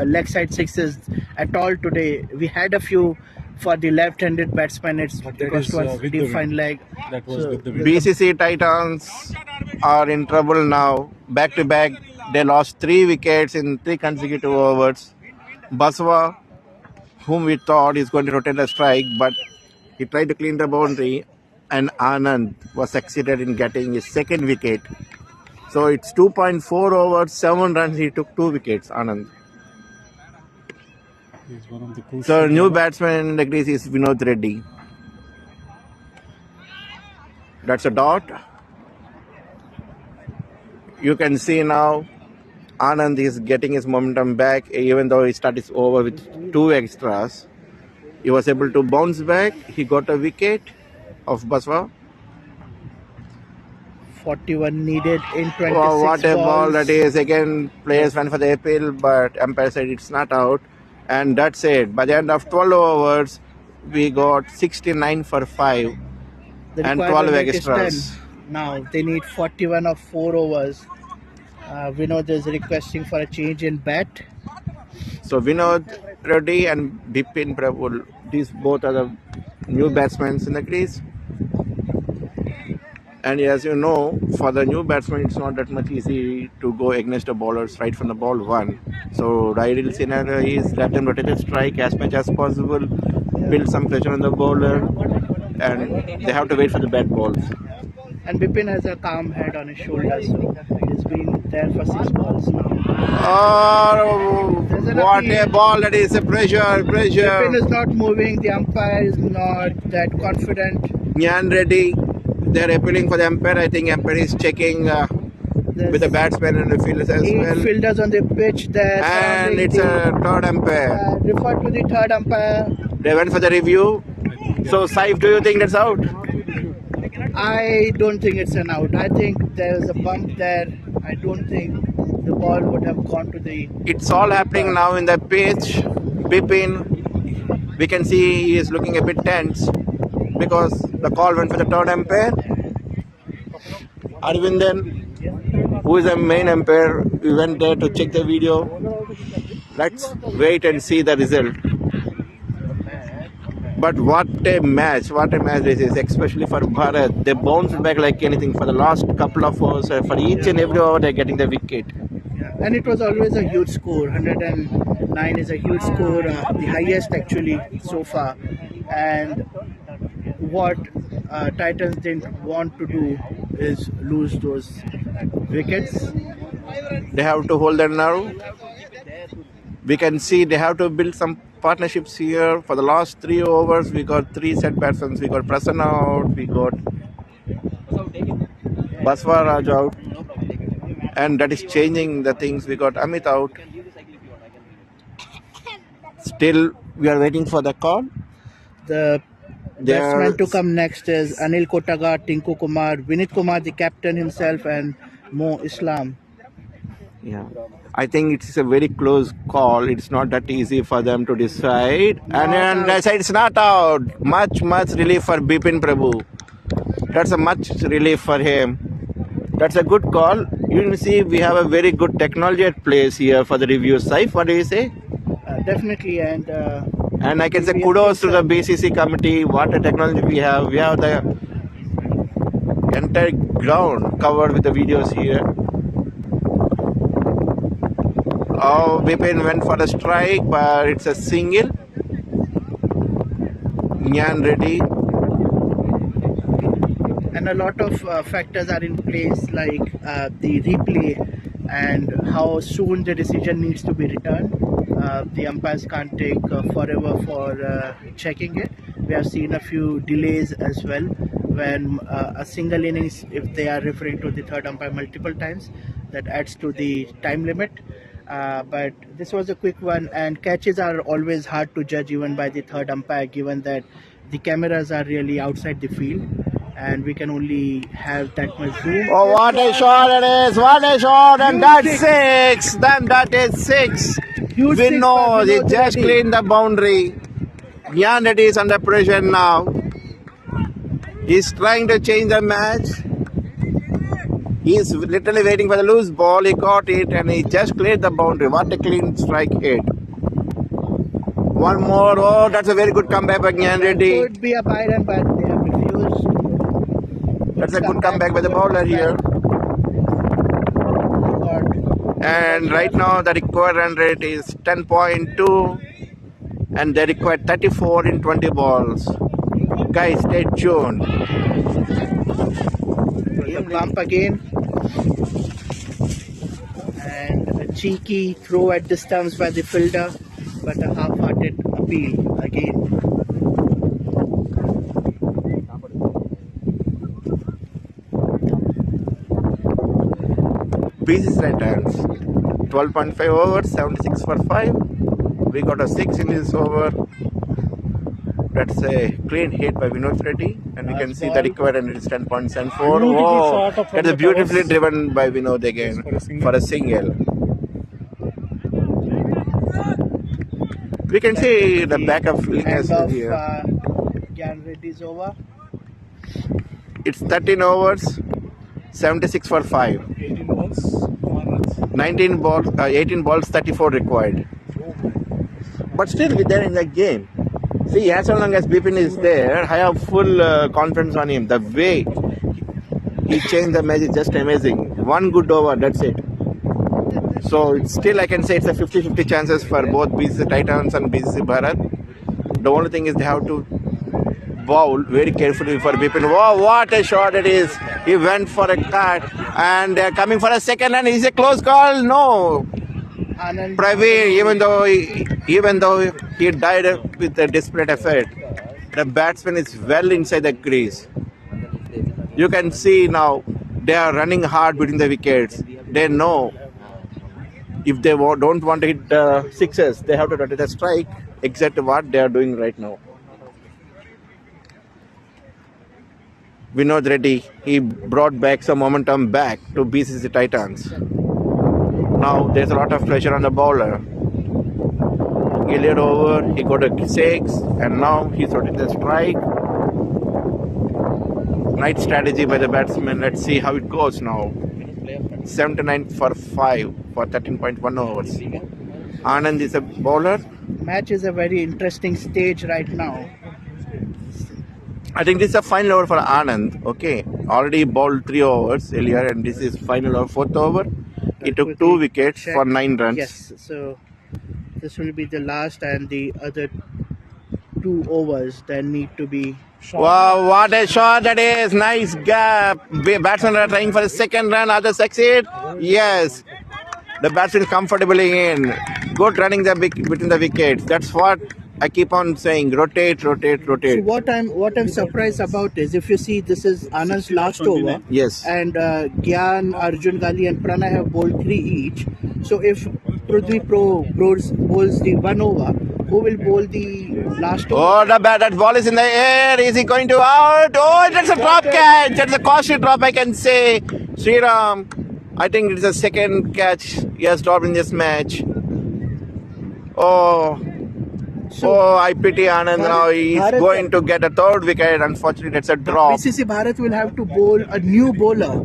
leg side sixes at all today. We had a few for the left-handed batsman. It's But that because is, it was with the defined wind. leg. That was with the wind. BCC Titans are in trouble now. Back to back, they lost 3 wickets in 3 consecutive overs. Baswa, whom we thought is going to rotate the strike, but he tried to clean the boundary, and Anand was succeeded in getting his 2nd wicket. So it's 2.4 overs, 7 runs. He took 2 wickets, Anand. He's one of the crucial. So new batsman in the crease is Vinod Reddy. That's a dot. You can see now Anand is getting his momentum back, even though he started his over with 2 extras. He was able to bounce back. He got a wicket of Baswa. 41 needed in 26 Wow, what a ball balls. that is. Again, players went for the appeal, but umpire said it's not out. And that's it. By the end of 12 overs, we got 69 for 5 The and required 12 rate is extras. 10. Now they need 41 of 4 overs. Vinod is requesting for a change in bat. So Vinod Reddy and Bipin Prabhu, these both are the new batsmen in the crease. And as you know, for the new batsman, it's not that much easy to go against the bowlers right from the ball 1. So the ideal scenario is let them rotate the strike as much as possible, build some pressure on the bowler, and they have to wait for the bad balls. And Bipin has a calm head on his shoulders, so he's been there for 6 balls now. Oh, what a ball that is! A pressure. Bipin is not moving, the umpire is not that confident. Nyan Reddy, they're appealing for the umpire. I think umpire is checking with the batsman and the fielders as 8 well. fielders on the pitch there. And it's a third umpire. Refer to the third umpire. They went for the review. So, Saif, do you think that's out? I don't think it's an out. I think there's a bump there. I don't think the ball would have gone to the... It's all happening now in the pitch. Bipin, we can see he is looking a bit tense because the call went for the third umpire. Arvindan, who is the main umpire, we went there to check the video. Let's wait and see the result. But what a match this is, especially for Bharat. They bounced back like anything for the last couple of overs. For each and every over, they're getting the wicket. And it was always a huge score. 109 is a huge score, the highest actually so far. And what Titans didn't want to do is lose those wickets. They have to hold their nerve. We can see they have to build some partnerships here. For the last 3 overs, we got 3 set batsmen. We got Prasanna out, we got Baswa Raj out, and that is changing the things. We got Amit out. Still, we are waiting for the call. The batsman to come next is Anil Kotaga, Tinku Kumar, Vinit Kumar, the captain himself, and Mo Islam. Yeah, I think it's a very close call. It's not that easy for them to decide. And then I said it's not out. Much relief for Bipin Prabhu. That's a much relief for him. That's a good call. You can see we have a very good technology at place here for the review. Saif, what do you say? Definitely, and I can say kudos to the BCC committee. What a technology we have. We have the entire ground covered with the videos here. Oh, Bipin went for a strike, but it's a single. Nyan Reddy and a lot of factors are in place, like the replay and how soon the decision needs to be returned. The umpires can't take forever for checking it. We have seen a few delays as well when a single innings, if they are referring to the third umpire multiple times, that adds to the time limit. But this was a quick one, and catches are always hard to judge even by the third umpire, given that the cameras are really outside the field and we can only have that much zoom. Oh, what a shot it is! What a shot! And that's six! Then that is six! Huge six Vinod, by he Vinod just Reddy. cleaned the boundary. Gyan Reddy is under pressure now. He's trying to change the match. He's literally waiting for the loose ball. He caught it and he just cleared the boundary. What a clean strike hit. One more. Oh, that's a very good comeback by Gyan Reddy. Could be a Byron, but they have refused. That's a good comeback by the bowler here. And right now the required run rate is 10.2 and they require 34 in 20 balls. Guys, stay tuned. The bump again. And a cheeky throw at distance by the fielder, but a half-hearted appeal again. BCC returns 12.5 overs, 76 for 5. We got a 6 in this over. That's a clean hit by Vinod Reddy, and you can see the required and it's 10.74. Oh, that is beautifully driven by Vinod again for a single. We can see the backup fielders here. Gyan Reddy's over. It's 13 overs, 76 for 5. 18 balls, 1 runs. 18 balls, 34 required. But still, we're there in the game. See, as long as Bipin is there, I have full confidence on him. The way he changed the match is just amazing. One good over, that's it. So it's still, I can say it's a 50-50 chances for both BCC Titans and BCC Bharat. The only thing is they have to bowl very carefully for Bipin. Wow, what a shot it is. He went for a cut and they're coming for a second and is a close call? No. Praveen, even though he died with a desperate effort, the batsman is well inside the crease. You can see now they are running hard between the wickets. They know if they don't want to hit sixes, they have to hit a strike. Exactly what they are doing right now. Vinod Reddy, he brought back some momentum back to BCC Titans. Now there's a lot of pressure on the bowler. He laid over, he got a 6, and now he's got a strike. Nice strategy by the batsman. Let's see how it goes now. 79 for 5 for 13.1 overs. Anand is a bowler. Match is a very interesting stage right now. I think this is a final over for Anand. Okay, already bowled 3 overs earlier, and this is final over, 4th over. He took 2 wickets for 9 runs. Yes, so this will be the last, and the other 2 overs that need to be shot. Wow, what a shot that is. Nice gap. Batsmen are trying for the second run. Others succeed. Yes. The batsman is comfortably in. Good running between the wickets. That's what I keep on saying. Rotate, rotate, rotate. So what I'm surprised about is, if you see, this is Anand's last over. Yes. And Gyan, Arjun Gali and Pranay have bowled 3 each. So if Prithvi bowls the 1 over, who will bowl the last over? Oh, that ball is in the air. Is he going to out? Oh, that's a drop catch. That's a costly drop, I can say. Sriram, I think it's the second catch he has dropped in this match. Oh, I pity Anand now. He's going to get a 3rd wicket. Unfortunately, that's a drop. BCC Bharat will have to bowl a new bowler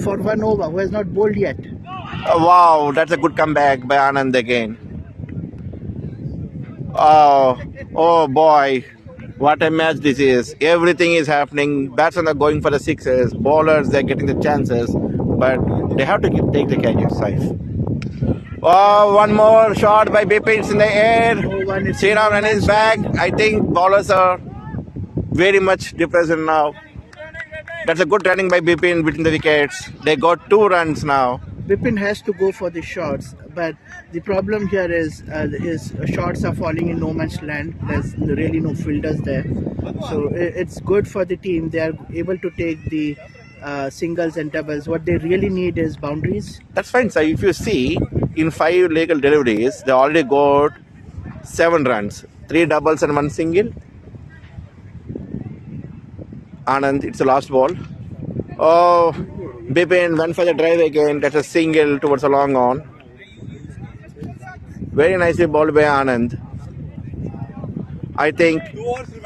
for 1 over who has not bowled yet. Oh, wow, that's a good comeback by Anand again. Oh boy, what a match this is. Everything is happening. Batsmen are going for the sixes. Bowlers, they're getting the chances. But they have to take the catches safe. Oh, one more shot by Bipin. It's in the air. Sriram and his back. I think bowlers are very much depressed now. That's a good running by Bipin between the wickets. They got 2 runs now. Bipin has to go for the shots, but the problem here is his shots are falling in no man's land. There's really no fielders there, so it's good for the team. They are able to take the singles and doubles. What they really need is boundaries. That's fine, sir. If you see, in 5 legal deliveries, they already got 7 runs. 3 doubles and 1 single. Anand, it's the last ball. Oh, Bipin went for the drive again. That's a single towards a long on. Very nicely bowled by Anand. I think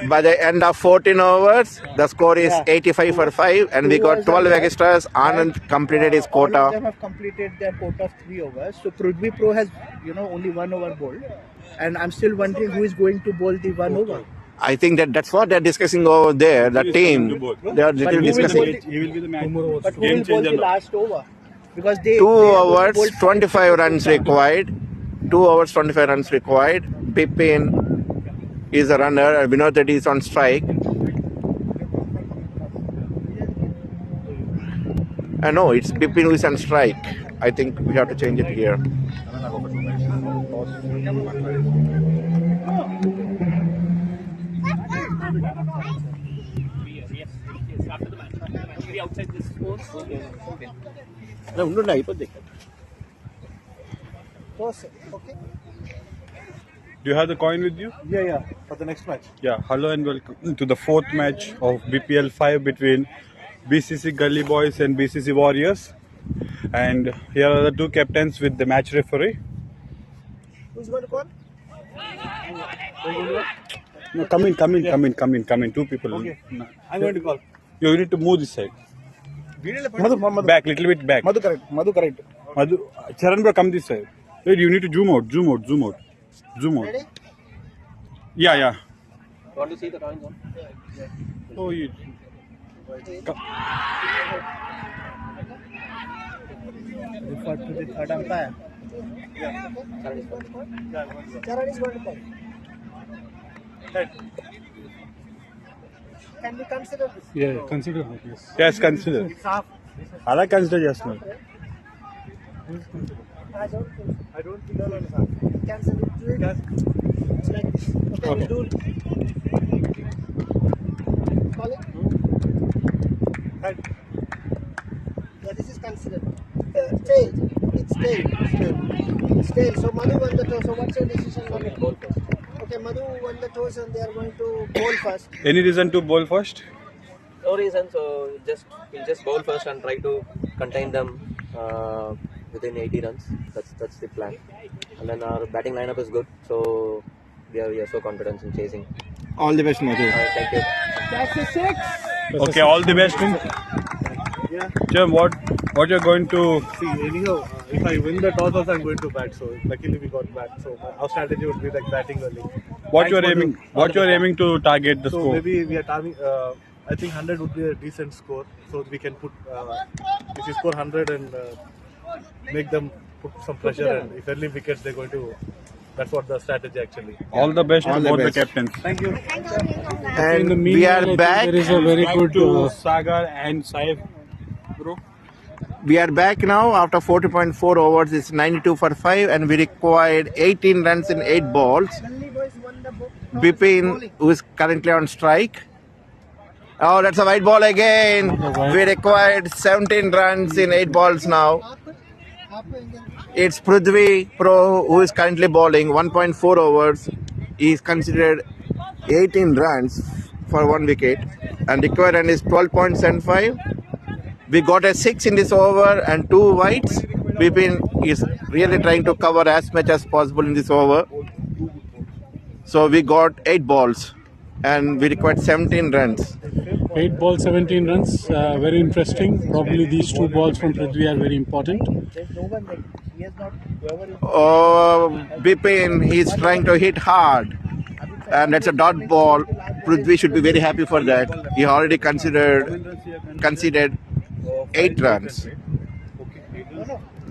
by the end of 14 overs, the score is 85 for 5, and we got 12 extras. Anand completed his quota. All of them have completed their quota of 3 overs. So Prithvi Pro has, only 1 over bowled, and I'm still wondering who is going to bowl the 1 over. I think that's what they're discussing over there. The team, they are discussing. He will be the man. But who will bowl the last over? Because 2 overs, 25 runs required. 2 overs, 25 runs required. Bipin is a runner, and Vinod Reddy is on strike. No, it's Bipin who is on strike. I think we have to change it here. Do you have the coin with you? Yeah, for the next match. Yeah, hello and welcome to the 4th match of BPL 5 between BCC Gully Boys and BCC Warriors. And here are the 2 captains with the match referee. Who's going to call? No, come in. 2 people. Okay. I'm going to call. You need to move this side. Madhu. Back, little bit back. Madhu correct. Charan bro, come this side. Wait, you need to zoom out. Ready? Yeah. You want to see the coins on? Oh, you. Refer to the third umpire. Charan is going to call. Can we consider this? Yeah, consider this. Yes, consider. I like consider just now. I don't think so. I don't think so. Cancel it. Do it. It's like this. Okay, Okay. we'll do it. Call it. Yeah, this is considered. Tail. It's tail. So Madhu won the toss. So what's your decision, Madhu? Okay, Madhu won the toss and they are going to bowl first. Any reason to bowl first? No reason, so we'll just bowl first and try to contain them within 80 runs. That's the plan. And then our batting lineup is good, so we are so confident in chasing. All the best, Madhu. Thank you. That's a 6. Okay, all the best. Yeah. Jim, what you're going to? See, anyhow, if I win the toss, also I'm going to bat. So luckily we got bat. So our strategy would be like batting early. What you're aiming to target the So score? maybe we are targeting. I think 100 would be a decent score. So we can put. If we score 100 and make them put some pressure, and if early wickets, they're going to. That's what the strategy actually. All the best All to the both the best. captains. Thank you. And we are back. There is a very good Sagar and Saif, bro. We are back now after 40.4 overs. It's 92 for 5, and we required 18 runs in 8 balls. Gully boys won the Bipin, who is currently on strike. Oh, that's a white ball again. We required 17 runs in 8 balls now. It's Prithvi Pro who is currently bowling 1.4 overs. He is considered 18 runs for 1 wicket, and required run is 12.75. We got a 6 in this over and 2 wides. Bipin is really trying to cover as much as possible in this over. So we got 8 balls and we required 17 runs. 8 balls, 17 runs. Very interesting. Probably these 2 balls from Prithvi are very important. There's no one like he has not whoever is Bipin, he's trying to hit hard. And that's a dot ball. Prithvi should be very happy for that. He already conceded 8 runs.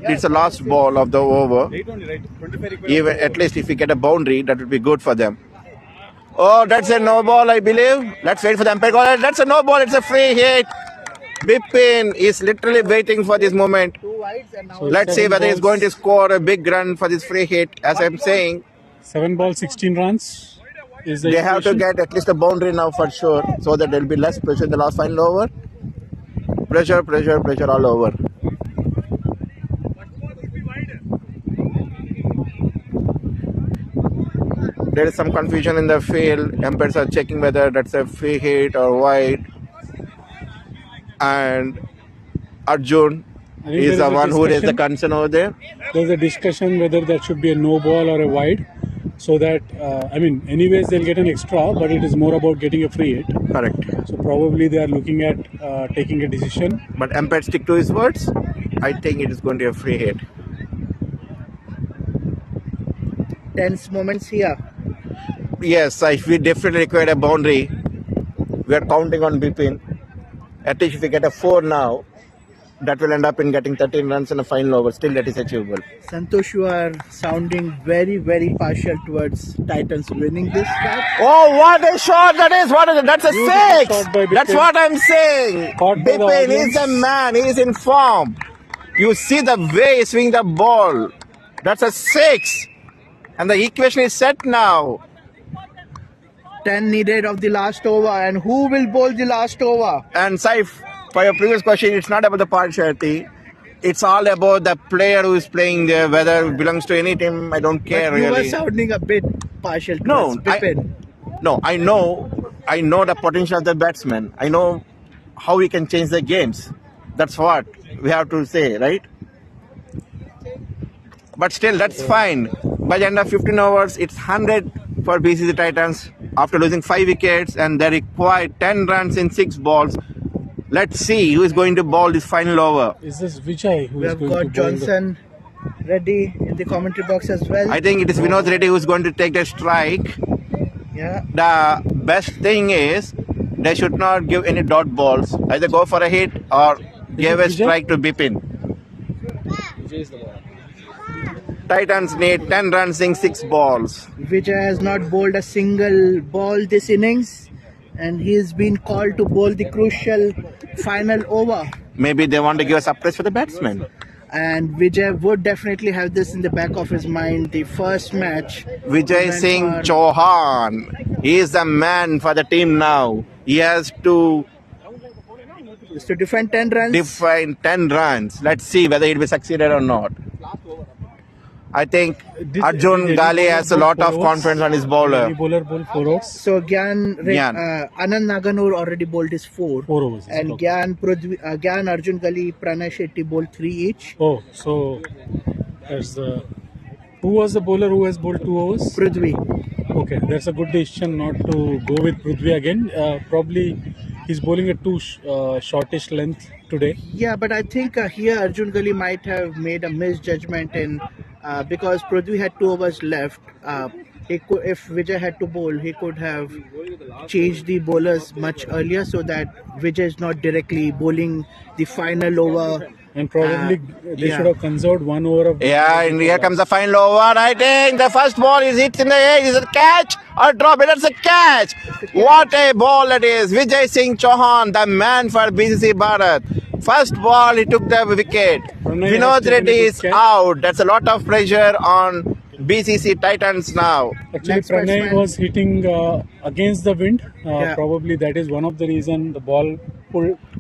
It's the last ball of the over. Even at least if we get a boundary, that would be good for them. Oh, that's a no ball, I believe. Let's wait for the umpire call. That's a no ball. It's a free hit. Bipin is literally waiting for this moment. Two wides and now Let's see whether he's going to score a big run for this free hit. As I'm saying, 7 balls, 16 runs. Is the they have to equation. get at least a boundary now for sure, so that there will be less pressure in the last final over. Pressure, pressure, pressure all over. There is some confusion in the field. Umpires are checking whether that's a free hit or wide. And Arjun I think is there the a one who raised the discussion. concern over there. There's a discussion whether that should be a no ball or a wide. So that, anyways, they'll get an extra, but it is more about getting a free hit. Correct. So probably they are looking at taking a decision. But umpire stick to his words. I think it is going to be a free hit. tense moments here. Yes, we definitely require a boundary. We are counting on Bipin. At least if we get a 4 now, that will end up in getting 13 runs in a final over. Still, that is achievable. Santosh, you are sounding very, very partial towards Titans winning this match. Oh, what a shot that is! That's a Beautiful shot by 6! That's Bipin. what I'm saying. Caught by the Bipin is audience. the man. He is in form. You see the way he swing the ball. That's a 6. And the equation is set now. 10 needed of the last over, and who will bowl the last over? And Saif, for your previous question, it's not about the partiality. It's all about the player who is playing there, whether it belongs to any team. I don't care But you really. were sounding a bit partial No, towards Bipin. I know the potential of the batsman. I know how we can change the games. That's what we have to say, right? But still, that's fine. By the end of 15 overs, it's 100 for BCC Titans after losing 5 wickets, and they require 10 runs in 6 balls. Let's see who is going to bowl this final over. Is this Vijay who We is have going got to bowl Johnson ready in the commentary box as well. I think it is Vinod Reddy who is going to take the strike. Yeah. The best thing is they should not give any dot balls. Either go for a hit or give a Vijay? strike to Bipin. Titans need 10 runs in 6 balls. Vijay has not bowled a single ball this innings, and he has been called to bowl the crucial final over. Maybe they want to give a surprise for the batsman. And Vijay would definitely have this in the back of his mind. The first match, Vijay went Singh for- Chauhan. He is the man for the team now. He has to is to defend 10 runs. define 10 runs. Let's see whether he'll be succeeded or not. I think Did Arjun any Gali bowler has a bowl lot 4 of overs? confidence on his Any bowler. bowler bowl 4 overs? So Gyan Gyan. Anand Naganur already bowled his 4. 4 overs. And Okay. Gyan, Arjun Gali, Pranay Shetty bowled 3 each. Oh, so there's the. Who was the bowler who has bowled 2 overs? Prithvi. Okay, that's a good decision not to go with Prithvi again. Probably he's bowling at too shortish length today. Yeah, but I think here Arjun Gali might have made a misjudgment in because Prithvi had 2 overs left. He could, if Vijay had to bowl, he could have changed the bowlers much earlier so that Vijay is not directly bowling the final over. And probably they yeah. should have conserved 1 over of. Yeah, and here comes the final over. I think the first ball is hit in the air. Is it a catch or drop? It's a catch. What a ball it is. Vijay Singh Chauhan, the man for BCC Bharat. First ball, he took the wicket. Pranay Vinod has taken a Reddy good is catch. out. That's a lot of pressure on BCC Titans now. Actually, Next Pranay batsman. was hitting against the wind. Yeah. Probably that is one of the reason the ball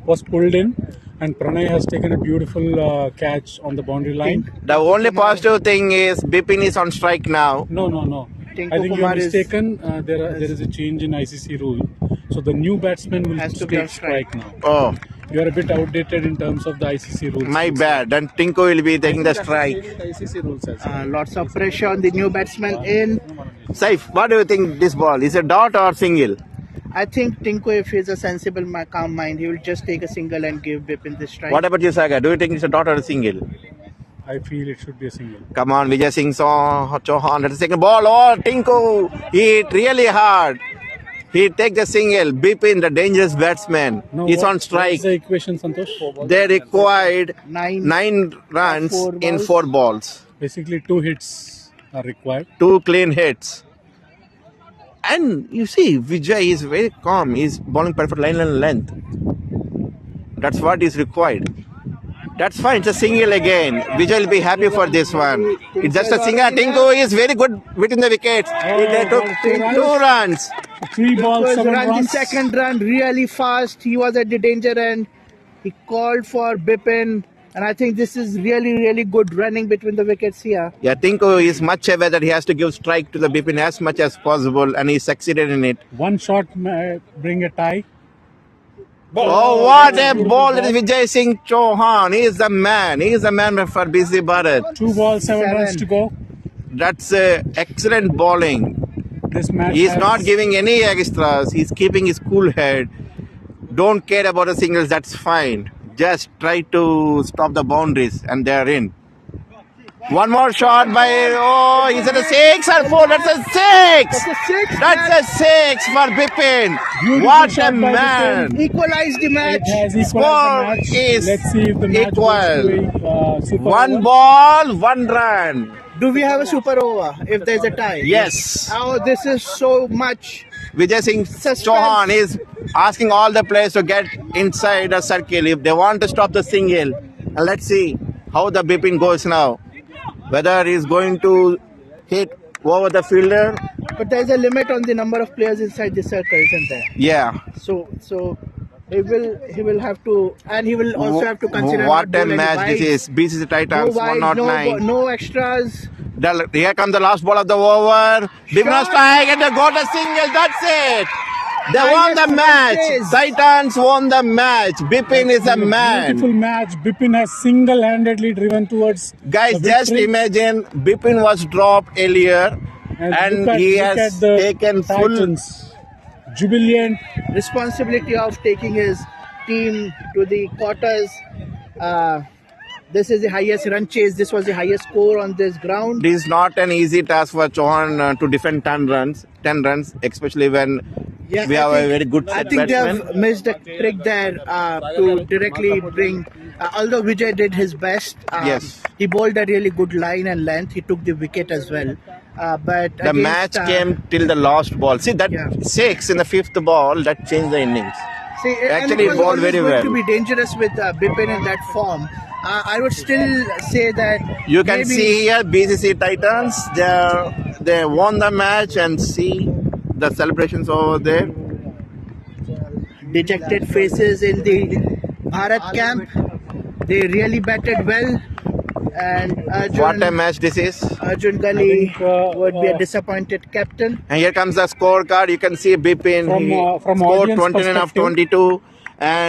was pulled in, and Pranay has taken a beautiful catch on the boundary line. The only positive thing is Bipin is on strike now. No. Tinku I think you Kumar are is- mistaken. There is a change in ICC rule, so the new batsman will Has to be take on strike. strike now. Oh, You are a bit outdated in terms of the ICC rules. my bad. Then Tinku will be taking the strike. ICC rules as well. Lots of pressure on the new batsman in. Saif, what do you think this ball? Is it dot or single? I think Tinku, if he's a sensible, calm mind, he will just take a single and give Bipin the strike. What about you, Saga? Do you think it's a dot or a single? I feel it should be a single. Come on, Vijay Singh Chauhan. That's the second ball. Oh, Tinku, he hit really hard. He take the single. Bipin, the dangerous batsman. No, He's what- on what is strike. the equation, Santosh? They required Nine. 9 runs 4 in balls. 4 balls. Basically, 2 hits are required. 2 clean hits. And you see, Vijay is very calm. He's bowling perfect line and length. That's what is required. That's fine. It's a single again. Vijay will be happy for this one. It's just a single. Tinku is very good between the wickets. They took 2 runs. 3 balls, Was 7 run the runs. second run really fast. He was at the danger end. He called for Bipin, and I think this is really good running between the wickets here. Yeah, Tinku is much aware that he has to give strike to the Bipin as much as possible, and he succeeded in it. One shot may bring a tie. Oh, what a ball! It is Vijay Singh Chauhan. He is the man. He is the man for BCC Bharat. 2 balls, 7 runs to go. That's excellent bowling. This match He's has- not giving any extras. He's keeping his cool head. Don't care about the singles. That's fine. Just try to stop the boundaries, and they're in. One more shot by, oh, is it a 6 or 4? That's a 6! That's a 6 for Bipin. Beautiful What a shot by man. Equalized the match. It has equalized Score the match. is Let's see if the match equal. goes to super One over. ball, 1 run. Do we have a super over if there's a tie? Yes. Oh, this is so much. Vijay Singh Chauhan is asking all the players to get inside a circle if they want to stop the single. And let's see how the Bipin goes now. Whether he's going to hit over the fielder. But there's a limit on the number of players inside the circle, isn't there? Yeah. So he will have to, and he will also have to consider What not a doing any match wides. this is. BCC No Titans wides, 109. no extras. Here comes the last ball of the over. Bipin strike and they got a single. That's it. They won the match. Titans won the match. Bipin is a man. Beautiful match. Bipin has single-handedly driven towards Guys, the just victory. imagine Bipin was dropped earlier and look at- he look has at the taken full. Titans. Jubilant. Responsibility of taking his team to the quarters. This is the highest run chase. This was the highest score on this ground. It is not an easy task for Chauhan to defend 10 runs, especially when Yeah, we I have think- a very good I set think they batsman. have missed a trick there to directly bring. Although Vijay did his best, Yes. he bowled a really good line and length. He took the wicket as well. But The against, match came till the last ball. See that Yeah. 6 in the 5th ball that changed the innings. See, and Actually, it was bowled always very going well. to be dangerous with Bipin in that form. I would still say that You can maybe see here BCC Titans. They won the match and see the celebrations over there. dejected faces in the Bharat camp. They really batted well, and What a match this is. Arjun Gali think, would be a disappointed captain. And here comes the scorecard. You can see Bipin. From He audience scored 29 of perspective. 22. And